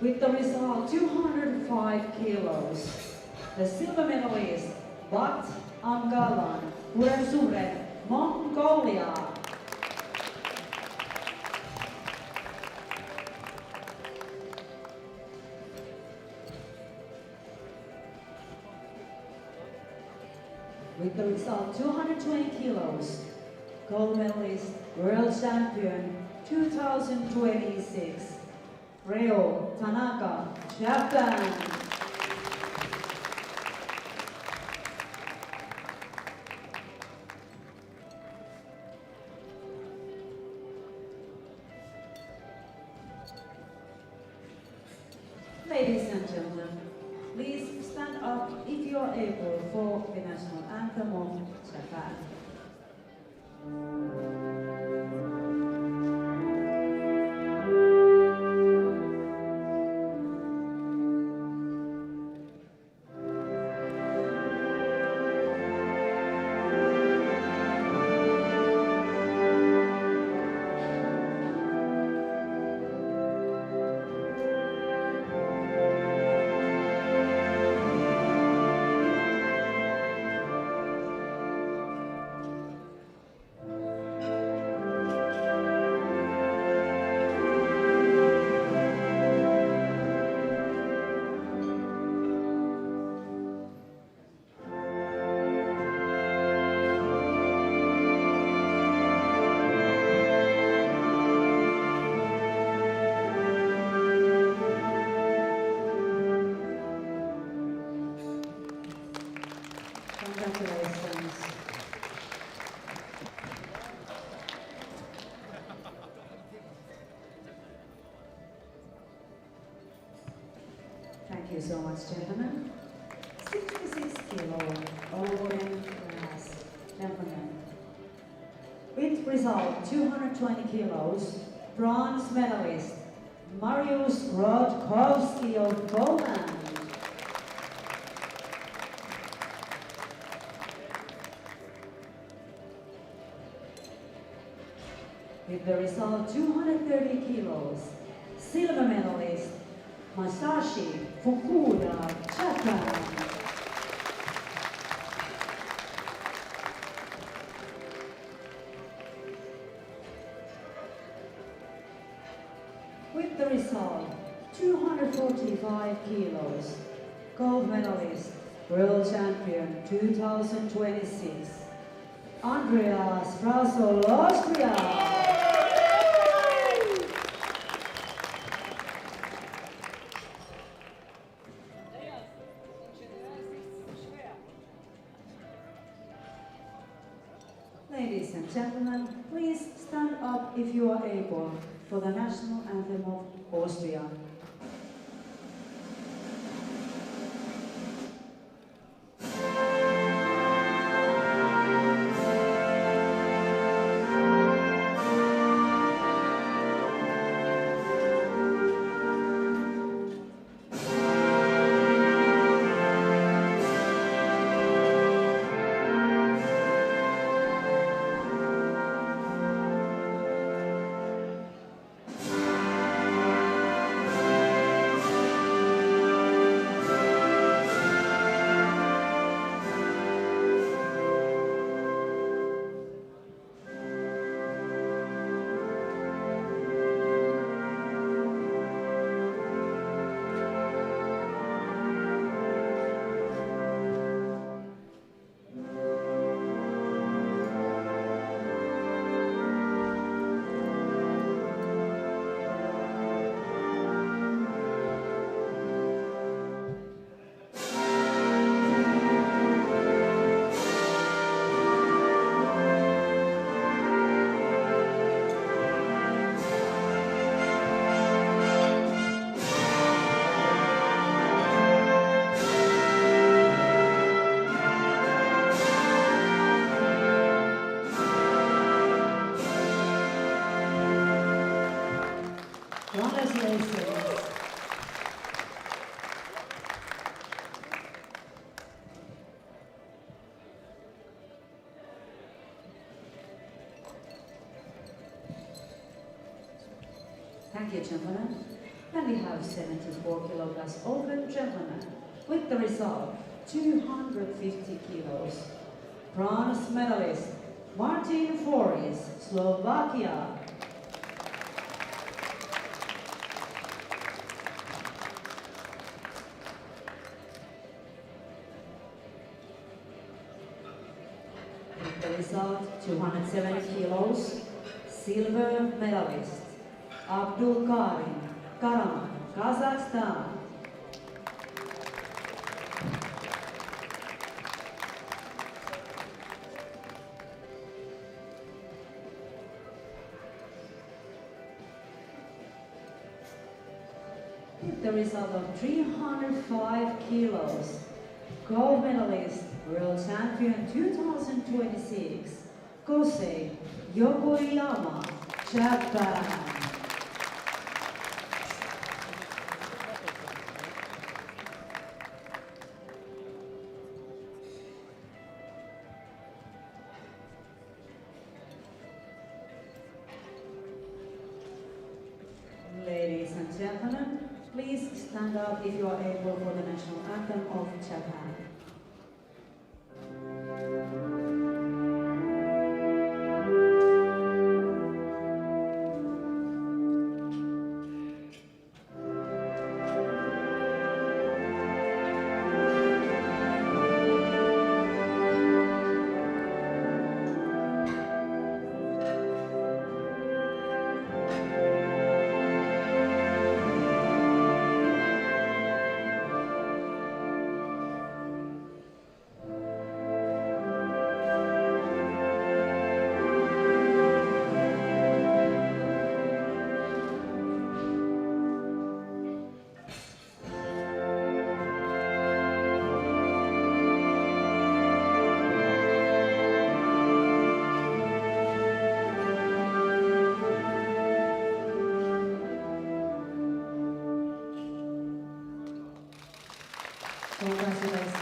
With the result 205 kilos, the silver medalist, Bat Angalan, Urensure, Mongolia. With the result 220 kilos, gold medalist, world champion 2026, Ryo Tanaka, Japan. Ladies and gentlemen, please stand up if you are able for the national anthem of Japan. Congratulations. Thank you so much, gentlemen. 66 kilo open class, gentlemen. With result 220 kilos, bronze medalist Mariusz Rodkowski of Poland. With the result 230 kilos, silver medalist Masashi Fukuda, Japan. With the result 245 kilos, gold medalist, world champion 2026, Andreas Frasol, Austria. Ladies and gentlemen, please stand up if you are able for the national anthem of Austria. Congratulations. Thank you, gentlemen. Then we have 74 kilograms open gentlemen. With the result, 250 kilos. Bronze medalist, Martin Foris, Slovakia. With the result, 270 kilos. Silver medalist, Abdul Karim Karaman, Kazakhstan. The result of 305 kilos. Gold medalist, world champion 2026, Kosei Yokoyama, Japan. Ladies and gentlemen, please stand up if you are able for the national anthem of Japan. Congratulations.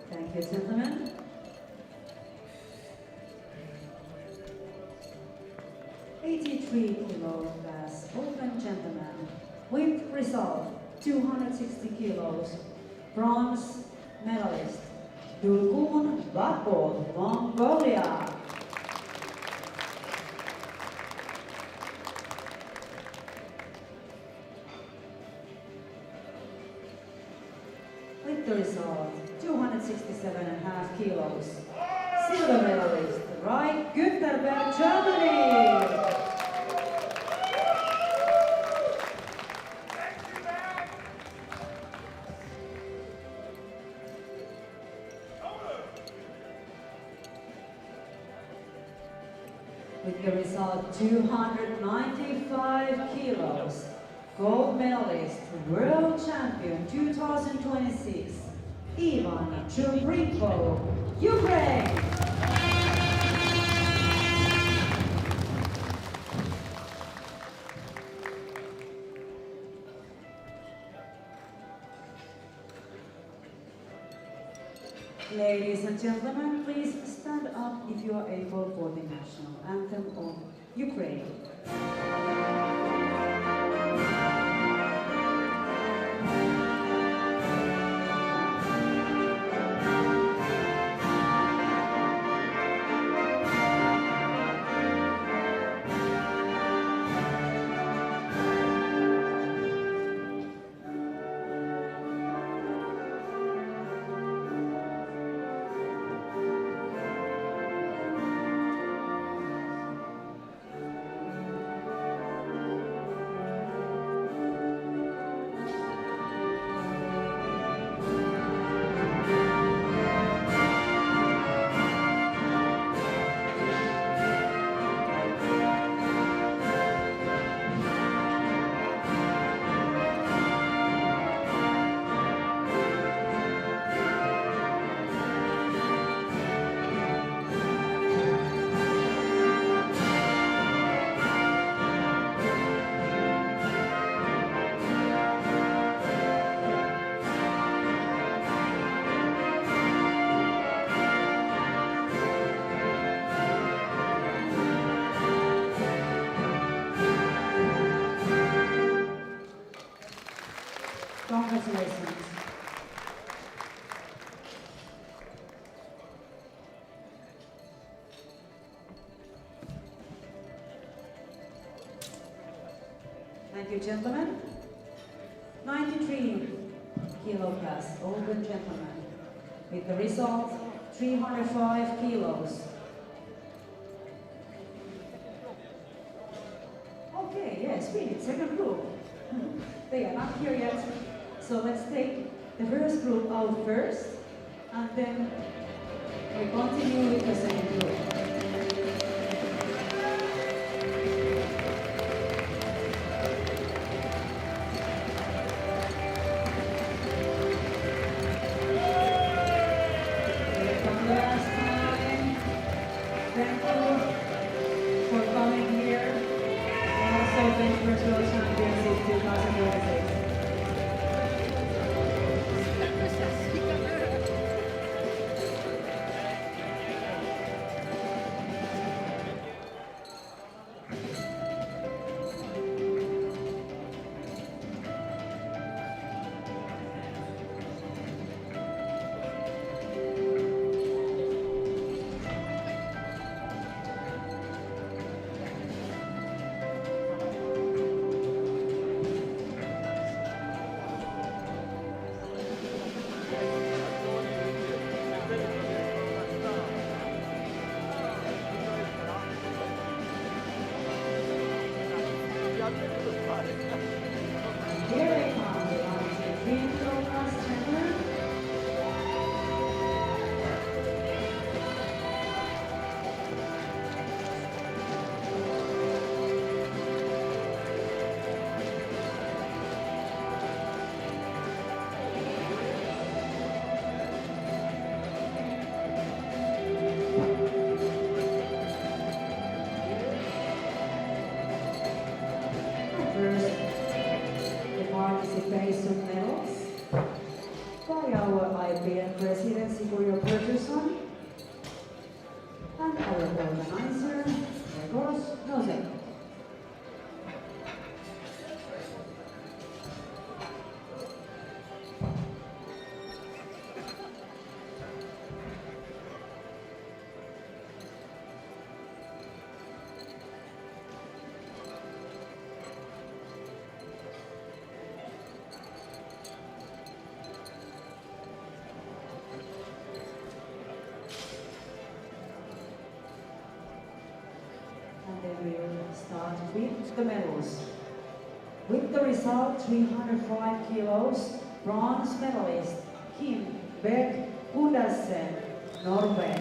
Thank you, gentlemen. '83-kilo class open gentlemen with result 260 kilos, bronze medalist Dulkun Bako, Mongolia. With the result 267.5 kilos, silver medalist Rai Güntherberg, Germany. With the result 295 kilos, gold medalist, world champion 2026, Ivan Chubrinko, Ukraine. Ladies and gentlemen, please stand up if you are able for the national anthem of Ukraine. Congratulations. Thank you, gentlemen. 93-kilo class, open gentlemen. With the result, 305 kilos. Okay, yes, we need second group. They are not here yet, so let's take the first group out first, and then we continue with the second group. Here comes the last time. Thank you for coming here. And also bench press world championship 2026. Here they come, the Argentine Thomas Chandler. First, the participation medals by our IPF President Sigurd Pettersson and our organizer, Gregors Nosek. And then we will start with the medals. With the result 305 kilos, bronze medalist Kim Beck Gundersen, Norway.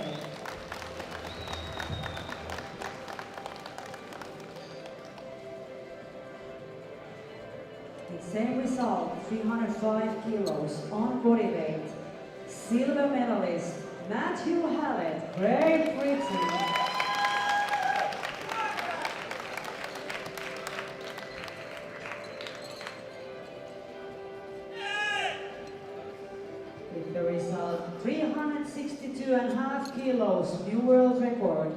The same result, 305 kilos on body weight, silver medalist Matthew Hallett, Great Britain. With the result 362.5 kilos, new world record.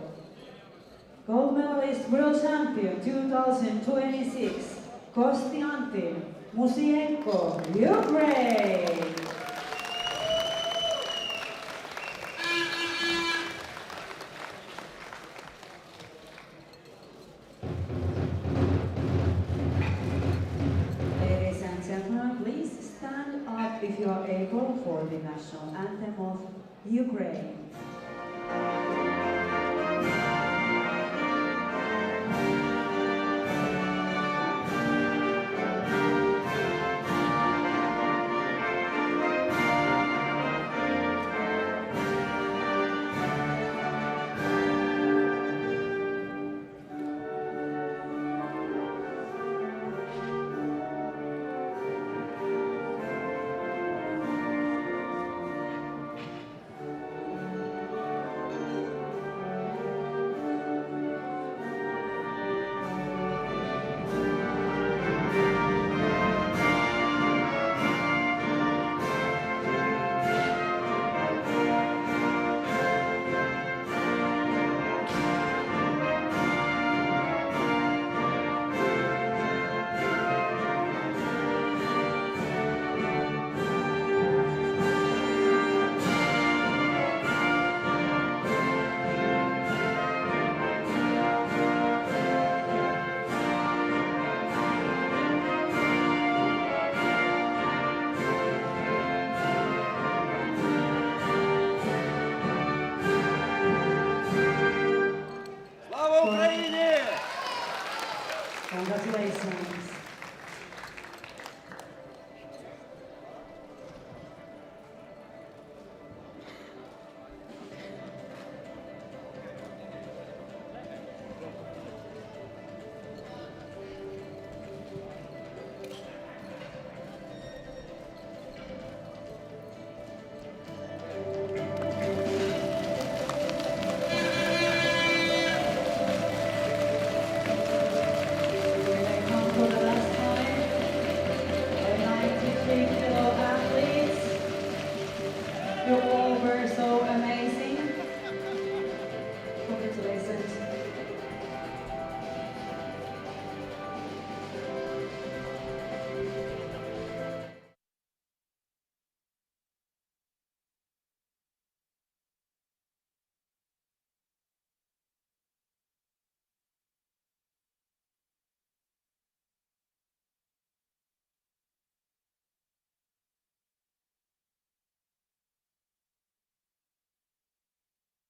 Gold medalist, world champion 2026, Konstantin Musienko, Ukraine. Ladies and gentlemen, please stand up if you are able for the national anthem of Ukraine.